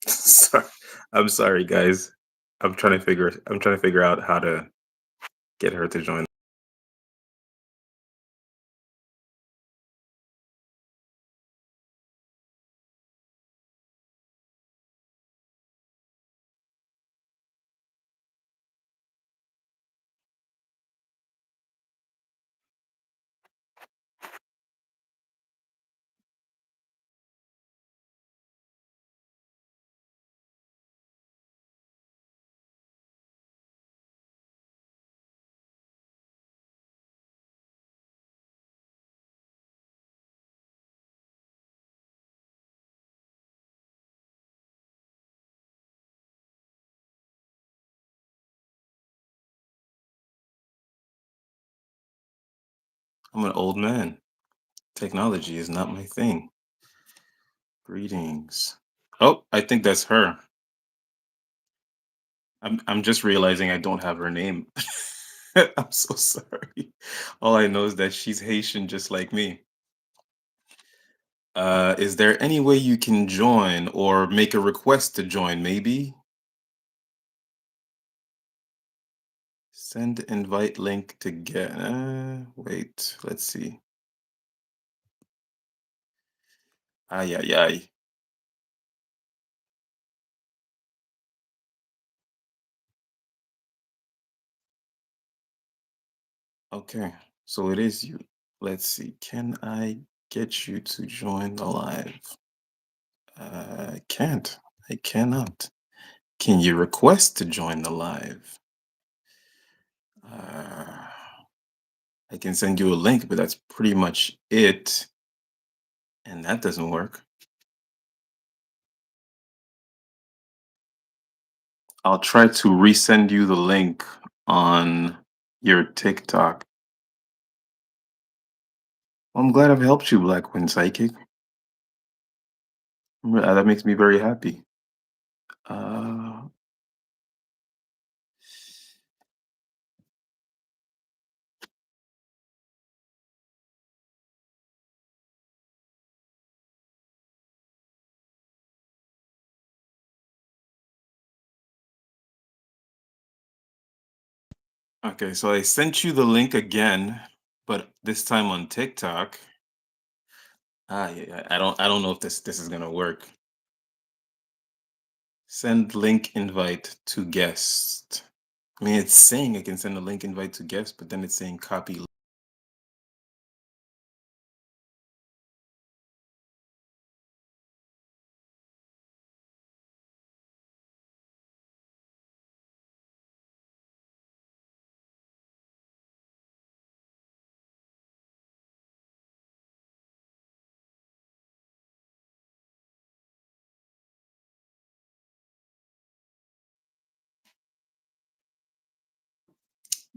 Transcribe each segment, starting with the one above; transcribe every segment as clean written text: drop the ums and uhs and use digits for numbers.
Sorry. I'm sorry, guys. I'm trying to figure out how to get her to join. I'm an old man. Technology is not my thing. Greetings. Oh, I think that's her. I'm just realizing I don't have her name. I'm so sorry. All I know is that she's Haitian just like me. Is there any way you can join or make a request to join, maybe? Send invite link to get. Wait, let's see. Ay, ay, ay. Okay, so it is you. Let's see. Can I get you to join the live? I can't. I cannot. Can you request to join the live? Uh, I can send you a link, but that's pretty much it. And that doesn't work. I'll try to resend you the link on your TikTok. Well, I'm glad I've helped you, Black Wind Psychic. That makes me very happy. Uh, okay, so I sent you the link again, but this time on TikTok. Yeah, yeah, I don't know if this is gonna work. Send link invite to guest. I mean, it's saying I can send a link invite to guest, but then it's saying copy.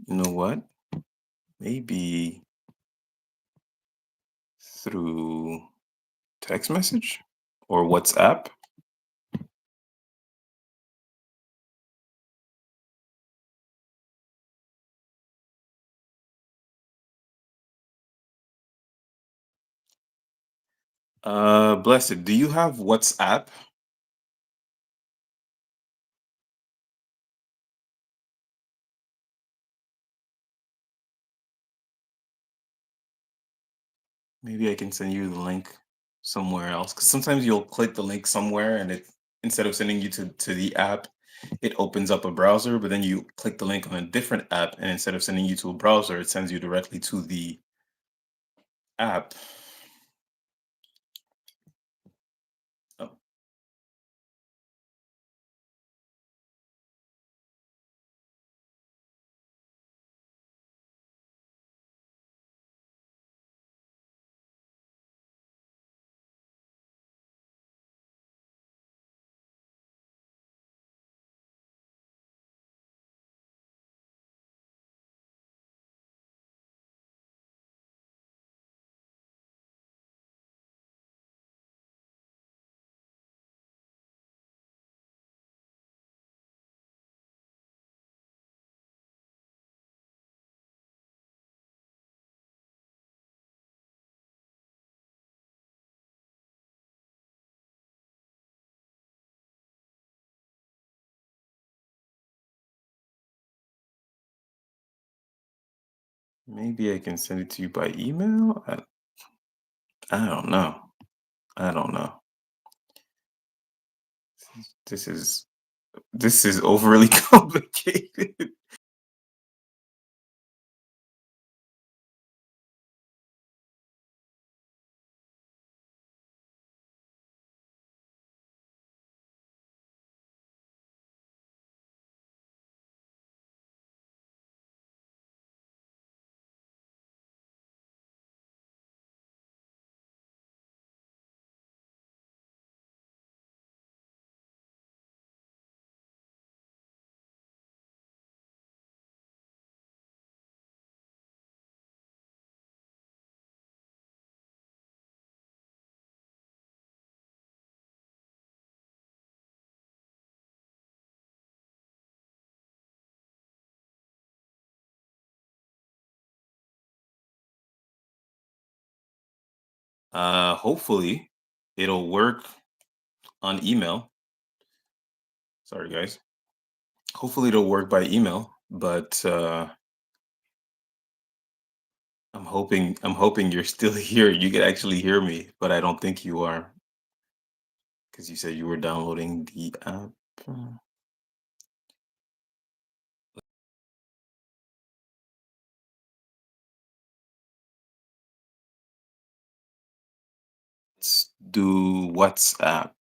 You know what? Maybe through text message or WhatsApp. Blessed, do you have WhatsApp? Maybe I can send you the link somewhere else. Because sometimes you'll click the link somewhere and it instead of sending you to the app, it opens up a browser, but then you click the link on a different app, and instead of sending you to a browser, it sends you directly to the app. Oh, Maybe I can send it to you by email. I don't know. I don't know. This is this is overly complicated. Hopefully it'll work on email. Sorry guys. Hopefully it'll work by email, but I'm hoping you're still here. You can actually hear me, but I don't think you are because you said you were downloading the app. Let's do WhatsApp.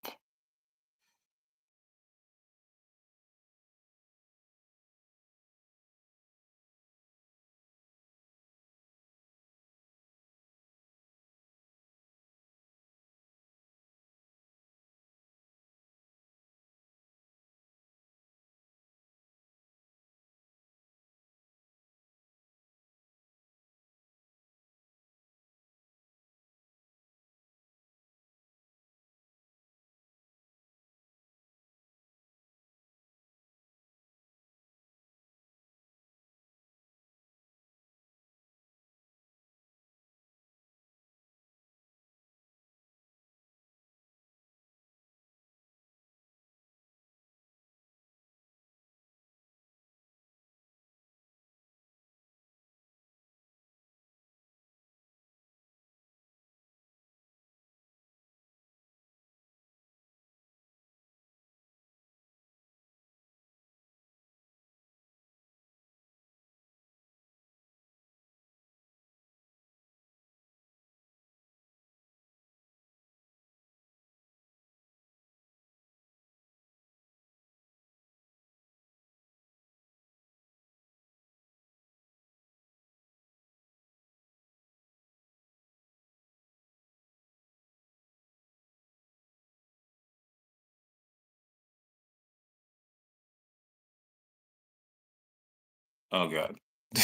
Oh god.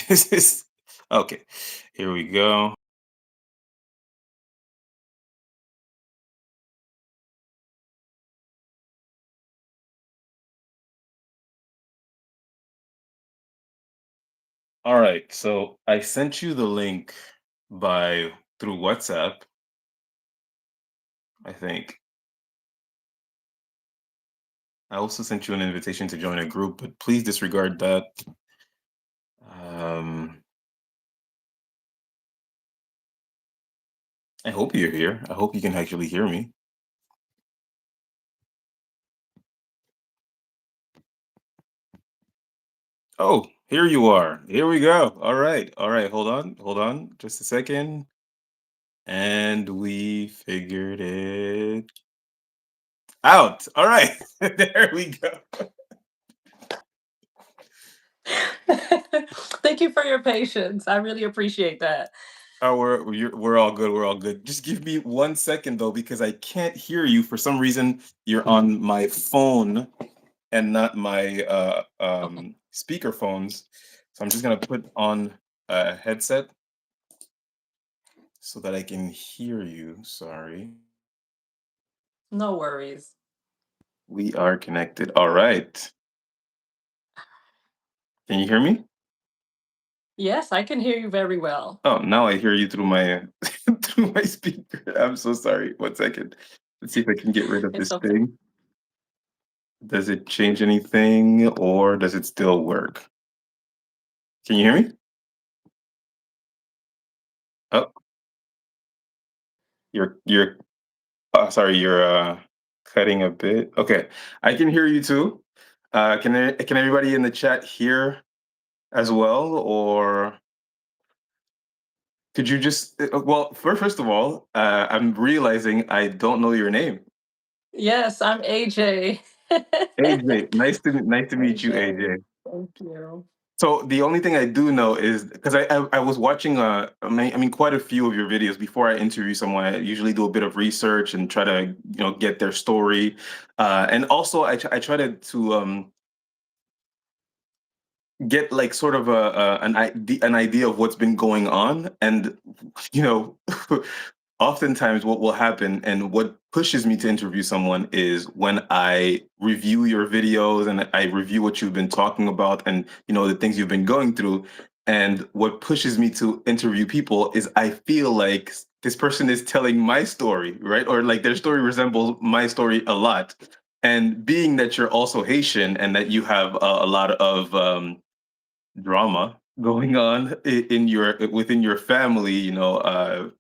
This is okay. Here we go. All right. So I sent you the link by through WhatsApp, I think. I also sent you an invitation to join a group, but please disregard that. Um, I hope you're here. I hope you can actually hear me. Oh, here you are. Here we go. All right. All right. Hold on. Hold on. Just a second. And we figured it out. All right. There we go. Thank you for your patience. I really appreciate that. Oh, we're all good. We're all good. Just give me 1 second though, because I can't hear you for some reason. You're on my phone and not my Okay, speaker phones. So I'm just gonna put on a headset so that I can hear you. Sorry. no worries. We are connected. All right. Can you hear me? Yes, I can hear you very well. Oh, now I hear you through my through my speaker. I'm so sorry. 1 second. Let's see if I can get rid of It's this okay. thing. Does it change anything or does it still work? Can you hear me? Oh, you're sorry, you're cutting a bit. Okay, I can hear you too. Can everybody in the chat hear as well, or could you just well, first of all, I'm realizing I don't know your name. Yes, I'm AJ. AJ, nice to meet you, AJ, AJ. thank you. So the only thing I do know is because I was watching I mean quite a few of your videos before I interview someone. I usually do a bit of research and try to get their story, and also I try to get like sort of an idea of what's been going on. And you know oftentimes what will happen and what pushes me to interview someone is when I review your videos and I review what you've been talking about and the things you've been going through. And what pushes me to interview people is I feel like this person is telling my story, right? Or like their story resembles my story a lot. And being that you're also Haitian and that you have a lot of drama going on in your within your family,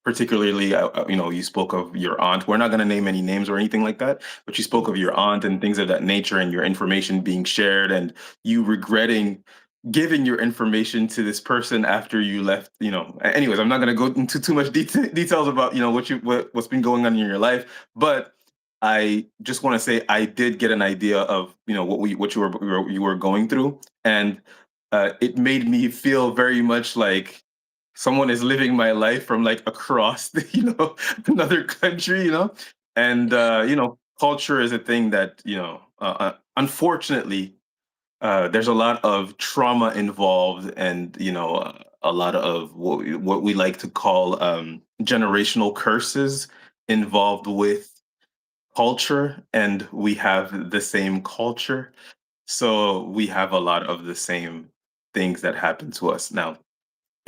particularly you spoke of your aunt. We're not going to name any names or anything like that, but you spoke of Yes. your aunt and things of that nature and your information being shared and you regretting giving your information to this person after you left. Anyways, I'm not going to go into too much details about what's been going on in your life, but I just want to say I did get an idea of what you were going through. And it made me feel very much like someone is living my life from like across another country. And culture is a thing that unfortunately there's a lot of trauma involved, and a lot of what we like to call generational curses involved with culture, and we have the same culture, so we have a lot of the same things that happen to us. Now,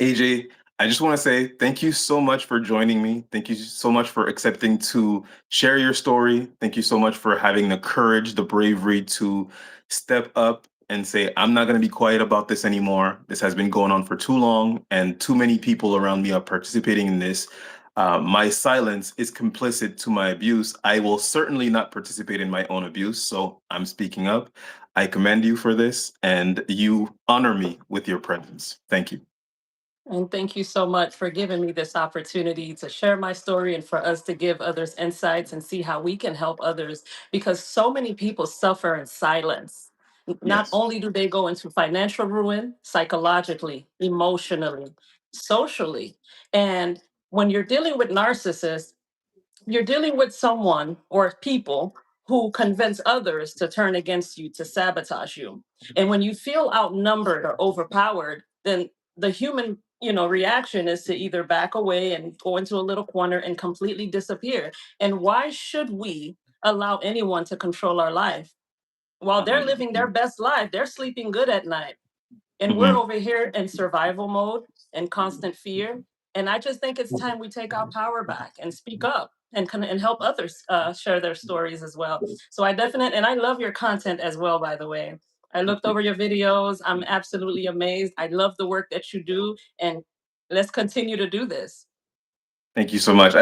AJ, I just want to say thank you so much for joining me. Thank you so much for accepting to share your story. Thank you so much for having the courage, the bravery to step up and say, I'm not going to be quiet about this anymore. This has been going on for too long, and too many people around me are participating in this. My silence is complicit to my abuse. I will certainly not participate in my own abuse, so I'm speaking up. I commend you for this, and you honor me with your presence. Thank you. And thank you so much for giving me this opportunity to share my story and for us to give others insights and see how we can help others because so many people suffer in silence. Not Yes. only do they go into financial ruin, psychologically, emotionally, socially. And when you're dealing with narcissists, you're dealing with someone or people who convince others to turn against you, to sabotage you. And when you feel outnumbered or overpowered, then the human reaction is to either back away and go into a little corner and completely disappear. And why should we allow anyone to control our life while they're living their 100%. best life? They're sleeping good at night, and we're Mhm. over here in survival mode and constant fear. And I just think it's time we take our power back and speak up and and help others share their stories as well. So and I love your content as well, by the way. I looked over your videos. I'm absolutely amazed. I love the work that you do, and let's continue to do this. Thank you so much.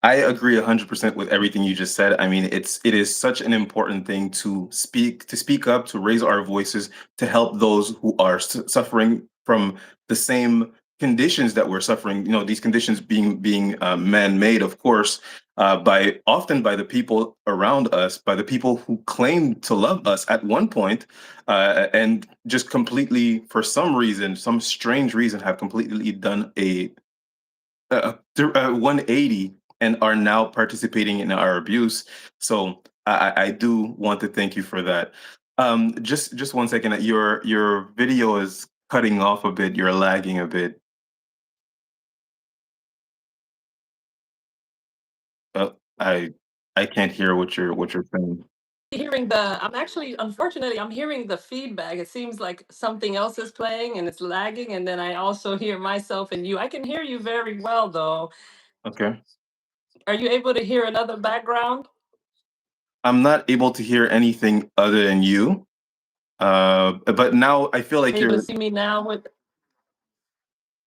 I agree 100% with everything you just said. I mean, it is such an important thing to speak up, to raise our voices, to help those who are suffering from the same conditions that we're suffering. These conditions being man-made, of course, by often by the people around us, by the people who claim to love us at one point, and just completely, for some reason, some strange reason, have completely done a 180 and are now participating in our abuse. So I do want to thank you for that. Just 1 second. Your video is cutting off a bit. You're lagging a bit. I can't hear what you're saying. I'm actually, unfortunately, I'm hearing the feedback. It seems like something else is playing and it's lagging. And then I also hear myself and you. I can hear you very well, though. Okay. Are you able to hear another background? I'm not able to hear anything other than you. But now I feel like Able to you're see me now with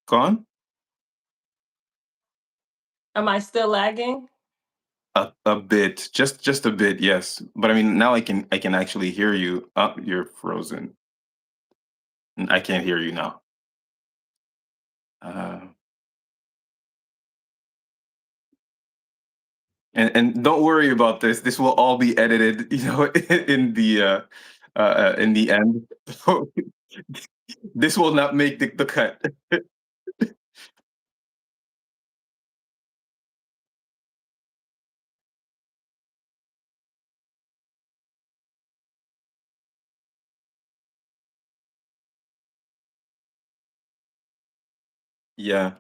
gone. Am I still lagging? A bit, just a bit, yes. But I mean, now I can actually hear you. You're frozen. I can't hear you now. Uh, and don't worry about this. This will all be edited, in the end. So this will not make the cut. Yeah.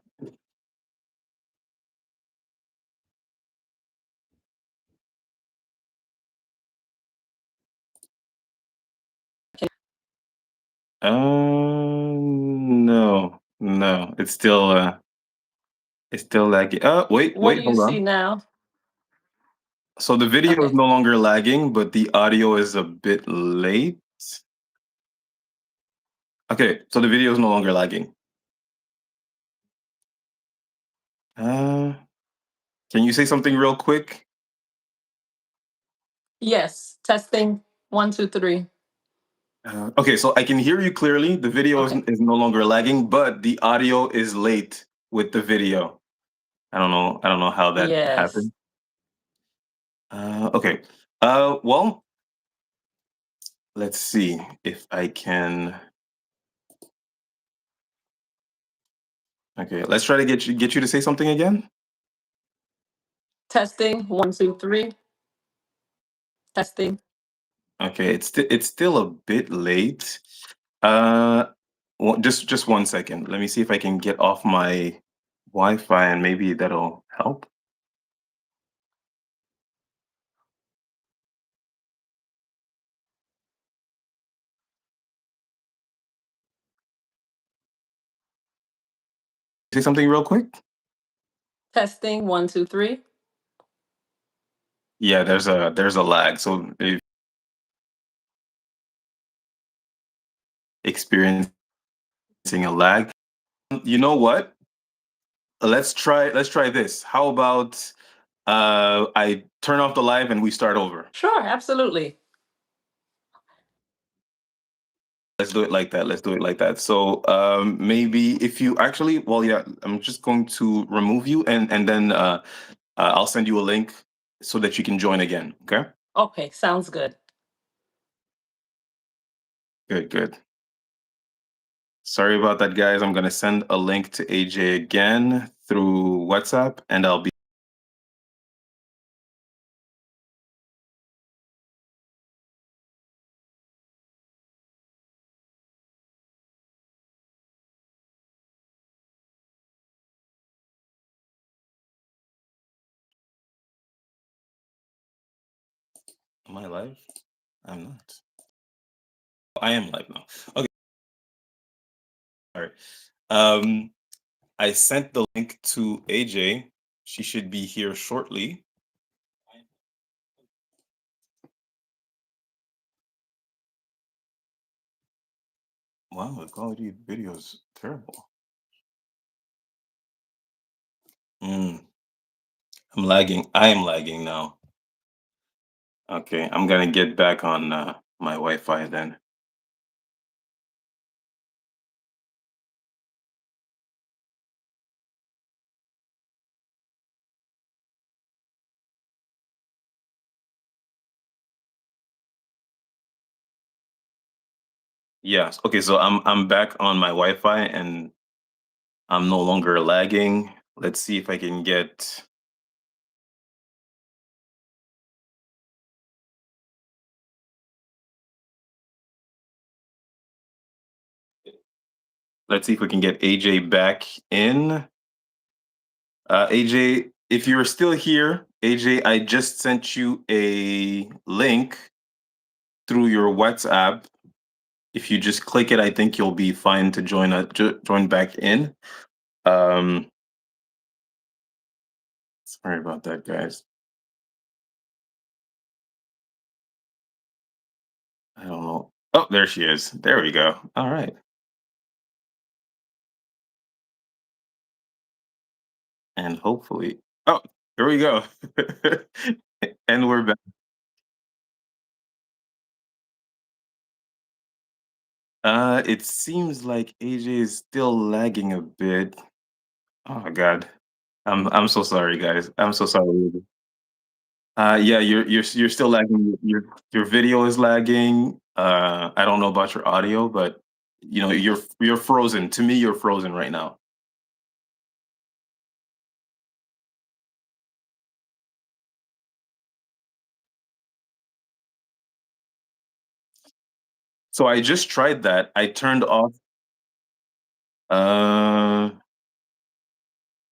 No, no. It's still lagging. Wait, What do wait, you hold see on. now? So the video is Okay. no longer lagging, but the audio is a bit late. Okay, so the video is no longer lagging. Uh, can you say something real quick? Yes. Testing. One, two, three. Okay, so I can hear you clearly. The video Okay. is no longer lagging, but the audio is late with the video. I don't know. I don't know how that Yes. happened. Okay. Well, let's see if I can. Okay, let's try to get you to say something again. Testing. One, two, three. Testing. Okay, it's still a bit late. Uh, just 1 second. Let me see if I can get off my Wi-Fi and maybe that'll help. Say something real quick. Testing. One, two, three. Yeah, there's a lag. So if experiencing a lag, you know what? Let's try this. How about I turn off the live and we start over. Sure. Absolutely. Let's do it like that. Let's do it like that. So maybe if you actually, well, yeah, I'm just going to remove you and then I'll send you a link so that you can join again. Okay. Okay. Sounds good. Good. Good. Sorry about that, guys. I'm gonna send a link to AJ again through WhatsApp, and I'll be. Am I live? I'm not. I am live now. Okay. All right. Um, I sent the link to AJ. She should be here shortly. Wow, the quality of the video is terrible. Mm, I'm lagging. I am lagging now. Okay, I'm gonna get back on my Wi-Fi then. Yes. Okay, so I'm back on my Wi-Fi and I'm no longer lagging. Let's see if I can get. Let's see if we can get AJ back in. AJ, if you're still here, AJ, I just sent you a link through your WhatsApp. If you just click it, I think you'll be fine to join back in. Um, sorry about that, guys. I don't know. Oh, there she is. There we go. All right. And hopefully Oh, here we go. And we're back. It seems like AJ is still lagging a bit. Oh my God. I'm so sorry, guys. I'm so sorry. Yeah, you're still lagging. Your video is lagging. I don't know about your audio, but you're frozen. To me, you're frozen right now. So I just tried that. I turned off. Uh,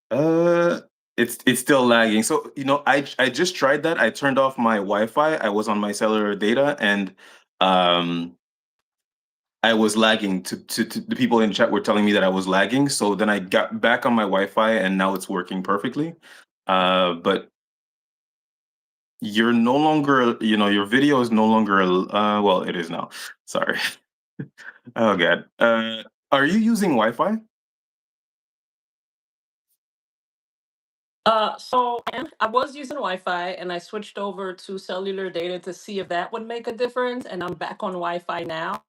uh, it's still lagging. So I just tried that. I turned off my Wi-Fi. I was on my cellular data, and um, I was lagging. To the people in chat were telling me that I was lagging. So then I got back on my Wi-Fi, and now it's working perfectly. But you're no longer, your video is no longer. Well, it is now. Sorry. Oh God. Are you using Wi-Fi? I was using Wi-Fi and I switched over to cellular data to see if that would make a difference. And I'm back on Wi-Fi now.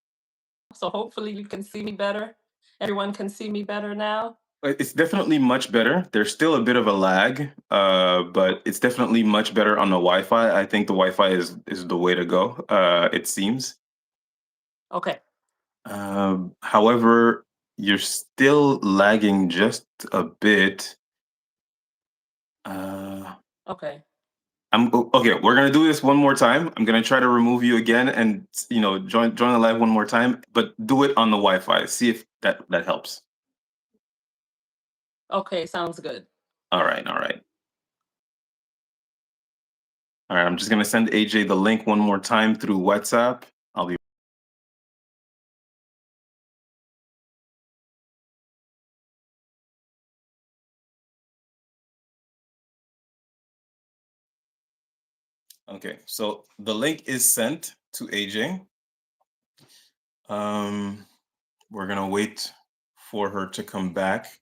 So hopefully you can see me better. Everyone can see me better now. It's definitely much better. There's still a bit of a lag, but it's definitely much better on the Wi-Fi. I think the Wi-Fi is the way to go. It seems. Okay. However, you're still lagging just a bit. Uh, Okay. okay. We're gonna do this one more time. I'm gonna try to remove you again, and join the live one more time, but do it on the Wi-Fi. See if that helps. Okay. Sounds good. All right. All right. All right. I'm just gonna send AJ the link one more time through WhatsApp. I'll be okay. So the link is sent to AJ. Um, we're gonna wait for her to come back.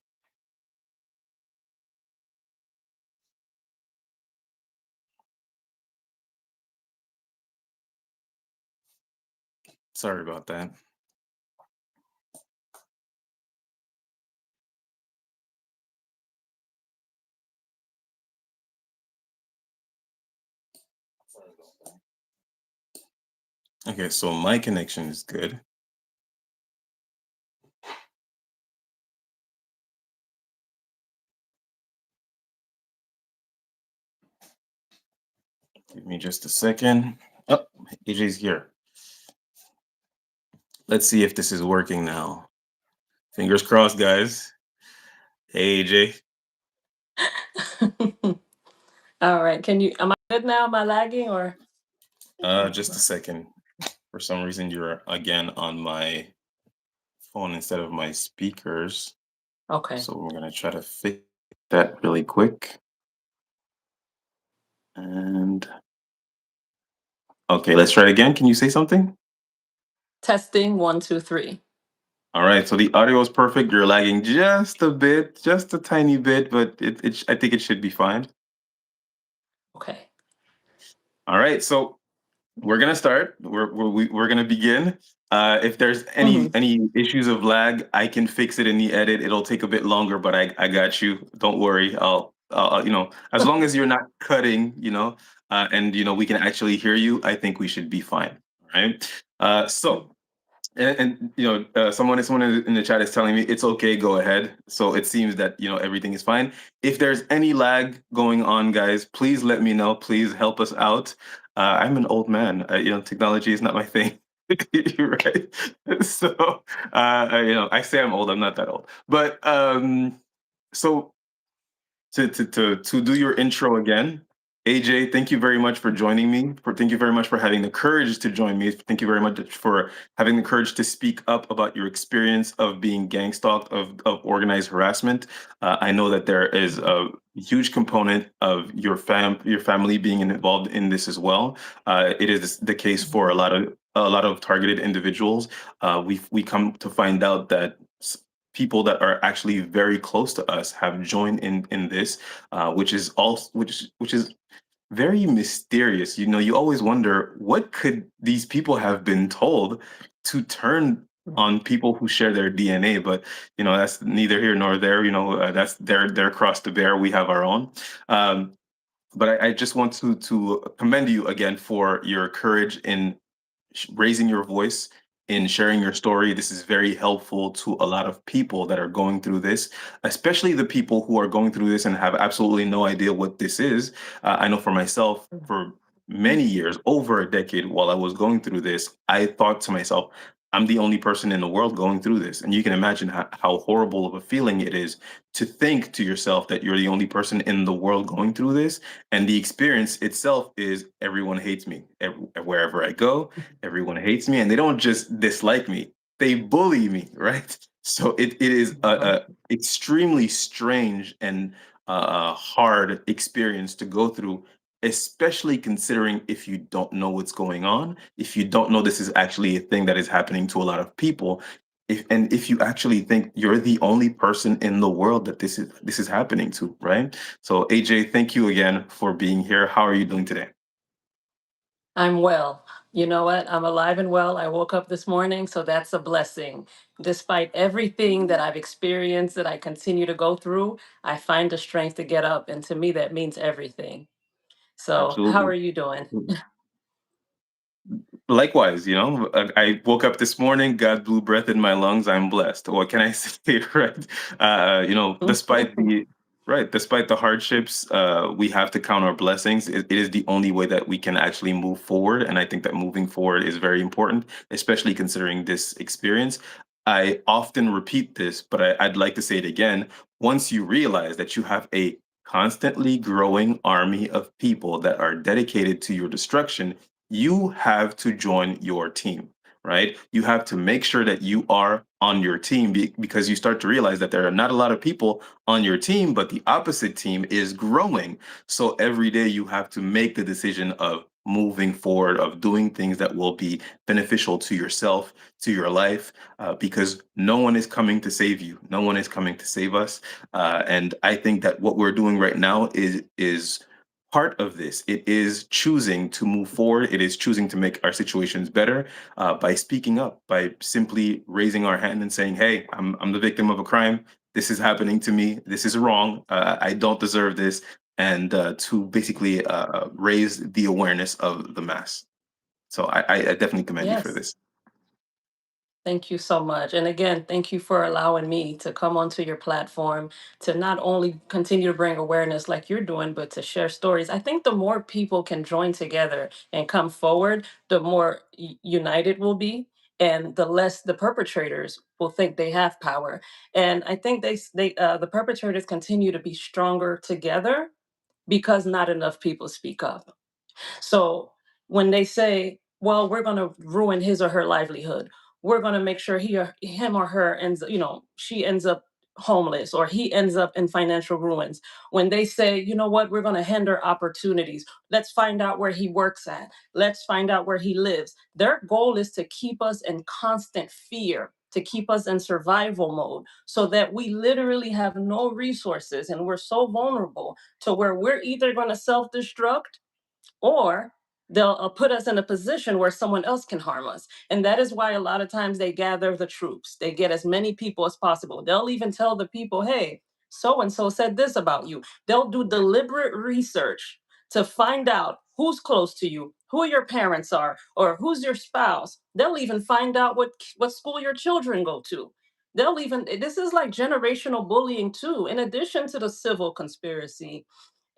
Sorry about that. Okay, so my connection is good. Give me just a second. Oh, AJ's here. Let's see if this is working now. Fingers crossed, guys. Hey, AJ. All right. Am I good now? Am I lagging or? Just a second. For some reason, you're again on my phone instead of my speakers. Okay. So we're gonna try to fix that really quick. And okay, let's try it again. Can you say something? Testing 1, 2, 3. All right, so the audio is perfect. You're lagging just a bit, just a tiny bit, but I think it should be fine. Okay. All right, so we're gonna start. We're gonna begin. If there's any Mm-hmm. any issues of lag, I can fix it in the edit. It'll take a bit longer, but I got you. Don't worry. As long as you're not cutting, and we can actually hear you, I think we should be fine. All right. Someone in the chat is telling me it's okay, go ahead. So it seems that everything is fine. If there's any lag going on, guys, please let me know. Please help us out. I'm an old man. Technology is not my thing. You're right. So I say I'm old. I'm not that old. But so to do your intro again. AJ, thank you very much for joining me. Thank you very much for having the courage to join me. Thank you very much for having the courage to speak up about your experience of being gang stalked, of organized harassment. I know that there is a huge component of your family being involved in this as well. It is the case for a lot of targeted individuals. We come to find out that people that are actually very close to us have joined in this, which is also which is very mysterious. You know, you always wonder what could these people have been told to turn Mhm. on people who share their DNA. But you know, that's neither here nor there. You know, that's their cross to bear. We have our own. Um, but I just want to commend you again for your courage in raising your voice, in sharing your story. This is very helpful to a lot of people that are going through this, especially the people who are going through this and have absolutely no idea what this is. I know for myself, for many years, over a decade, while I was going through this, I thought to myself, I'm the only person in the world going through this. And you can imagine how horrible of a feeling it is to think to yourself that you're the only person in the world going through this. And the experience itself is everyone hates me. Wherever I go, everyone hates me, and they don't just dislike me, they bully me, right? So it is Mhm. a extremely strange and hard experience to go through, especially considering if you don't know what's going on, if you don't know this is actually a thing that is happening to a lot of people, if you actually think you're the only person in the world that this is happening to, right? So AJ, thank you again for being here. How are you doing today? I'm well. You know what? I'm alive and well. I woke up this morning, so that's a blessing. Despite everything that I've experienced, that I continue to go through, I find the strength to get up. And to me, that means everything. So, how are Absolutely. you doing? Likewise, you know, I woke up this morning, God blew breath in my lungs. I'm blessed. What can I say, right? You know, despite the hardships, we have to count our blessings. It is the only way that we can actually move forward, and I think that moving forward is very important, especially considering this experience. I often repeat this, but I'd like to say it again. Once you realize that you have a constantly growing army of people that are dedicated to your destruction, you have to join your team, right? You have to make sure that you are on your team because you start to realize that there are not a lot of people on your team, but the opposite team is growing. So every day you have to make the decision of moving forward, of doing things that will be beneficial to yourself, to your life, because no one is coming to save you. No one is coming to save us. And I think that what we're doing right now is part of this. It is choosing to move forward. It is choosing to make our situations better by speaking up, by simply raising our hand and saying, "Hey, I'm the victim of a crime. This is happening to me. This is wrong. I don't deserve this." And to basically raise the awareness of the mass. So I definitely commend you for Yes. this. Thank you so much. And again, thank you for allowing me to come onto your platform to not only continue to bring awareness like you're doing, but to share stories. I think the more people can join together and come forward, the more united we'll be. And the less the perpetrators will think they have power. And I think the perpetrators continue to be stronger together because not enough people speak up. So when they say, well, we're going to ruin his or her livelihood, we're going to make sure him or her ends, she ends up homeless or he ends up in financial ruins. When they say, you know what, we're going to hinder opportunities. Let's find out where he works at. Let's find out where he lives. Their goal is to keep us in constant fear, to keep us in survival mode so that we literally have no resources and we're so vulnerable to where we're either going to self-destruct or they'll put us in a position where someone else can harm us. And that is why a lot of times they gather the troops. They get as many people as possible. They'll even tell the people, hey, so and so said this about you. They'll do deliberate research to find out who's close to you, who your parents are, or who's your spouse. They'll even find out what school your children go to. They'll even, this is like generational bullying too, in addition to the civil conspiracy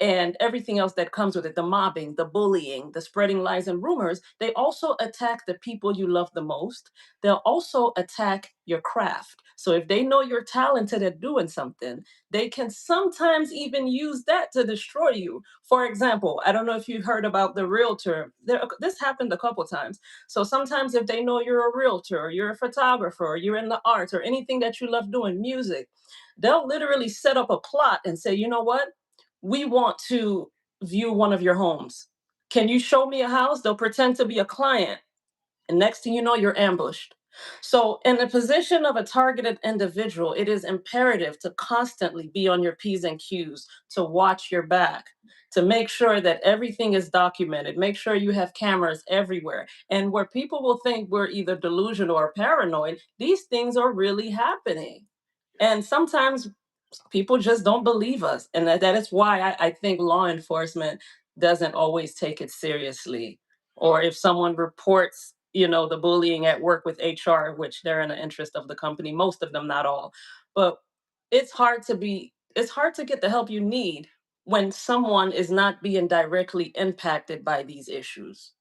and everything else that comes with it, the mobbing, the bullying, the spreading lies and rumors. They also attack the people you love the most. They'll also attack your craft. So if they know you're talented at doing something, they can sometimes even use that to destroy you. For example, I don't know if you've heard about the realtor. This happened a couple times. So sometimes if they know you're a realtor or you're a photographer or you're in the arts or anything that you love doing, music, they'll literally set up a plot and say, you know what? We want to view one of your homes. Can you show me a house? They'll pretend to be a client. And next thing you know, you're ambushed. So, in the position of a targeted individual, it is imperative to constantly be on your P's and Q's, to watch your back, to make sure that everything is documented, make sure you have cameras everywhere. And where people will think we're either delusional or paranoid, these things are really happening. And sometimes people just don't believe us. And that is why I think law enforcement doesn't always take it seriously. Or if someone reports, the bullying at work with HR, which they're in the interest of the company, most of them, not all. But it's hard to get the help you need when someone is not being directly impacted by these issues.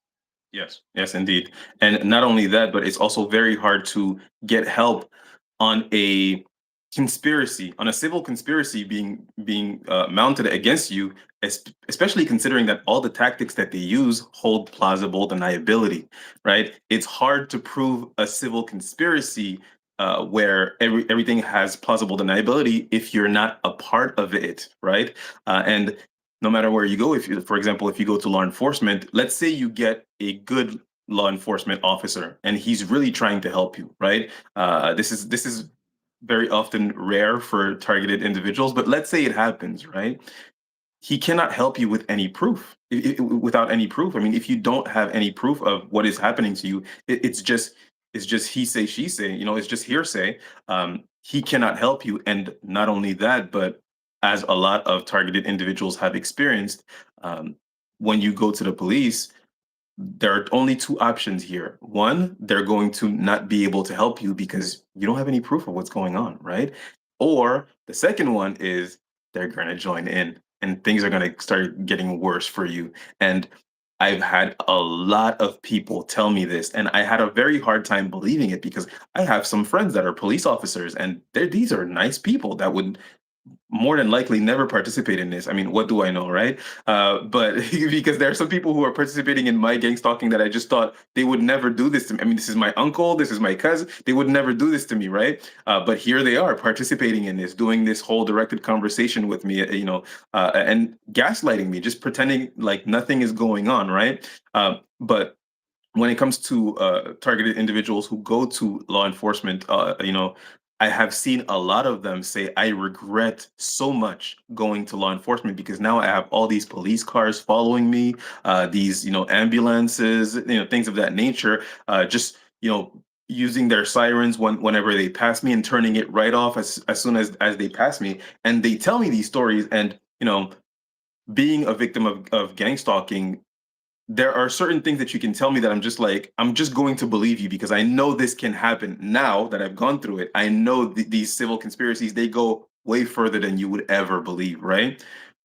Yes, yes, indeed. And not only that, but it's also very hard to get help on a conspiracy, on a civil conspiracy being mounted against you, especially considering that all the tactics that they use hold plausible deniability, right? It's hard to prove a civil conspiracy where everything has plausible deniability if you're not a part of it, right? And no matter where you go, if you, for example, if you go to law enforcement, let's say you get a good law enforcement officer and he's really trying to help you, right? This is very often rare for targeted individuals, but let's say it happens, right? He cannot help you with any proof. Without any proof. I mean, if you don't have any proof of what is happening to you, it's just he say she say. It's just hearsay. He cannot help you, and not only that, but as a lot of targeted individuals have experienced, um, when you go to the police, there are only two options here. One, they're going to not be able to help you because you don't have any proof of what's going on, right? Or the second one is they're going to join in and things are going to start getting worse for you. And I've had a lot of people tell me this, and I had a very hard time believing it because I have some friends that are police officers, and these are nice people that would more than likely never participate in this. I mean, what do I know, right? But because there are some people who are participating in my gang stalking that I just thought they would never do this to me. I mean, this is my uncle, this is my cousin. They would never do this to me, right? But here they are participating in this, doing this whole directed conversation with me, and gaslighting me, just pretending like nothing is going on, right? But when it comes to targeted individuals who go to law enforcement, I have seen a lot of them say, I regret so much going to law enforcement because now I have all these police cars following me, these, ambulances, things of that nature, just, using their sirens whenever they pass me and turning it right off as soon as they pass me. And they tell me these stories. And, being a victim of gang stalking, there are certain things that you can tell me that I'm just like, I'm just going to believe you because I know this can happen now that I've gone through it. I know these civil conspiracies, they go way further than you would ever believe, right?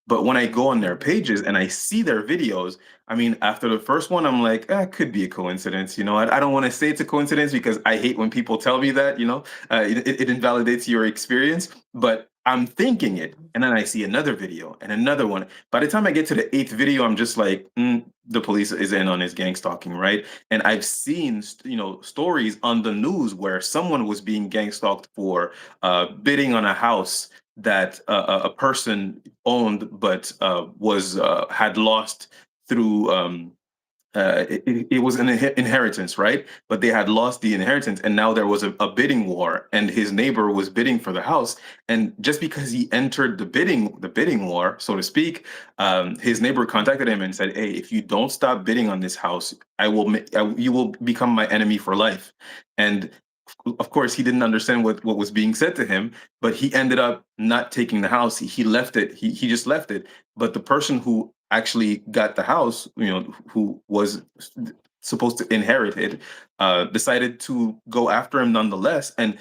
But when I go on their pages and I see their videos, I mean, after the first one, I'm like, it could be a coincidence. I don't want to say it's a coincidence because I hate when people tell me that, it invalidates your experience. But I'm thinking it. And then I see another video and another one. By the time I get to the eighth video, I'm just like, the police is in on his gang stalking, right? And I've seen, stories on the news where someone was being gang stalked for bidding on a house that a person owned, but was had lost through it was an inheritance, right? But they had lost the inheritance, and now there was a bidding war, and his neighbor was bidding for the house. And just because he entered the bidding war, so to speak, his neighbor contacted him and said, "Hey, if you don't stop bidding on this house, you will become my enemy for life." And of course, he didn't understand what was being said to him, but he ended up not taking the house. He left it. He just left it. But the person who actually got the house, who was supposed to inherit it, decided to go after him nonetheless. And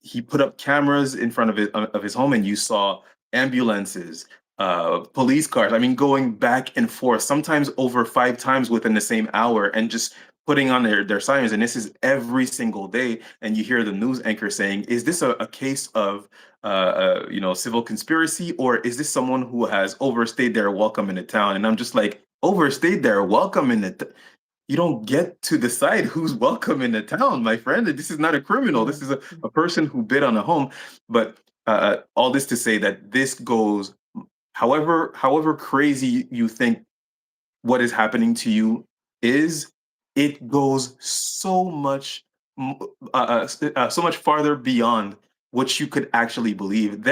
he put up cameras in front of his home, and you saw ambulances, police cars. I mean, going back and forth, sometimes over 5 times within the same hour, and just putting on their sirens. And this is every single day. And you hear the news anchor saying, "Is this a case of civil conspiracy, or is this someone who has overstayed their welcome in the town?" And I'm just like, overstayed their welcome in you don't get to decide who's welcome in the town, my friend. This is not a criminal. Yeah. This is a person who bid on a home. But all this to say that this goes, however crazy you think what is happening to you is, it goes so much m- so much farther beyond what you could actually believe.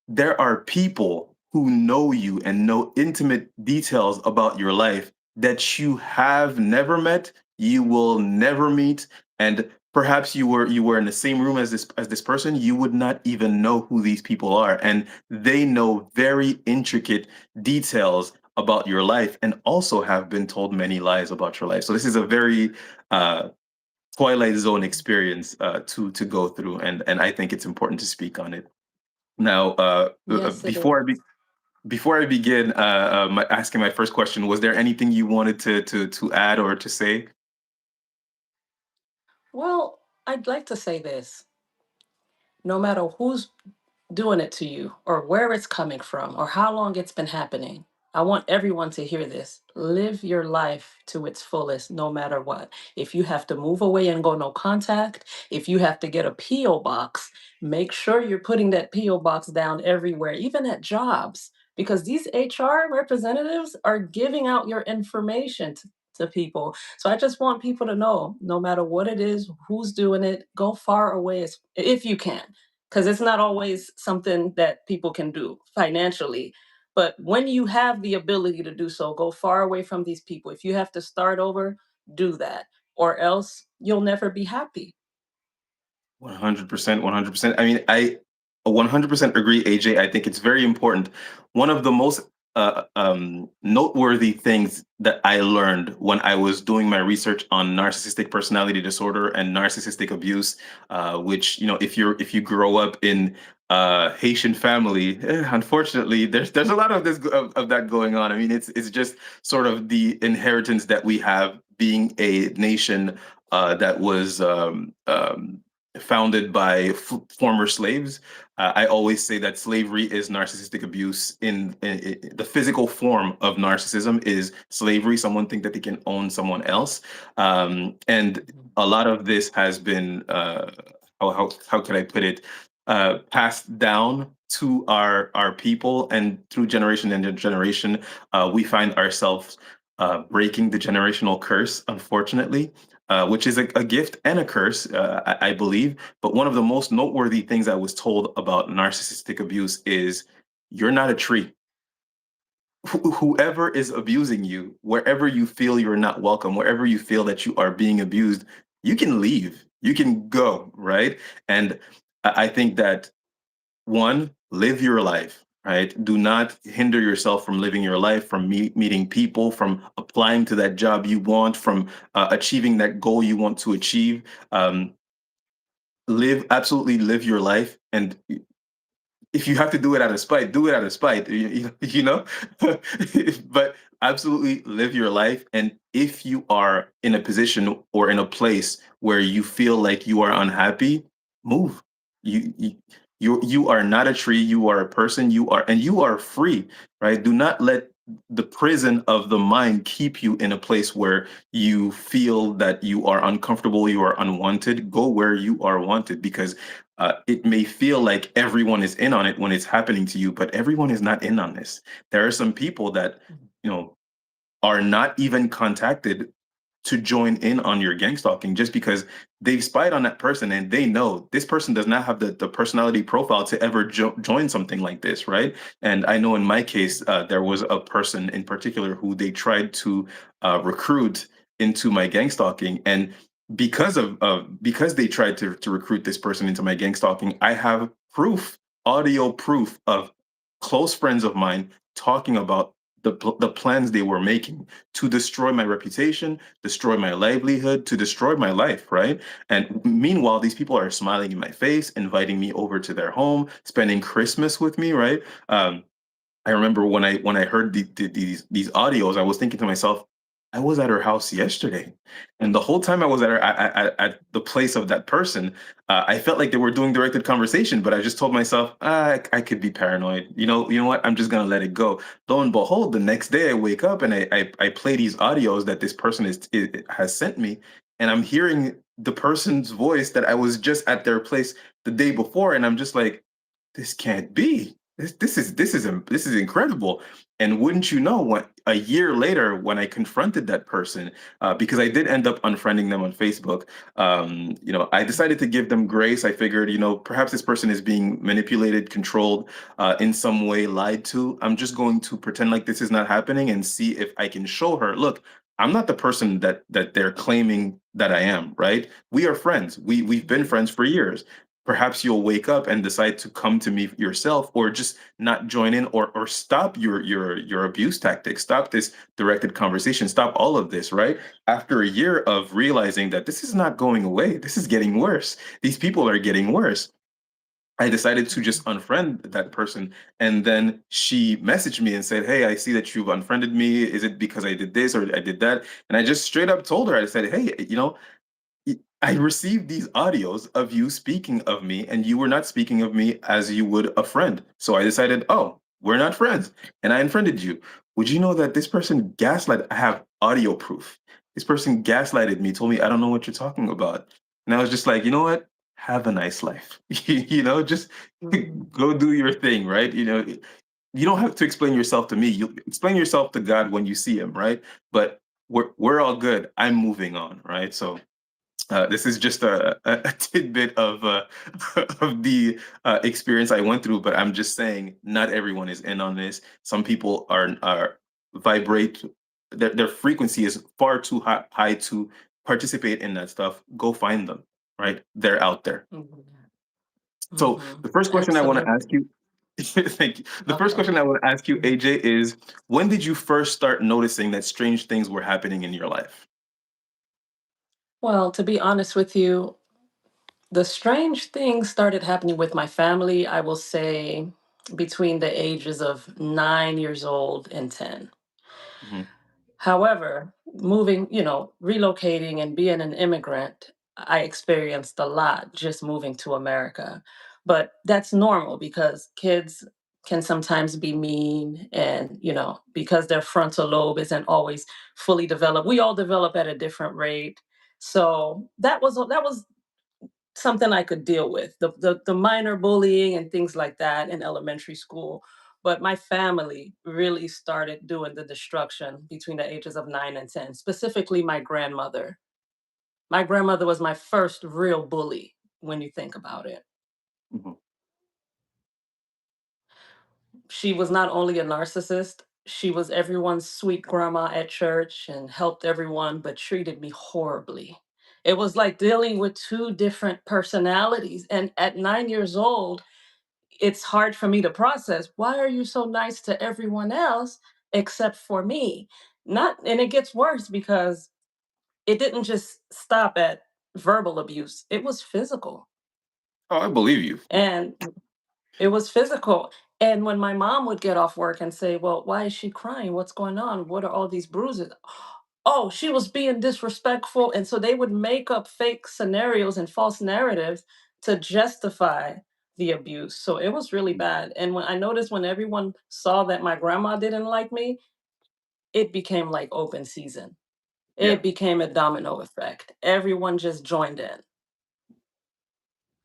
There are people who know you and know intimate details about your life that you have never met, you will never meet, and perhaps you were in the same room as this person, you would not even know who these people are, and they know very intricate details about your life and also have been told many lies about your life. So this is a very uh twilight zone experience to go through, and I think it's important to speak on it. Now, Yes, it is. before I begin asking my first question, was there anything you wanted to add or to say? Well, I'd like to say this. No matter who's doing it to you or where it's coming from or how long it's been happening. I want everyone to hear this. Live your life to its fullest, no matter what. If you have to move away and go no contact, if you have to get a P.O. box, make sure you're putting that P.O. box down everywhere, even at jobs, because these HR representatives are giving out your information to people. So I just want people to know no matter what it is, who's doing it, go far away if you can, because it's not always something that people can do financially. But when you have the ability to do so, go far away from these people. If you have to start over, do that, or else you'll never be happy. 100%, 100%. I mean, I 100% agree, AJ. I think it's very important. One of the most noteworthy things that I learned when I was doing my research on narcissistic personality disorder and narcissistic abuse, which, if you grow up in Haitian family, unfortunately, there's a lot of of that going on. I mean, it's just sort of the inheritance that we have being a nation that was founded by former slaves. I always say that slavery is narcissistic abuse. The physical form of narcissism is slavery. Someone think that they can own someone else, and a lot of this has been how can I put it, passed down to our people, and through generation and generation, we find ourselves breaking the generational curse, unfortunately, which is a gift and a curse, I believe. But one of the most noteworthy things I was told about narcissistic abuse is you're not a tree. Whoever is abusing you, wherever you feel you're not welcome, wherever you feel that you are being abused, you can leave, you can go, right? And I think that, one, live your life, right? Do not hinder yourself from living your life, from meeting people, from applying to that job you want, from achieving that goal you want to achieve. um, Absolutely live your life, and if you have to do it out of spite, do it out of spite, you know? But absolutely live your life. And if you are in a position or in a place where you feel like you are unhappy, move. You you you are not a tree, you are a person, you are free, right? Do not let the prison of the mind keep you in a place where you feel that you are uncomfortable, you are unwanted. Go where you are wanted, because it may feel like everyone is in on it when it's happening to you, but everyone is not in on this. There are some people that, you know, are not even contacted to join in on your gang stalking just because they've spied on that person and they know this person does not have the personality profile to ever join something like this, right? And I know in my case, there was a person in particular who they tried to recruit into my gang stalking. And because they tried to recruit this person into my gang stalking, I have proof, audio proof of close friends of mine talking about the plans they were making to destroy my reputation, destroy my livelihood, to destroy my life, right? And meanwhile, these people are smiling in my face, inviting me over to their home, spending Christmas with me, right? I remember when I heard these audios, I was thinking to myself, I was at her house yesterday, and the whole time I was at the place of that person, I felt like they were doing directed conversation, but I just told myself, I could be paranoid. You know what? I'm just gonna let it go. Lo and behold, the next day I wake up and I play these audios that this person has sent me, and I'm hearing the person's voice that I was just at their place the day before, and I'm just like, this can't be. This is incredible. And wouldn't you know, what a year later when I confronted that person, because I did end up unfriending them on Facebook. I decided to give them grace. I figured, perhaps this person is being manipulated, controlled, in some way, lied to. I'm just going to pretend like this is not happening and see if I can show her, look, I'm not the person that they're claiming that I am, right? We are friends. We've been friends for years. Perhaps you'll wake up and decide to come to me yourself, or just not join in, or stop your abuse tactics, stop this directed conversation, stop all of this, right? After a year of realizing that this is not going away, this is getting worse, these people are getting worse, I decided to just unfriend that person. And then she messaged me and said, "Hey, I see that you've unfriended me. Is it because I did this or I did that?" And I just straight up told her, I said, "Hey, I received these audios of you speaking of me, and you were not speaking of me as you would a friend. So I decided, oh, we're not friends, and I unfriended you. Would you know that this person gaslight? I have audio proof. This person gaslighted me, told me I don't know what you're talking about, and I was just like, you know what? Have a nice life. Just Mhm. go do your thing, right? You don't have to explain yourself to me. You explain yourself to God when you see Him, right? But we're all good. I'm moving on, right? So this is just a tidbit of of the experience I went through, but I'm just saying not everyone is in on this. Some people are vibrate, their frequency is far too high to participate in that stuff. Go find them, right? They're out there. Mhm. So Mhm. the first question I want to ask Absolutely. you, thank you. The first Okay. question I want to ask you, Mhm. AJ, is when did you first start noticing that strange things were happening in your life? Well, to be honest with you, the strange things started happening with my family, I will say between the ages of 9 years old and 10. Mhm. However, moving, relocating and being an immigrant, I experienced a lot just moving to America. But that's normal because kids can sometimes be mean and, because their frontal lobe isn't always fully developed. We all develop at a different rate. So that was something I could deal with, the minor bullying and things like that in elementary school. But my family really started doing the destruction between the ages of 9 and 10, specifically my grandmother. My grandmother was my first real bully when you think about it. Mhm. She was not only a narcissist, she was everyone's sweet grandma at church and helped everyone, but treated me horribly. It was like dealing with two different personalities. And at 9 years old, it's hard for me to process. Why are you so nice to everyone else except for me? Not, and it gets worse because it didn't just stop at verbal abuse. It was physical. Oh, I believe you. And it was physical. And when my mom would get off work and say, "Well, why is she crying? What's going on? What are all these bruises?" Oh, she was being disrespectful. And so they would make up fake scenarios and false narratives to justify the abuse. So it was really bad. And when I noticed when everyone saw that my grandma didn't like me, it became like open season. Yeah, It became a domino effect. Everyone just joined in.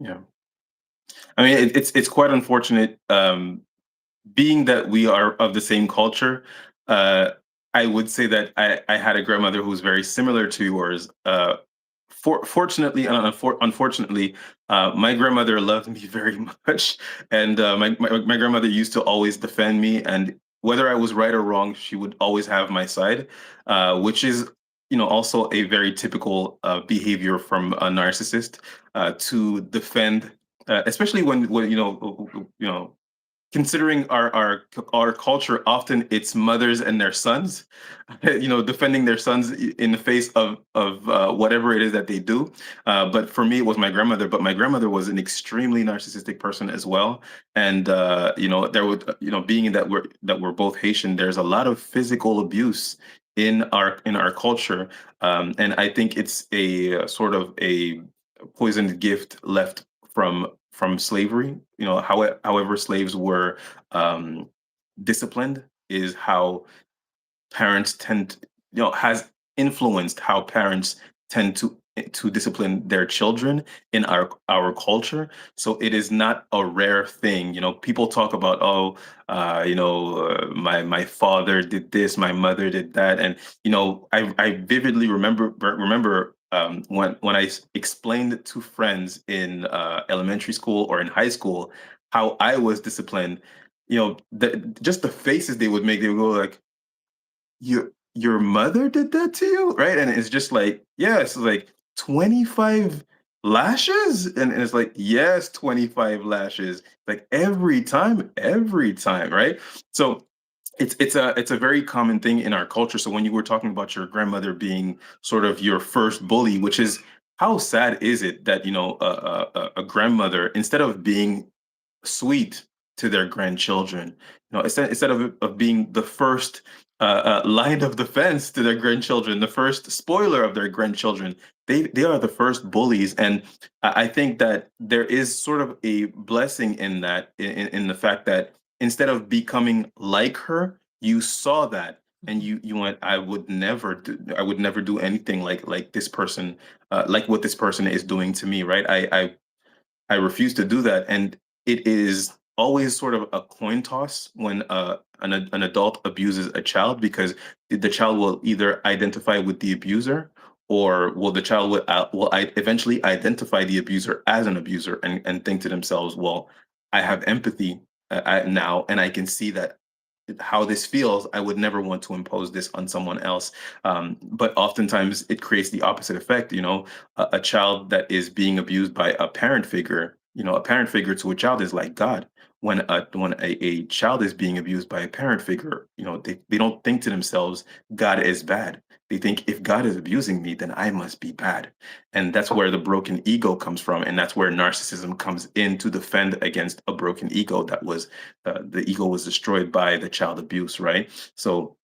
yeah. I mean, it's quite unfortunate. Being that we are of the same culture, uh, I would say that I had a grandmother who was very similar to yours. Fortunately and unfortunately, my grandmother loved me very much, and my grandmother used to always defend me, and whether I was right or wrong, she would always have my side, which is also a very typical behavior from a narcissist, to defend, especially when considering our culture, often it's mothers and their sons, defending their sons in the face of whatever it is that they do. But for me, it was my grandmother. But my grandmother was an extremely narcissistic person as well. And there would, being that we're both Haitian, there's a lot of physical abuse in our culture, and I think it's a sort of a poisoned gift left from slavery. However slaves were um, disciplined is how parents tend, has influenced how parents tend to to discipline their children in our culture. So it is not a rare thing. People talk about, oh, my father did this, my mother did that, and I vividly remember when explained to friends in elementary school or in high school how I was disciplined. Just the faces they would make, they would go like, your mother did that to you, right? And it's just like, yes, like 25 lashes, and it's like, yes, 25 lashes, like every time, right? So it's a very common thing in our culture. So when you were talking about your grandmother being sort of your first bully, which is, how sad is it that a grandmother, instead of being sweet to their grandchildren. Instead of being the first line of defense to their grandchildren, the first spoiler of their grandchildren, they are the first bullies. And I think that there is sort of a blessing in that, in the fact that instead of becoming like her, you saw that. And you went, I would never do anything like this person, like what this person is doing to me, right? I refuse to do that. And it is always sort of a coin toss when an adult abuses a child, because the child will either identify with the abuser, or the child eventually identify the abuser as an abuser, and think to themselves, well, I have empathy now, and I can see that how this feels. I would never want to impose this on someone else. But oftentimes it creates the opposite effect. A child that is being abused by a parent figure, a parent figure to a child is like God. When a child is being abused by a parent figure, they don't think to themselves, God is bad. They think, if God is abusing me, then I must be bad. And that's where the broken ego comes from. And that's where narcissism comes in to defend against a broken ego, the ego was destroyed by the child abuse, right? So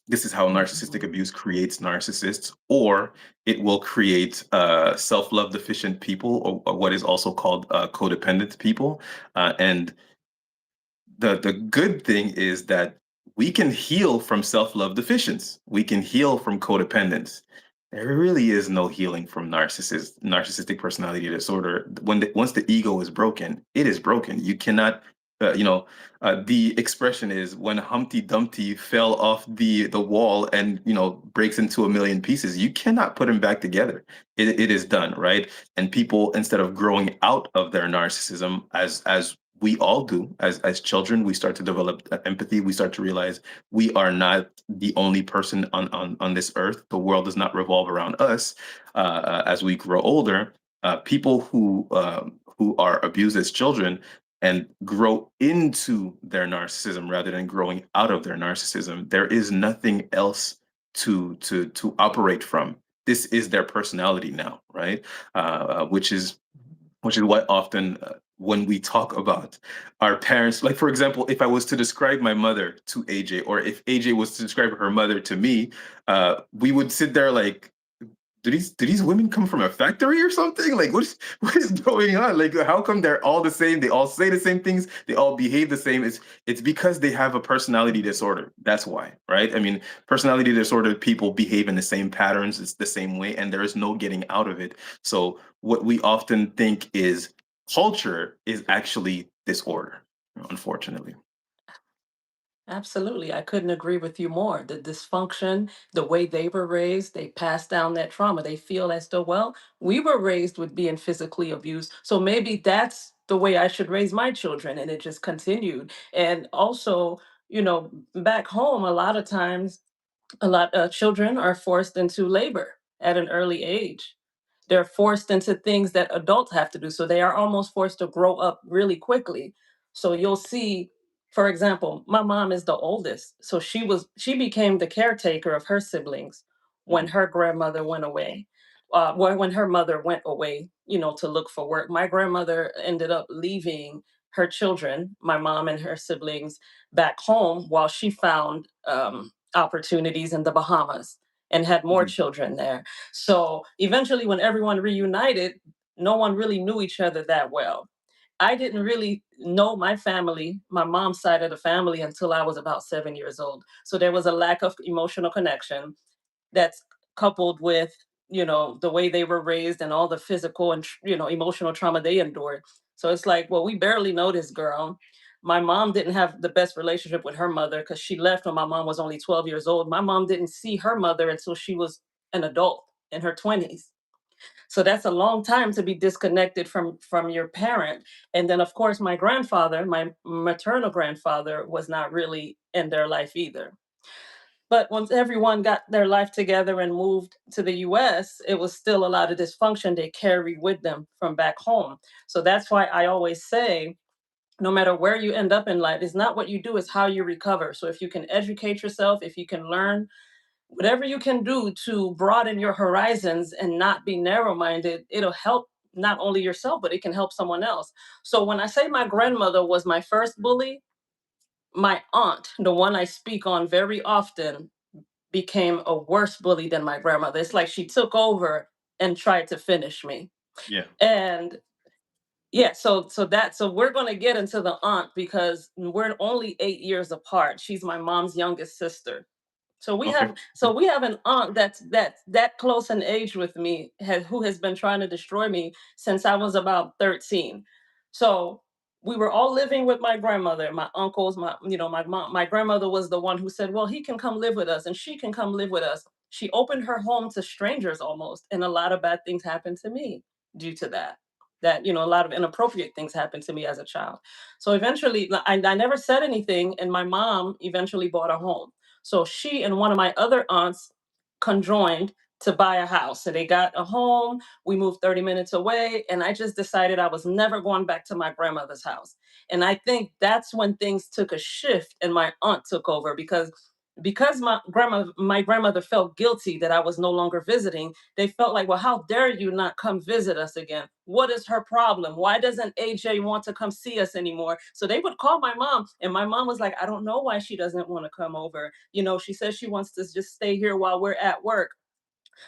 this is how narcissistic Mhm. abuse creates narcissists, or it will create self-love deficient people, or what is also called codependent people. And the good thing is that we can heal from self-love deficiency. We can heal from codependence. There really is no healing from narcissistic personality disorder. Once the ego is broken, it is broken. You cannot, the expression is, when Humpty Dumpty fell off the wall and breaks into a million pieces, you cannot put him back together. It is done, right? And people, instead of growing out of their narcissism, as we all do as children, we start to develop empathy. We start to realize we are not the only person on this earth. The world does not revolve around us. As we grow older, people who are abused as children and grow into their narcissism rather than growing out of their narcissism, there is nothing else to operate from. This is their personality now, right? Which is why often, when we talk about our parents, like, for example, if I was to describe my mother to AJ, or if AJ was to describe her mother to me, we would sit there like, do these women come from a factory or something? Like, what is going on? Like, how come they're all the same? They all say the same things. They all behave the same. It's because they have a personality disorder. That's why, right? I mean, personality disorder people behave in the same patterns. It's the same way, and there is no getting out of it. So what we often think is culture is actually disorder, unfortunately. Absolutely. I couldn't agree with you more. The dysfunction, the way they were raised, they pass down that trauma. They feel as though, well, we were raised with being physically abused. So maybe that's the way I should raise my children. And it just continued. And also, back home, a lot of times, a lot of children are forced into labor at an early age. They're forced into things that adults have to do. So they are almost forced to grow up really quickly. So you'll see, for example, my mom is the oldest. So she became the caretaker of her siblings when Mhm, her grandmother went away. When her mother went away, to look for work. My grandmother ended up leaving her children, my mom and her siblings, back home while she found opportunities in the Bahamas and had more mhm. children there. So eventually, when everyone reunited, no one really knew each other that well. I didn't really know my family, my mom's side of the family, until I was about 7 years old. So there was a lack of emotional connection that's coupled with the way they were raised and all the physical and emotional trauma they endured. So it's like, well, we barely know this girl. My mom didn't have the best relationship with her mother because she left when my mom was only 12 years old. My mom didn't see her mother until she was an adult in her 20s. So that's a long time to be disconnected from your parent. And then of course my grandfather, my maternal grandfather, was not really in their life either. But once everyone got their life together and moved to the US, it was still a lot of dysfunction they carried with them from back home. So that's why I always say, no matter where you end up in life, it's not what you do, it's how you recover. So if you can educate yourself, if you can learn, whatever you can do to broaden your horizons and not be narrow minded, it'll help not only yourself, but it can help someone else. So when I say my grandmother was my first bully, my aunt, the one I speak on very often, became a worse bully than my grandmother. It's like she took over and tried to finish me. Yeah. And yeah, so we're gonna get into the aunt because we're only 8 years apart. She's my mom's youngest sister. Okay. So we have an aunt that close in age with me, who has been trying to destroy me since I was about 13. So we were all living with my grandmother, my uncles, my mom. My grandmother was the one who said, "Well, he can come live with us, and she can come live with us." She opened her home to strangers almost, and a lot of bad things happened to me due to that. A lot of inappropriate things happened to me as a child. So eventually, I never said anything, and my mom eventually bought a home. So she and one of my other aunts conjoined to buy a house. So they got a home. We moved 30 minutes away. And I just decided I was never going back to my grandmother's house. And I think that's when things took a shift and my aunt took over because my grandmother felt guilty that I was no longer visiting. They felt like, well, how dare you not come visit us again? What is her problem? Why doesn't AJ want to come see us anymore? So they would call my mom, and my mom was like, I don't know why she doesn't want to come over. She says she wants to just stay here while we're at work.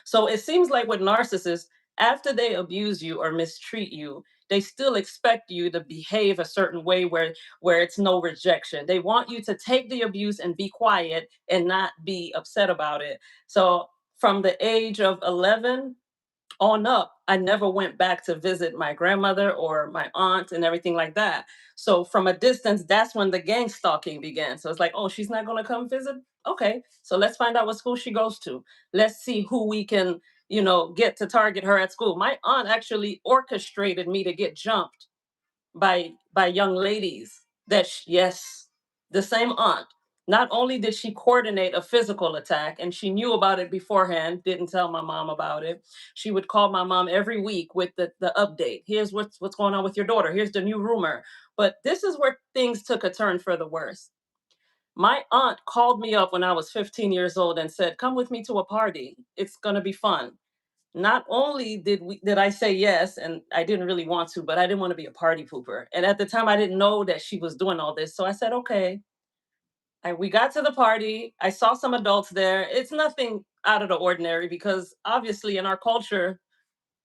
So it seems like with narcissists, after they abuse you or mistreat you, they still expect you to behave a certain way where it's no rejection. They want you to take the abuse and be quiet and not be upset about it. So from the age of 11 on up, I never went back to visit my grandmother or my aunt and everything like that. So from a distance, that's when the gang stalking began. So it's like, oh, she's not going to come visit. Okay, so let's find out what school she goes to. Let's see who we can, get to target her at school. My aunt actually orchestrated me to get jumped by young ladies. Yes, the same aunt. Not only did she coordinate a physical attack and she knew about it beforehand, didn't tell my mom about it. She would call my mom every week with the update. Here's what's going on with your daughter. Here's the new rumor. But this is where things took a turn for the worse. My aunt called me up when I was 15 years old and said, "Come with me to a party. It's going to be fun." Not only did I say yes, and I didn't really want to, but I didn't want to be a party pooper. And at the time I didn't know that she was doing all this. So I said, okay. We got to the party. I saw some adults there. It's nothing out of the ordinary because obviously in our culture,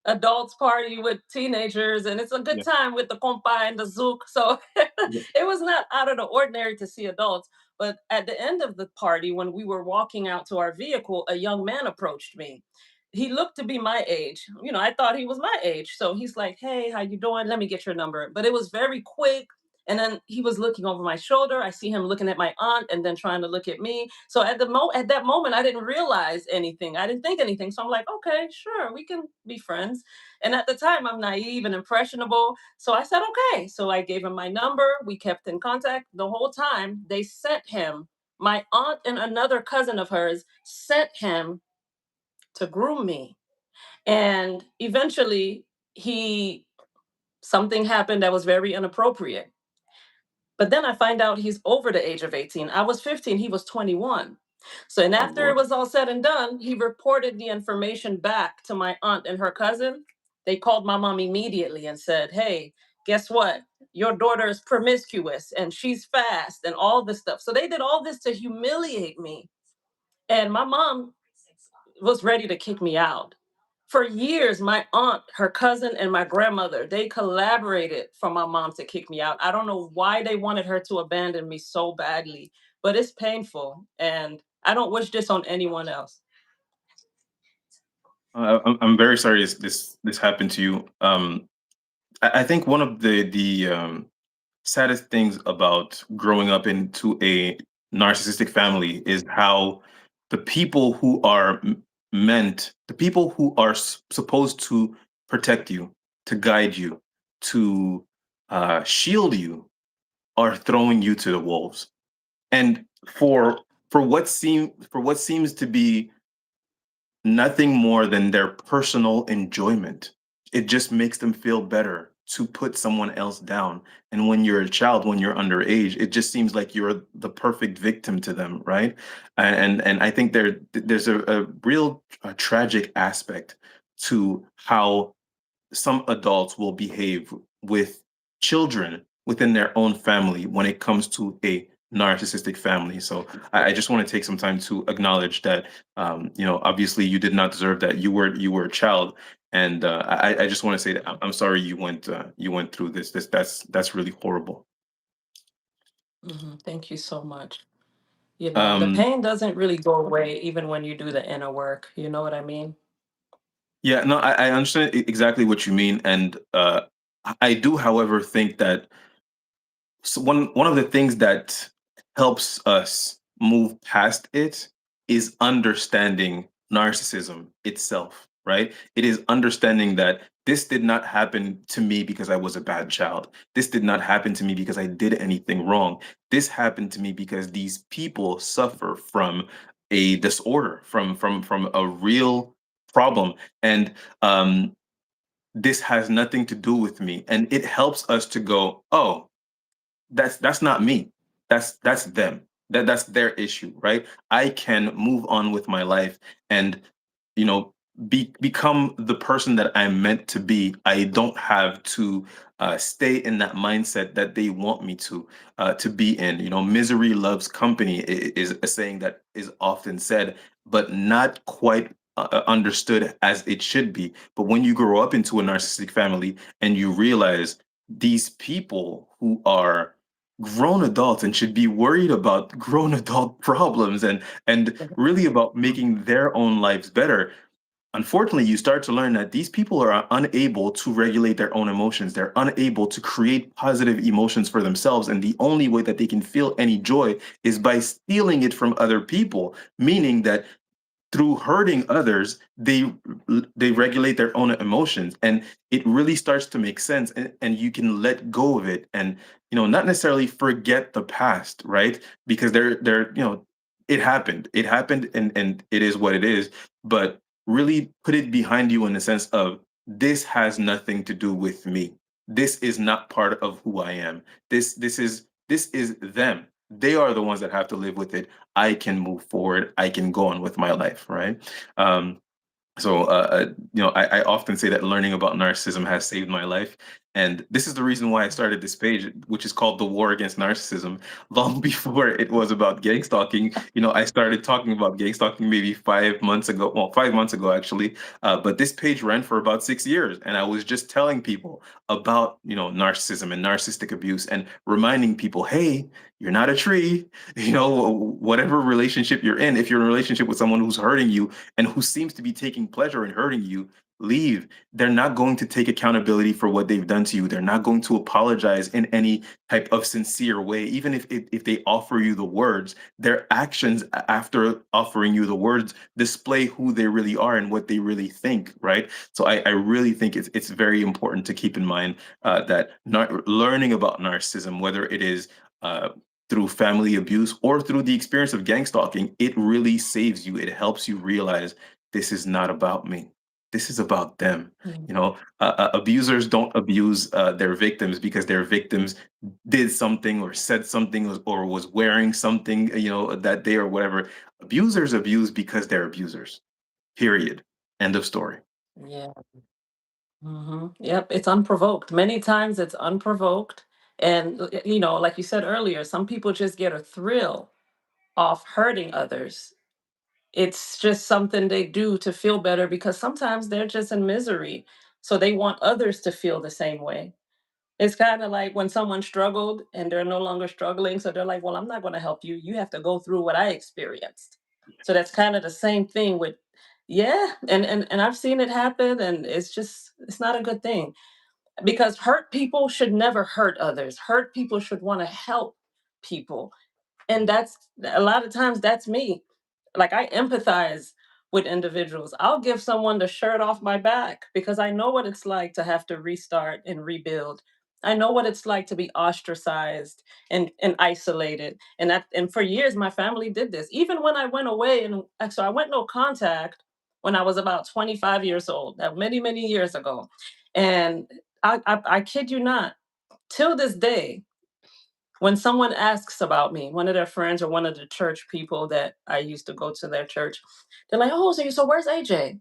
adults party with teenagers and it's a good Yeah. time with the compa and the zouk. So Yeah. it was not out of the ordinary to see adults. But at the end of the party, when we were walking out to our vehicle, a young man approached me. He looked to be my age. I thought he was my age. So he's like, "Hey, how you doing? Let me get your number." But it was very quick. And then he was looking over my shoulder. I see him looking at my aunt and then trying to look at me. So at that moment, I didn't realize anything. I didn't think anything. So I'm like, okay, sure, we can be friends. And at the time, I'm naive and impressionable. So I said, okay. So I gave him my number. We kept in contact the whole time. They sent him, my aunt and another cousin of hers sent him to groom me. And eventually, he something happened that was very inappropriate. But then I find out he's over the age of 18. I was 15, he was 21. So, and Oh after it Lord. was all said and done, he reported the information back to my aunt and her cousin. They called my mom immediately and said, "Hey, guess what? Your daughter is promiscuous and she's fast and all this stuff." So they did all this to humiliate me. And my mom was ready to kick me out. For years, my aunt, her cousin, and my grandmother, they collaborated for my mom to kick me out. I don't know why they wanted her to abandon me so badly, but it's painful. And I don't wish this on anyone else. I'm very sorry this happened to you. I think one of the saddest things about growing up into a narcissistic family is how the people who are the people who are supposed to protect you, to guide you, to shield you, are throwing you to the wolves. And for what seems to be nothing more than their personal enjoyment. It just makes them feel better to put someone else down. And when you're a child, when you're underage, it just seems like you're the perfect victim to them, right? And I think there's a real tragic aspect to how some adults will behave with children within their own family when it comes to a narcissistic family. So I just want to take some time to acknowledge that, obviously you did not deserve that. You were a child, and I just want to say that I'm sorry you went through this. That's really horrible. Thank you so much. You know, the Um, pain doesn't really go away even when you do the inner work. You know what I mean? yeah, no, I understand exactly what you mean, and I do, however, think that so one of the things that helps us move past it is understanding narcissism itself, right? It is understanding that this did not happen to me because I was a bad child. This did not happen to me because I did anything wrong. This happened to me because these people suffer from a disorder, from a real problem. And this has nothing to do with me. And it helps us to go, oh, that's not me. That's them. That's their issue, right? I can move on with my life and you know become the person that I'm meant to be. I don't have to stay in that mindset that they want me to be in. Misery loves company is a saying that is often said, but not quite understood as it should be. But when you grow up into a narcissistic family and you realize these people who are grown adults and should be worried about grown adult problems and really about making their own lives better. Unfortunately, you start to learn that these people are unable to regulate their own emotions. They're unable to create positive emotions for themselves. And the only way that they can feel any joy is by stealing it from other people, meaning that through hurting others they regulate their own emotions, and it really starts to make sense, and you can let go of it, and not necessarily forget the past, right? Because they're it happened, and it is what it is, but really put it behind you in the sense of, this has nothing to do with me. This is not part of who I am. This is them. They are the ones that have to live with it. I can move forward. I can go on with my life, right? Um, I often say that learning about narcissism has saved my life. And this is the reason why I started this page, which is called The War Against Narcissism. Long before it was about gang stalking, I started talking about gang stalking maybe 5 months ago. Well, 5 months ago, actually. But this page ran for about 6 years. And I was just telling people about, narcissism and narcissistic abuse and reminding people, hey, you're not a tree. Whatever relationship you're in, if you're in a relationship with someone who's hurting you, and who seems to be taking pleasure in hurting you, leave. They're not going to take accountability for what they've done to you. They're not going to apologize in any type of sincere way. Even if they offer you the words, their actions after offering you the words display who they really are and what they really think, right? So I really think it's very important to keep in mind that learning about narcissism, whether it is through family abuse or through the experience of gang stalking, it really saves you. It helps you realize, this is not about me. This is about them. Mm. Abusers don't abuse their victims because their victims did something or said something or was wearing something, that day or whatever. Abusers abuse because they're abusers. Period. End of story. Yeah. Yep. It's unprovoked. Many times it's unprovoked. And, like you said earlier, some people just get a thrill off hurting others. It's just something they do to feel better because sometimes they're just in misery. So they want others to feel the same way. It's kind of like when someone struggled and they're no longer struggling. So they're like, well, I'm not going to help you. You have to go through what I experienced. So that's kind of the same thing with Yeah, and I've seen it happen, and it's not a good thing because hurt people should never hurt others. Hurt people should want to help people. And that's a lot of times that's me. Like I empathize with individuals. I'll give someone the shirt off my back because I know what it's like to have to restart and rebuild. I know what it's like to be ostracized and isolated. And for years my family did this. Even when I went away and so I went no contact when I was about 25 years old, that many years ago. And I kid you not, till this day, when someone asks about me, one of their friends or one of the church people that I used to go to their church, they're like, "Oh, so where's AJ?"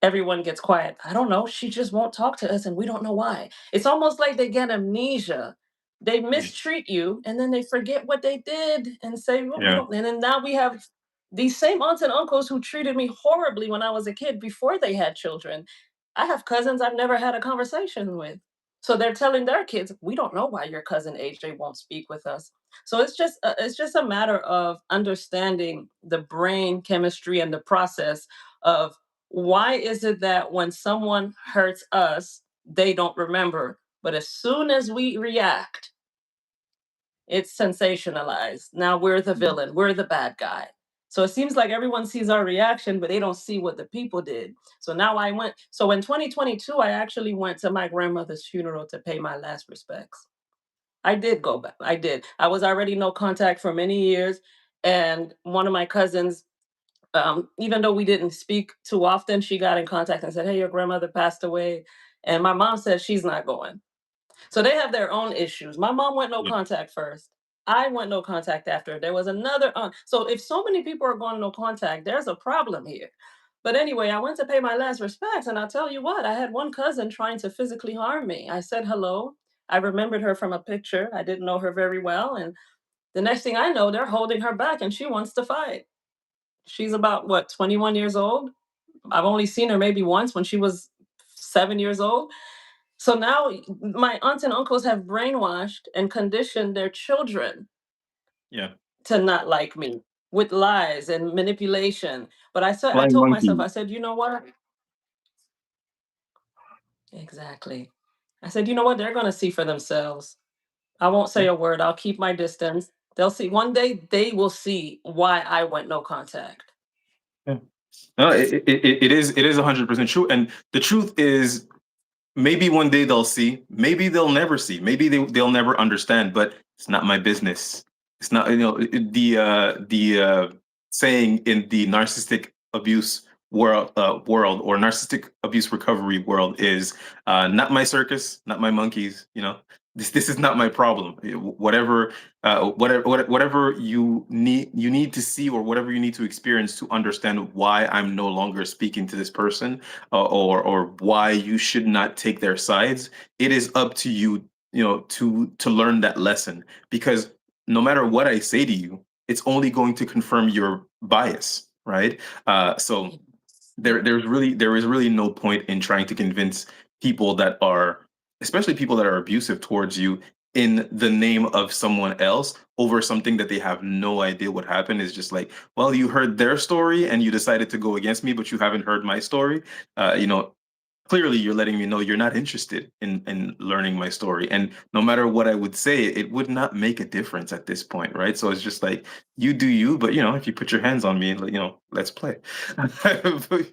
Everyone gets quiet. I don't know. She just won't talk to us and we don't know why. It's almost like they get amnesia. They Yeah. mistreat you and then they forget what they did and say, well, we Yeah. don't. And then now we have these same aunts and uncles who treated me horribly when I was a kid before they had children. I have cousins I've never had a conversation with. So they're telling their kids, we don't know why your cousin AJ won't speak with us. So it's just a matter of understanding the brain chemistry and the process of why is it that when someone hurts us, they don't remember? But as soon as we react, it's sensationalized. Now we're the Yeah. villain, we're the bad guy. So it seems like everyone sees our reaction, but they don't see what the people did. So now so in 2022, I actually went to my grandmother's funeral to pay my last respects. I did go back. I did. I was already no contact for many years. And one of my cousins, even though we didn't speak too often, she got in contact and said, "Hey, your grandmother passed away." And my mom said she's not going. So they have their own issues. My mom went no Yeah. contact first. I went no contact after. There was another aunt. So if so many people are going no contact, there's a problem here. But anyway, I went to pay my last respects, and I'll tell you what, I had one cousin trying to physically harm me. I said hello. I remembered her from a picture. I didn't know her very well. And the next thing I know, they're holding her back and she wants to fight. She's about what, 21 years old? I've only seen her maybe once when she was 7 years old. So now my aunts and uncles have brainwashed and conditioned their children Yeah. to not like me with lies and manipulation. But I Flying told myself, monkey. I said, you know what? Exactly. I said, you know what? They're going to see for themselves. I won't say Yeah. a word. I'll keep my distance. They'll see. One day they will see why I went no contact. Yeah. No, it is 100% true. And the truth is, maybe one day they'll see, maybe they'll never see, maybe they'll never understand, but it's not my business. It's not, the saying in the narcissistic abuse world, or narcissistic abuse recovery world is, not my circus, not my monkeys. This is not my problem. Whatever you need to see, or whatever you need to experience to understand why I'm no longer speaking to this person, or why you should not take their sides. It is up to you, to learn that lesson, because no matter what I say to you, it's only going to confirm your bias, right? So Yes. there is really no point in trying to convince people that are, especially people that are abusive towards you, in the name of someone else, over something that they have no idea what happened. Is just like, well, you heard their story and you decided to go against me, but you haven't heard my story. Clearly you're letting me know you're not interested in learning my story, and no matter what I would say, it would not make a difference at this point, right? So it's just like, you do you, but if you put your hands on me, let's play. but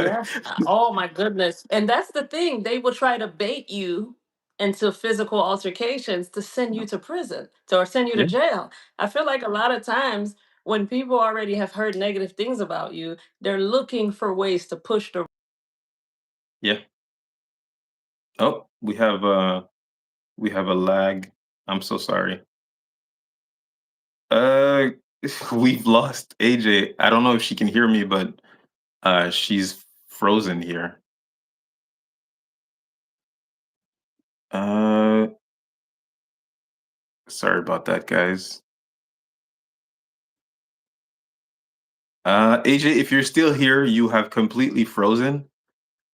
Yes. Oh my goodness. And that's the thing. They will try to bait you into physical altercations to send you to prison or send you to yeah, jail. I feel like a lot of times when people already have heard negative things about you, they're looking for ways to push the yeah. Oh, we have a lag. I'm so sorry. uh we've lost AJ. I don't know if she can hear me, but she's frozen here. uh Sorry about that, guys. AJ, if you're still here, you have completely frozen.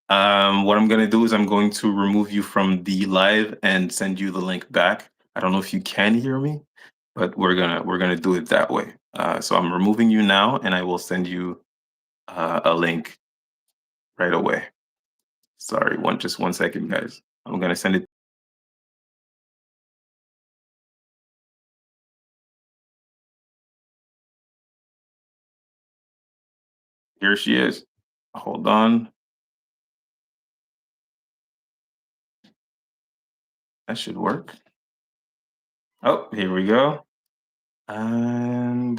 What I'm gonna do is I'm going to remove you from the live and send you the link back. I don't know if you can hear me, but we're gonna do it that way. So I'm removing you now, and I will send you a link right away. Sorry, just 1 second, guys. I'm gonna send it. Here she is. Hold on. That should work. Oh, here we go. And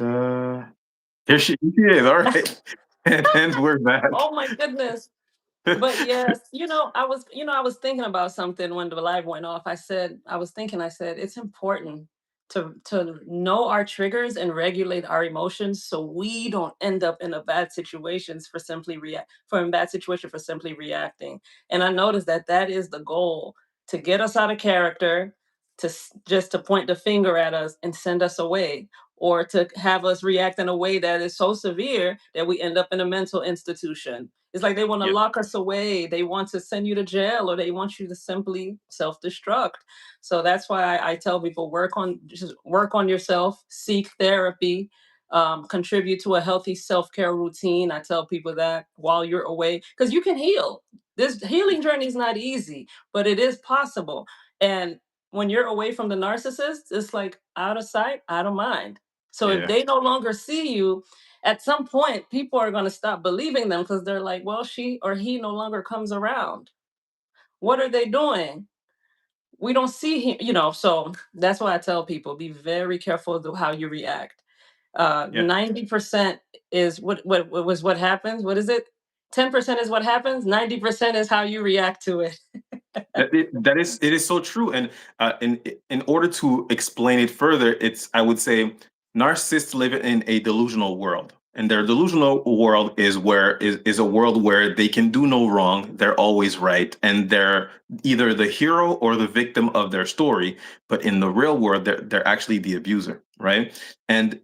here she is. All right. And we're back. Oh my goodness. But yes, I was thinking about something when the live went off. I said, it's important to know our triggers and regulate our emotions so we don't end up in a bad situations for in bad situation for simply reacting. And I noticed that that is the goal to get us out of character, just to point the finger at us and send us away, or to have us react in a way that is so severe that we end up in a mental institution. It's like they want to Yeah, lock us away. They want to send you to jail, or they want you to simply self-destruct. So that's why I tell people, just work on yourself, seek therapy, contribute to a healthy self-care routine. I tell people that while you're away, because you can heal. This healing journey is not easy, but it is possible. And when you're away from the narcissist, it's like out of sight, out of mind. So if yeah, they no longer see you, at some point people are going to stop believing them because they're like, well, she or he no longer comes around. What are they doing? We don't see him, so that's why I tell people, be very careful of how you react. yeah. 90% is what happens. What is it? 10% is what happens, 90% is how you react to it. It is so true. And in order to explain it further, it's I would say narcissists live in a delusional world. And their delusional world is a world where they can do no wrong, they're always right, and they're either the hero or the victim of their story. But in the real world, they're actually the abuser, right? And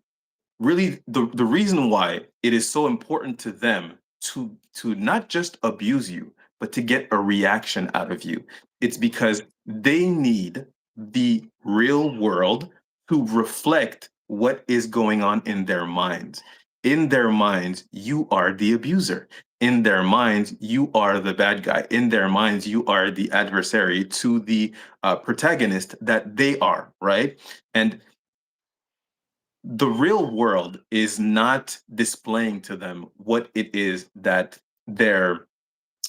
really the reason why it is so important to them to not just abuse you but to get a reaction out of you, it's because they need the real world to reflect what is going on in their minds. In their minds you are the abuser. In their minds you are the bad guy. In their minds you are the adversary to the protagonist that they are, right? And the real world is not displaying to them what it is that their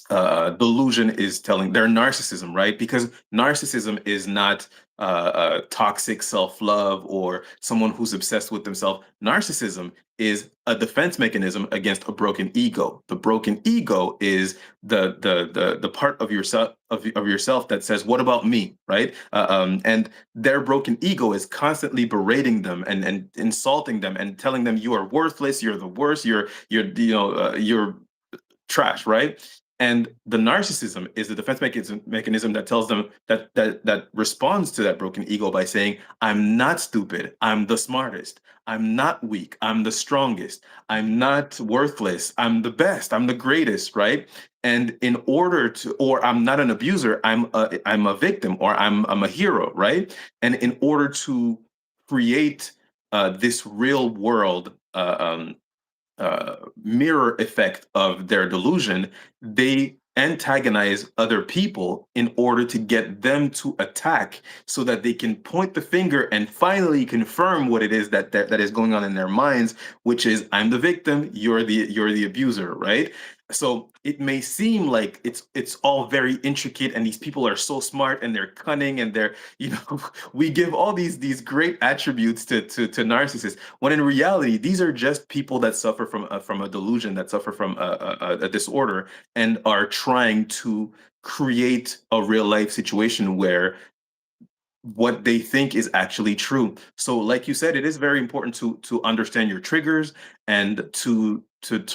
delusion is telling their narcissism, right? Because narcissism is not toxic self-love or someone who's obsessed with themselves. Narcissism is a defense mechanism against a broken ego. The broken ego is the part of yourself of yourself that says, "What about me?" Right? And their broken ego is constantly berating them and insulting them and telling them, "You are worthless. You're the worst. You're trash," right? And the narcissism is the defense mechanism that tells them that responds to that broken ego by saying, "I'm not stupid. I'm the smartest. I'm not weak. I'm the strongest. I'm not worthless. I'm the best. I'm the greatest," right? And in order to, or I'm not an abuser. I'm a victim, or I'm a hero, right? And in order to create this real world mirror effect of their delusion, they antagonize other people in order to get them to attack so that they can point the finger and finally confirm what it is that is going on in their minds, which is, I'm the victim, you're the abuser, right? So it may seem like it's all very intricate and these people are so smart and they're cunning and they're, we give all these great attributes to narcissists, when in reality these are just people that suffer from a delusion, that suffer from a disorder, and are trying to create a real life situation where what they think is actually true. So like you said, it is very important to understand your triggers and to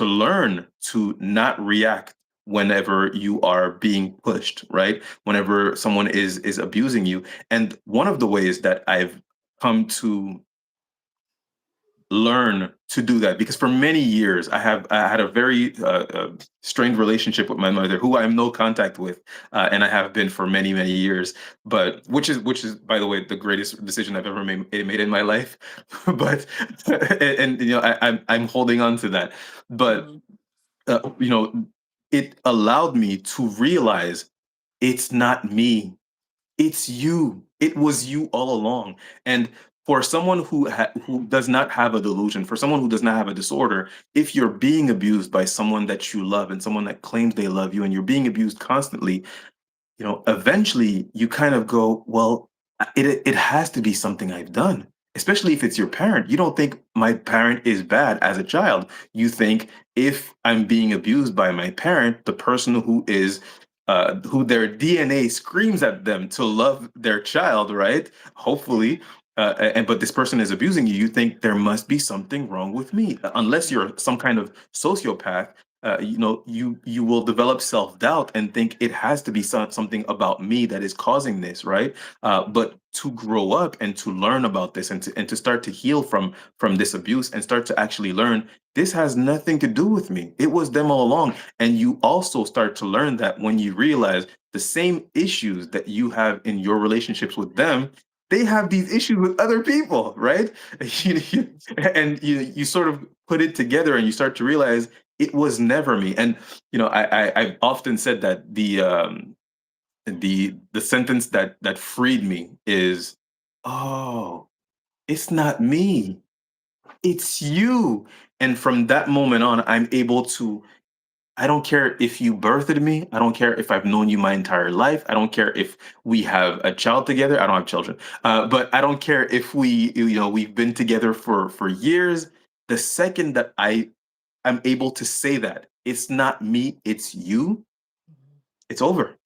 learn to not react whenever you are being pushed, right? Whenever someone is abusing you. And one of the ways that I've come to learn to do that, because for many years I had a very strained relationship with my mother, who I am no contact with, and I have been for many years. But which is by the way the greatest decision I've ever made in my life. But and I'm holding on to that. But Mhm. you know, it allowed me to realize it's not me. It's you. It was you all along. And for someone who does not have a delusion, for someone who does not have a disorder, if you're being abused by someone that you love and someone that claims they love you, and you're being abused constantly, eventually you kind of go, well, it has to be something I've done. Especially if it's your parent. You don't think my parent is bad as a child. You think if I'm being abused by my parent, the person who their DNA screams at them to love their child, right? Hopefully, and but this person is abusing you. You think there must be something wrong with me, unless you're some kind of sociopath. You will develop self-doubt and think it has to be something about me that is causing this, right? But to grow up and to learn about this, and to start to heal from this abuse, and start to actually learn this has nothing to do with me, it was them all along. And you also start to learn that when you realize the same issues that you have in your relationships with them, they have these issues with other people, right? And you sort of put it together, and you start to realize it was never me. And I've often said that the sentence that freed me is, oh, it's not me, it's you. And from that moment on, I'm able to, I don't care if you birthed me, I don't care if I've known you my entire life, I don't care if we have a child together, I don't have children, but I don't care if we've been together for years. The second that I'm able to say that it's not me, it's you, it's over.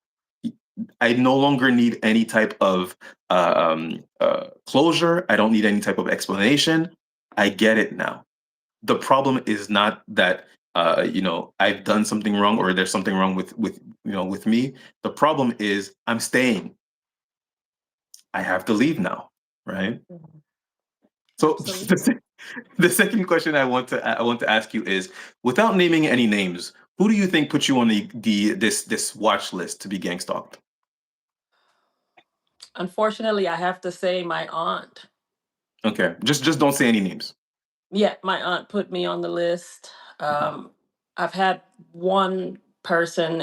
I no longer need any type of closure. I don't need any type of explanation. I get it now. The problem is not that I've done something wrong, or there's something wrong with me. The problem is I'm staying. I have to leave now, right? Mhm. So Absolutely. the second question I want to ask you is, without naming any names, who do you think put you on this watch list to be gang stalked? Unfortunately, I have to say my aunt. Okay, just don't say any names. Yeah, my aunt put me on the list. Mhm. Um, I've had one person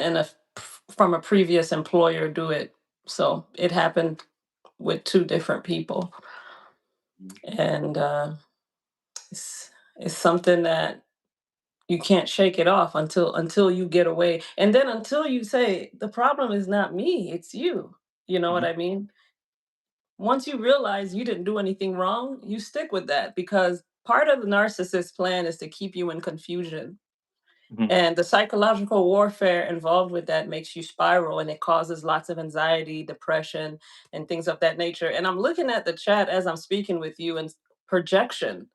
from a previous employer do it. So it happened with two different people. And it's, it's something that you can't shake it off until you get away. And then until you say, the problem is not me, it's you. You know what Mhm. I mean? Once you realize you didn't do anything wrong, you stick with that, because part of the narcissist plan is to keep you in confusion. Mhm. And the psychological warfare involved with that makes you spiral, and it causes lots of anxiety, depression, and things of that nature. And I'm looking at the chat as I'm speaking with you, and projection.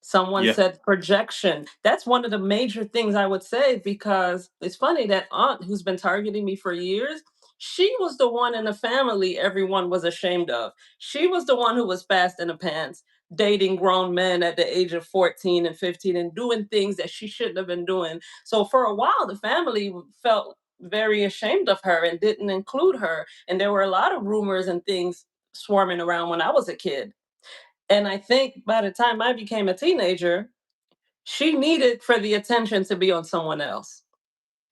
Someone Yeah. said projection. That's one of the major things I would say, because it's funny that aunt who's been targeting me for years, she was the one in the family everyone was ashamed of. She was the one who was fast in the pants, dating grown men at the age of 14 and 15 and doing things that she shouldn't have been doing. So for a while, the family felt very ashamed of her and didn't include her. And there were a lot of rumors and things swarming around when I was a kid. And I think by the time I became a teenager, she needed for the attention to be on someone else.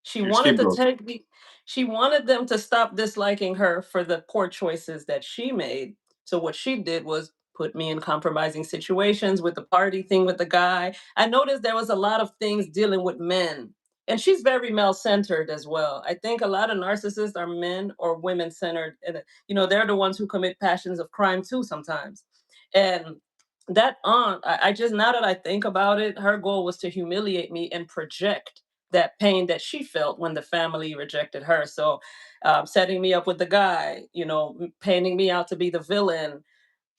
She Your wanted to scapegoat. take the she wanted them to stop disliking her for the poor choices that she made. So what she did was put me in compromising situations with the party thing with the guy. I noticed there was a lot of things dealing with men. And she's very male centered as well. I think a lot of narcissists are men or women centered, and they're the ones who commit passions of crime too sometimes. And that aunt, I just, now that I think about it, her goal was to humiliate me and project that pain that she felt when the family rejected her. So, setting me up with the guy, painting me out to be the villain,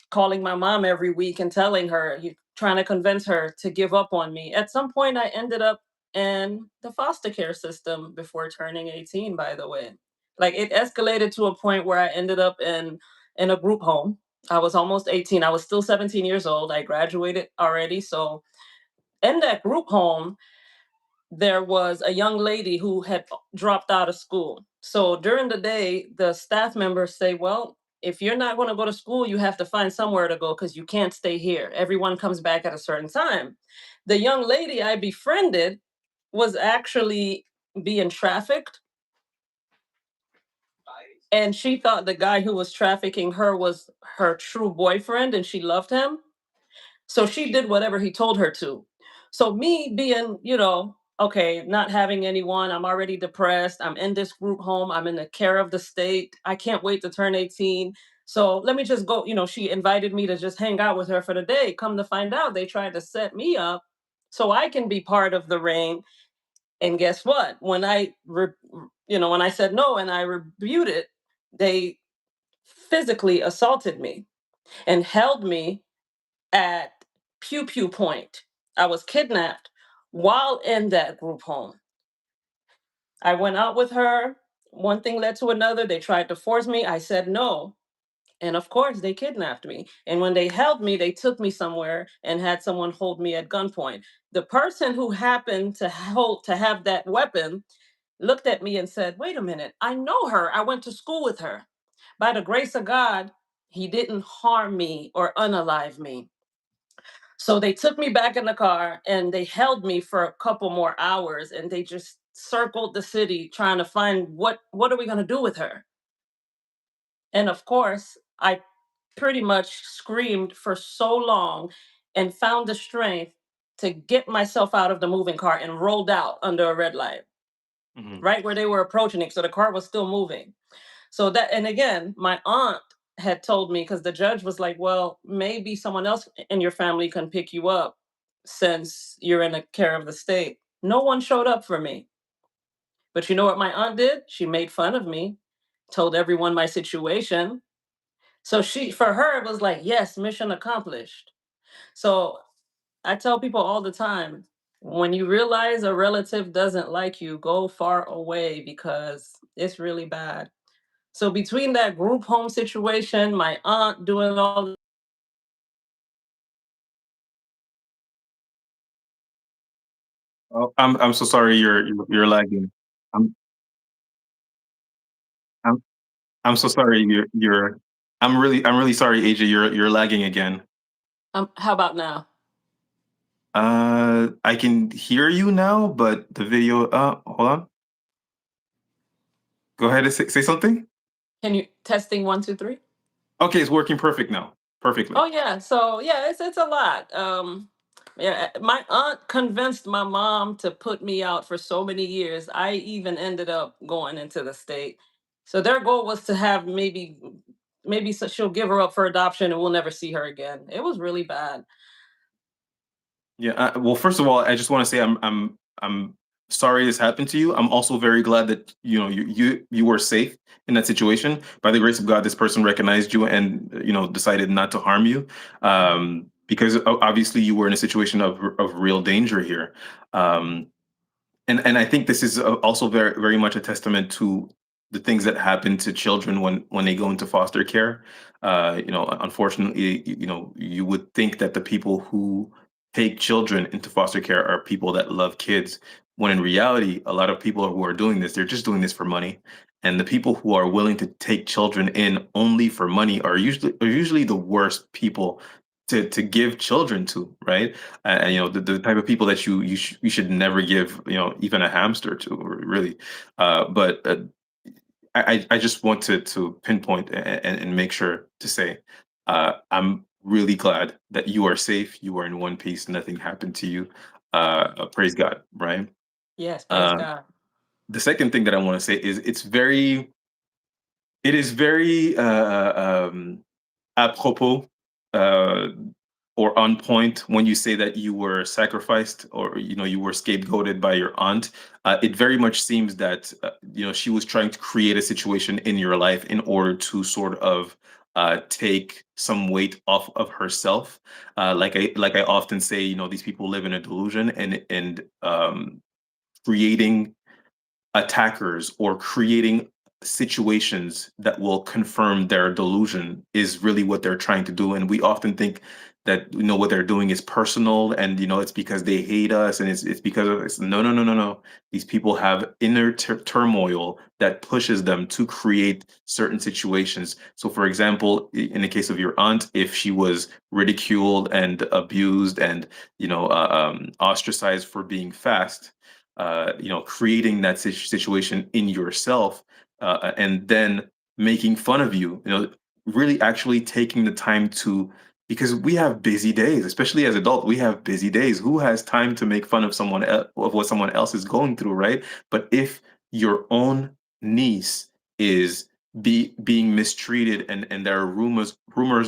calling my mom every week and telling her, trying to convince her to give up on me. At some point, I ended up in the foster care system before turning 18, by the way. Like, it escalated to a point where I ended up in a group home. I was almost 18. I was still 17 years old. I graduated already. So in that group home, there was a young lady who had dropped out of school. So during the day, the staff members say, well, if you're not going to go to school, you have to find somewhere to go because you can't stay here. Everyone comes back at a certain time. The young lady I befriended was actually being trafficked, and she thought the guy who was trafficking her was her true boyfriend and she loved him. So she did whatever he told her to. So me being, okay, not having anyone, I'm already depressed. I'm in this group home. I'm in the care of the state. I can't wait to turn 18. So let me just go. She invited me to just hang out with her for the day. Come to find out, they tried to set me up so I can be part of the ring. And guess what? When I said no and I rebuked it, they physically assaulted me and held me at Pew Pew Point. I was kidnapped while in that group home. I went out with her. One thing led to another. They tried to force me. I said no. And of course, they kidnapped me. And when they held me, they took me somewhere and had someone hold me at gunpoint. The person who happened to have that weapon looked at me and said, "Wait a minute, I know her. I went to school with her." By the grace of God, he didn't harm me or unalive me. So they took me back in the car and they held me for a couple more hours and they just circled the city trying to find what are we going to do with her? And of course, I pretty much screamed for so long and found the strength to get myself out of the moving car and rolled out under a red light, Mhm. right where they were approaching it. So the car was still moving. So that, and again, my aunt had told me, because the judge was like, well, maybe someone else in your family can pick you up since you're in the care of the state. No one showed up for me. But you know what my aunt did? She made fun of me, told everyone my situation. So for her, it was like, yes, mission accomplished. So I tell people all the time, when you realize a relative doesn't like you, go far away because it's really bad. So between that group home situation, my aunt doing all Oh, I'm so sorry you're lagging. I'm I'm I'm so sorry you're I'm really sorry, AJ, you're lagging again. how about now? I can hear you now, but the video hold on. Go ahead and say something. Can you testing 1, 2, 3? Okay, it's working perfect now. Perfectly. Oh yeah. So yeah, it's a lot. Yeah, my aunt convinced my mom to put me out for so many years. I even ended up going into the state. So their goal was to have maybe so she'll give her up for adoption and we'll never see her again. It was really bad. Yeah. Well, first of all, I just want to say I'm sorry this happened to you. I'm also very glad that you were safe in that situation. By the grace of God, this person recognized you and decided not to harm you, because obviously you were in a situation of real danger here. Um, and I think this is also very much a testament to the things that happen to children when they go into foster care. Unfortunately, you would think that the people who take children into foster care are people that love kids, when in reality, a lot of people who are doing this, they're just doing this for money. And the people who are willing to take children in only for money are usually the worst people to give children to, right? And the type of people that you should never give even a hamster to, really. But I just want to pinpoint and make sure to say, I'm really glad that you are safe, you are in one piece, nothing happened to you. Praise God, right? Yes, praise uh, God. the second thing that I want to say is it is very apropos, uh, or on point when you say that you were sacrificed, or you were scapegoated by your aunt. It very much seems that she was trying to create a situation in your life in order to sort of take some weight off of herself. Like I often say, these people live in a delusion, and creating attackers or creating situations that will confirm their delusion is really what they're trying to do. And we often think that what they're doing is personal, and it's because they hate us, and it's because of it's no, no, no, no, no. These people have inner turmoil that pushes them to create certain situations. So for example, in the case of your aunt, if she was ridiculed and abused and ostracized for being fast, creating that situation in yourself, and then making fun of you. Really actually taking the time to, because we have busy days, especially as adults. We have busy days. Who has time to make fun of of what someone else is going through, right? But if your own niece is being mistreated, and there are rumors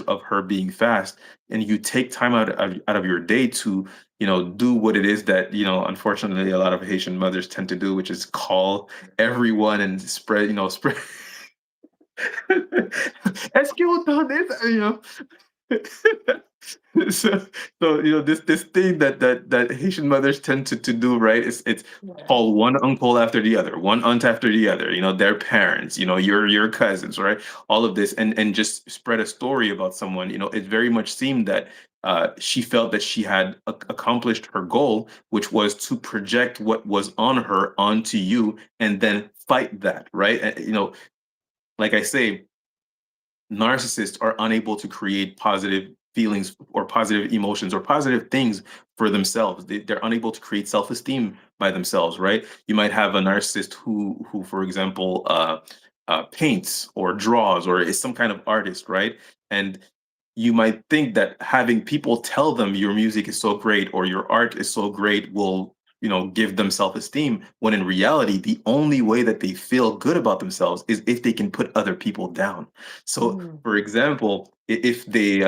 of her being fast, and you take time out of your day to do what it is that unfortunately a lot of Haitian mothers tend to do, which is call everyone and spread. Est-ce que vous entendez ça? so, this thing that Haitian mothers tend to do, right? It's Yeah. call one uncle after the other, one aunt after the other, their parents, your cousins, right? All of this, and just spread a story about someone. It very much seemed that she felt that she had accomplished her goal, which was to project what was on her onto you, and then fight that, right? Like I say, narcissists are unable to create positive feelings or positive emotions or positive things for themselves. They're unable to create self-esteem by themselves, right? You might have a narcissist who for example, paints or draws or is some kind of artist, right? And you might think that having people tell them your music is so great or your art is so great will give them self-esteem, when in reality the only way that they feel good about themselves is if they can put other people down. So Mm, for example, if they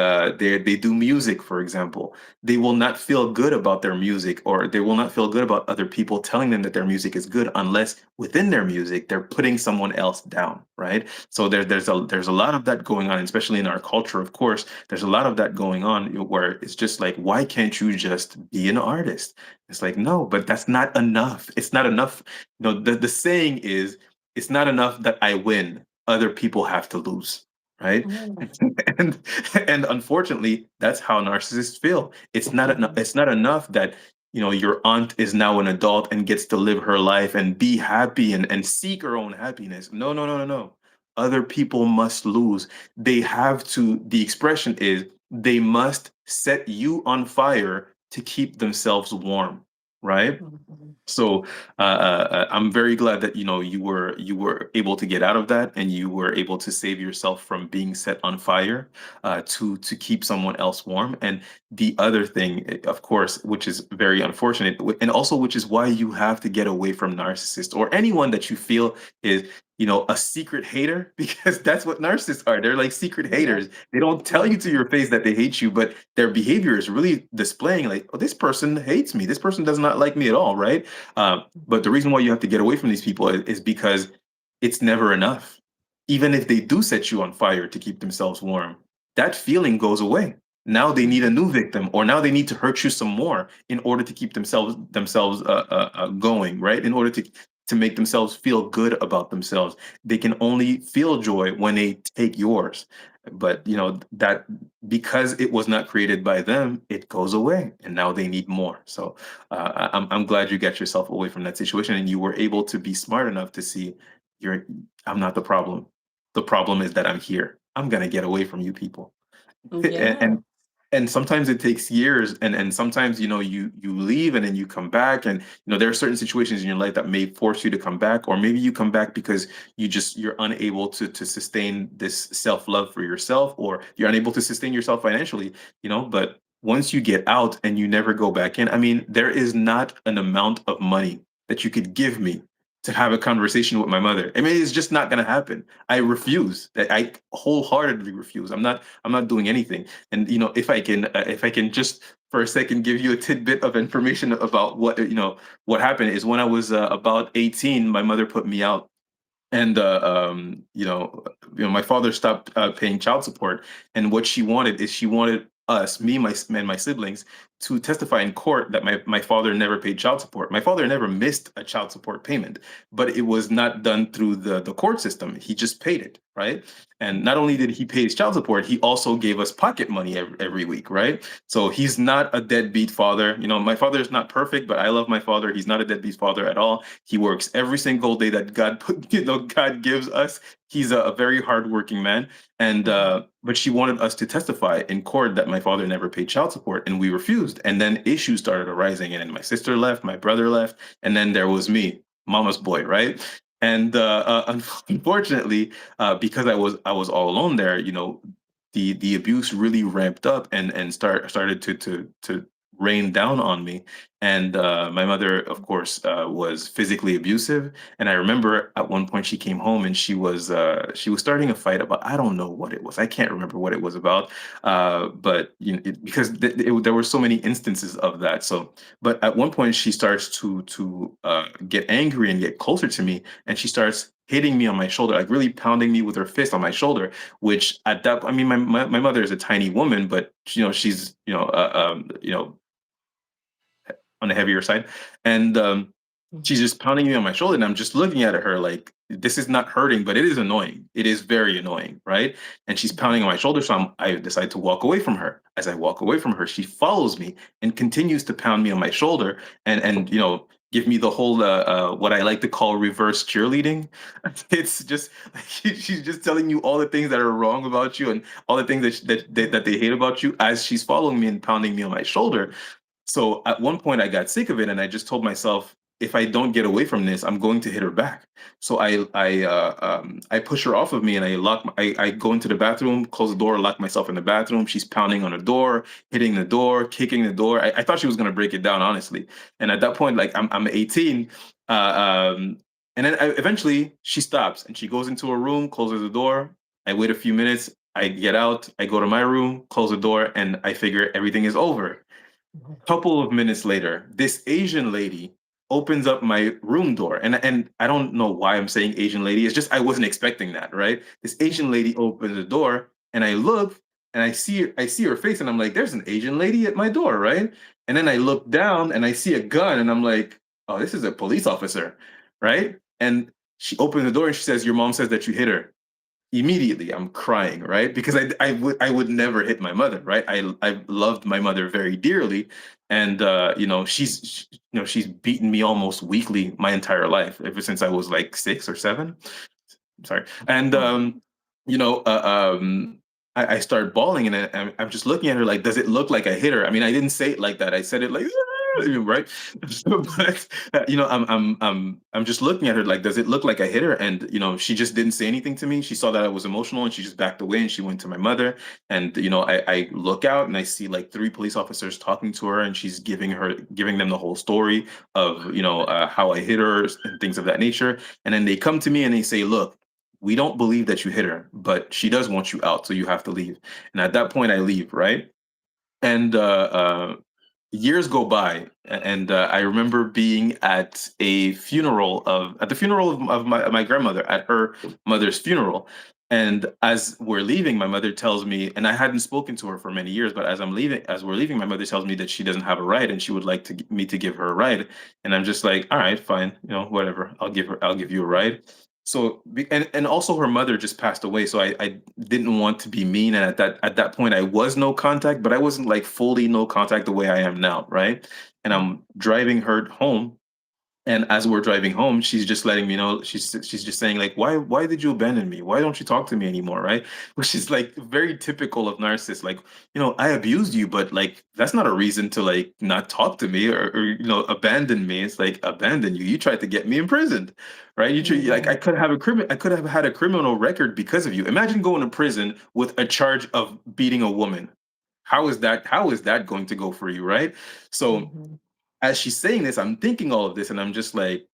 do music, for example, they will not feel good about their music, or they will not feel good about other people telling them that their music is good, unless within their music they're putting someone else down, right? So there's a lot of that going on, especially in our culture. Of course, there's a lot of that going on, where it's just like, why can't you just be an artist? It's like, no, but that's not enough. It's not enough. The saying is, it's not enough that I win. Other people have to lose, right? mm, and and unfortunately, that's how narcissists feel. It's not enough. mhm, It's not enough that your aunt is now an adult and gets to live her life and be happy and seek her own happiness. No, no, no, no, no. Other people must lose. They have to. The expression is, they must set you on fire to keep themselves warm, right? mhm, So I'm very glad that you were able to get out of that, and you were able to save yourself from being set on fire, to keep someone else warm. And the other thing, of course, which is very unfortunate, and also which is why you have to get away from narcissists or anyone that you feel is a secret hater, because that's what narcissists are. They're like secret yeah, haters. They don't tell yeah, you to your face that they hate you, but their behavior is really displaying like, oh, this person hates me. This person does not like me at all, right? But the mhm, reason why you have to get away from these people is because it's never enough. Even if they do set you on fire to keep themselves warm, that feeling goes away. Now they need a mhm, new victim, or now they need to hurt you some more in order to keep themselves going, right? In order to make themselves feel good about themselves. They can only feel joy when they take yours. But that, because it was not created by them, it goes away, and now they need more. So I'm glad you got yourself away from that situation, and you were able to be smart enough to see, you're I'm not the problem. The problem is that I'm here. I'm gonna get away from you people. and, yeah, and and sometimes it takes years, and sometimes you leave and then you come back, and there are certain situations in your life that may force you to come back, or maybe you come back because you're unable to sustain this self-love for yourself, or you're unable to sustain yourself financially. But once you get out and you never go back in, I mean, there is not an amount of money that you could give me to have a conversation with my mother. I mean, it's just not going to happen. I refuse. I wholeheartedly refuse. I'm not doing anything. And if I can just for a second give you a tidbit of information about what happened, is when I was about 18, my mother put me out, and my father stopped paying child support. And what she wanted is, she wanted us, me, and my siblings, to testify in court that my father never paid child support. My father never missed a child support payment, but it was not done through the court system. He just paid it, right? And not only did he pay his child support, he also gave us pocket money every week, right? So he's not a deadbeat father. My father is not perfect, but I love my father. He's not a deadbeat father at all. He works every single day that God gives us. He's a very hardworking man. And mhm, but she wanted us to testify in court that my father never paid child support, and we refused. And then issues started arising, and then my sister left, my brother left, and then there was me, mama's boy, right? And unfortunately, because I was all alone there, the abuse really ramped up and started to rain down on me. And my mother, of course, was physically abusive. And I remember at one point she came home and she was starting a fight about, I don't know what it was. I can't remember what it was about. But because there were so many instances of that. So, but at one point she starts to get angry and get closer to me, and she starts hitting me on my shoulder, like really pounding me with her fist on my shoulder. Which at that, I mean, my mother is a tiny woman, but she's on the heavier side. And she's Mhm. just pounding me on my shoulder, and I'm just looking at her like, this is not hurting, but it is annoying. It is very annoying, right? And she's pounding on my shoulder, so I decide to walk away from her. As I walk away from her, she follows me and continues to pound me on my shoulder, and give me the whole what I like to call reverse cheerleading. It's just she's just telling you all the things that are wrong about you and all the things that they hate about you as she's following me and pounding me on my shoulder. So at one point, I got sick of it, and I just told myself, if I don't get away from this, I'm going to hit her back. So I push her off of me, and I go into the bathroom, close the door, lock myself in the bathroom. She's pounding on the door, hitting the door, kicking the door. I thought she was going to break it down, honestly. And at that point, like I'm 18, and then eventually she stops and she goes into a room, closes the door. I wait a few minutes. I get out. I go to my room, close the door, and I figure everything is over. Couple of minutes later, this Asian lady opens up my room door, and I don't know why I'm saying Asian lady. It's just I wasn't expecting that, right? This Asian lady opens the door, and I look, and I see her face, and I'm like, "There's an Asian lady at my door, right?" And then I look down, and I see a gun, and I'm like, "Oh, this is a police officer, right?" And she opens the door, and she says, "Your mom says that you hit her." Immediately I'm crying, right? Because I would never hit my mother, right? I loved my mother very dearly, and she's beaten me almost weekly my entire life, ever since I was like 6 or 7. Sorry. And Oh. I start bawling, and I'm just looking at her like, does it look like I hit her? I mean, I didn't say it like that. I said it like, right? But I'm just looking at her like, does it look like I hit her? And she just didn't say anything to me. She saw that I was emotional, and she just backed away, and she went to my mother. And I look out, and I see like three police officers talking to her, and she's giving them the whole story of how I hit her and things of that nature. And then they come to me and they say, look, we don't believe that you hit her, but she does want you out, so you have to leave. And at that point, I leave, right? And years go by, and I remember being at the funeral of my grandmother, at her mother's funeral. And as we're leaving, my mother tells me, and I hadn't spoken to her for many years, but as we're leaving, my mother tells me that she doesn't have a ride, and she would like me to give her a ride. And I'm just like, all right, fine, whatever. I'll give you a ride. So, and also her mother just passed away, so I didn't want to be mean, and at that point I was no contact, but I wasn't like fully no contact the way I am now, right? And I'm driving her home, and as we're driving home, she's just letting me know, she's just saying like, why did you abandon me? Why don't you talk to me anymore, right? Which is like very typical of narcissists. Like, I abused you, but like that's not a reason to like not talk to me, or abandon me. It's like, abandon you. You tried to get me imprisoned, right? Like, Mhm. I could have had a criminal record because of you. Imagine going to prison with a charge of beating a woman. How is that going to go for you, right? So Mhm. as she's saying this, I'm thinking all of this, and I'm just like,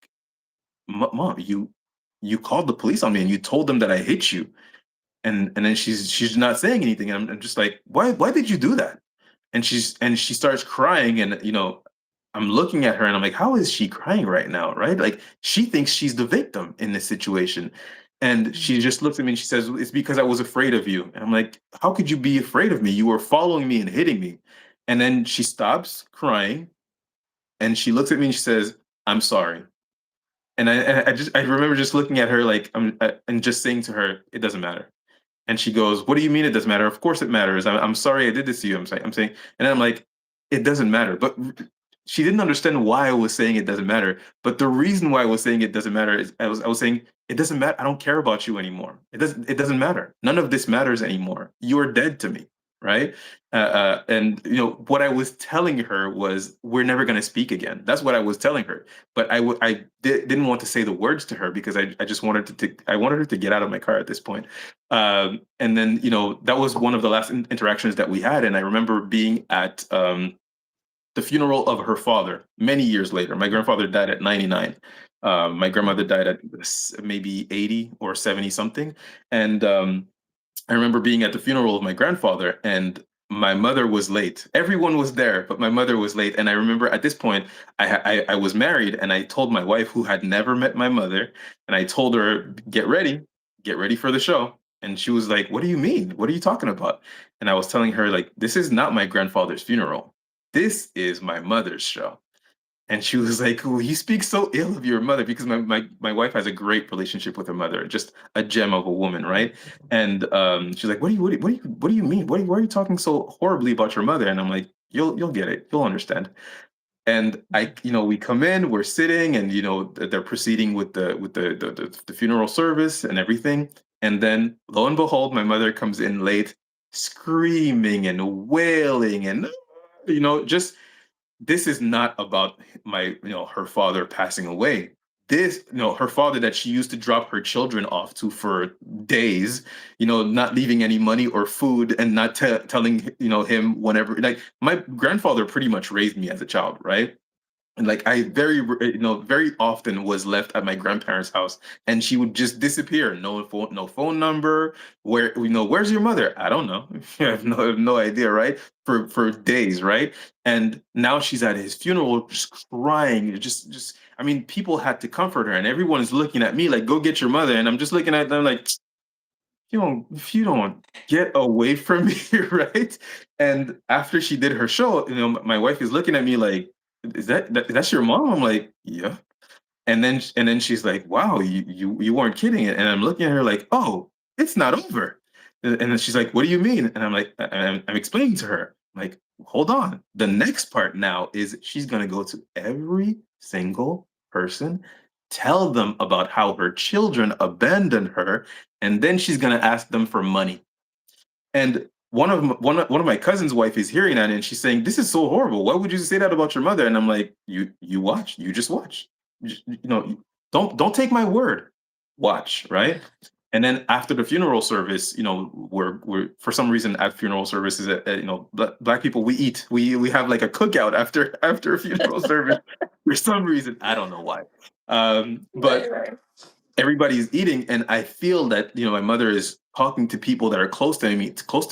Mom, you called the police on me, and you told them that I hit you." And then she's not saying anything, and I'm just like, why did you do that? And she starts crying, and I'm looking at her, and I'm like, how is she crying right now, right? Like, she thinks she's the victim in this situation. And she Mhm. just looks at me, and she says, "It's because I was afraid of you." And I'm like, how could you be afraid of me? You were following me and hitting me. And then she stops crying, and she looks at me, and she says, "I'm sorry." And I remember just looking at her like, and just saying to her, "It doesn't matter." And she goes, "What do you mean it doesn't matter? Of course it matters. I'm sorry I did this to you." I'm saying, and then I'm like, "It doesn't matter." But she didn't understand why I was saying it doesn't matter. But the reason why I was saying it doesn't matter is I was saying it doesn't matter. I don't care about you anymore. It doesn't matter. None of this matters anymore. You are dead to me, right? And what I was telling her was we're never going to speak again. That's what I was telling her. But didn't want to say the words to her because I just wanted I wanted her to get out of my car at this point. And then that was one of the last interactions that we had. And I remember being at the funeral of her father many years later. My grandfather died at 99. My grandmother died at maybe 80 or 70 something. And I remember being at the funeral of my grandfather, and my mother was late. Everyone was there, but my mother was late. And I remember at this point, I was married, and I told my wife, who had never met my mother, and I told her, get ready for the show. And she was like, "What do you mean? What are you talking about?" And I was telling her, like, this is not my grandfather's funeral. This is my mother's show. And she was like, "Oh, you speak so ill of your mother," because my wife has a great relationship with her mother, just a gem of a woman, right? And she's like, "What do you mean? Why are you talking so horribly about your mother?" And I'm like, "You'll get it. You'll understand." And we come in, we're sitting, and they're proceeding with the funeral service and everything. And then, lo and behold, my mother comes in late, screaming and wailing, and just this is not about her father passing away. This, her father that she used to drop her children off to for days, not leaving any money or food, and not telling him whenever. Like, my grandfather pretty much raised me as a child, right? And like, I very often was left at my grandparents' house, and she would just disappear. No phone number. Where's your mother? I don't know. I have no idea, right? For days, right? And now she's at his funeral, just crying. Just I mean, people had to comfort her, and everyone is looking at me like, "Go get your mother," and I'm just looking at them like, if you don't get away from me, right? And after she did her show, my wife is looking at me like, that's your mom? I'm like, yeah. And then she's like, wow, you weren't kidding. And I'm looking at her like, oh, it's not over. And then she's like, what do you mean? And I'm like, I'm explaining to her, like, hold on. The next part now is she's gonna go to every single person, tell them about how her children abandoned her, and then she's gonna ask them for money. And one of my cousin's wife is hearing that, and she's saying, "This is so horrible. Why would you say that about your mother?" And I'm like, "You watch. You just watch. Don't take my word. Watch, right?" And then after the funeral service, we're for some reason at funeral services, black people, we eat. We have like a cookout after a funeral service for some reason. I don't know why. Right, But right. everybody's eating, and I feel that my mother is talking to people that are close to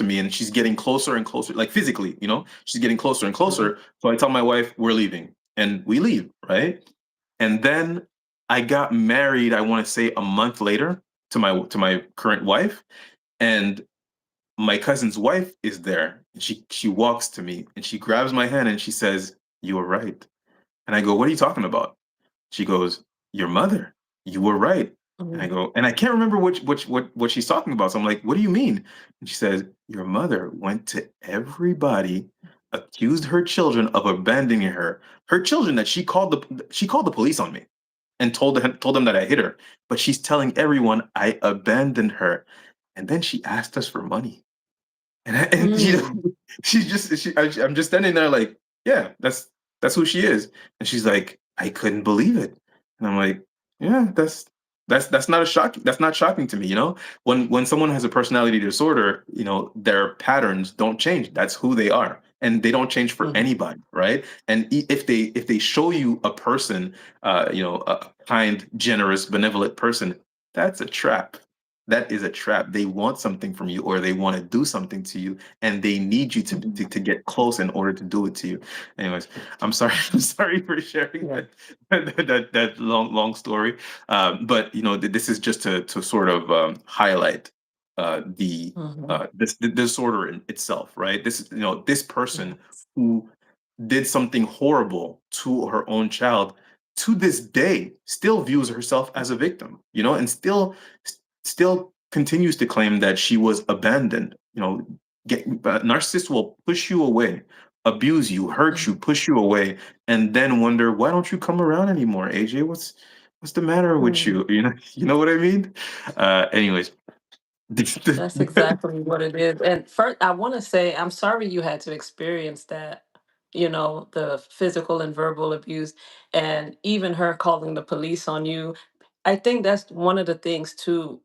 me, and she's getting closer and closer, like physically, she's getting closer and Mhm. closer. So I tell my wife we're leaving, and we leave, right? And then I got married, I want to say a month later, to my current wife. And my cousin's wife is there, and she walks to me, and she grabs my hand, and she says, "You were right." And I go, "What are you talking about?" She goes, "Your mother. You were right." And I Mhm. go, and I can't remember what she's talking about. So I'm like, "What do you mean?" And she says, "Your mother went to everybody, accused her children of abandoning her. Her children that she called the police on me, and told them that I hit her. But she's telling everyone I abandoned her. And then she asked us for money." And Mm. I'm just standing there like, yeah, that's who she is. And she's like, I couldn't believe it. And I'm like, yeah, that's not shocking to me. When someone has a personality disorder, their patterns don't change. That's who they are. And they don't change for Mhm. anybody, right? And if they show you a person, a kind, generous, benevolent person, that's a trap. That is a trap. They want something from you, or they want to do something to you, and they need you to, Mhm. to to get close in order to do it to you. Anyways, I'm sorry. I'm sorry for sharing Yeah. that long story. But this is just to sort of highlight the Mhm. the disorder in itself, right? This person Yes. who did something horrible to her own child, to this day still views herself as a victim, and still continues to claim that she was abandoned. Narcissists will push you away, abuse you, hurt you, Mhm. push you away, and then wonder, why don't you come around anymore, AJ? What's the matter with Mhm. you? You know what I mean? Anyways, That's exactly what it is. And first, I want to say, I'm sorry you had to experience that, the physical and verbal abuse, and even her calling the police on you. I think that's one of the things, too,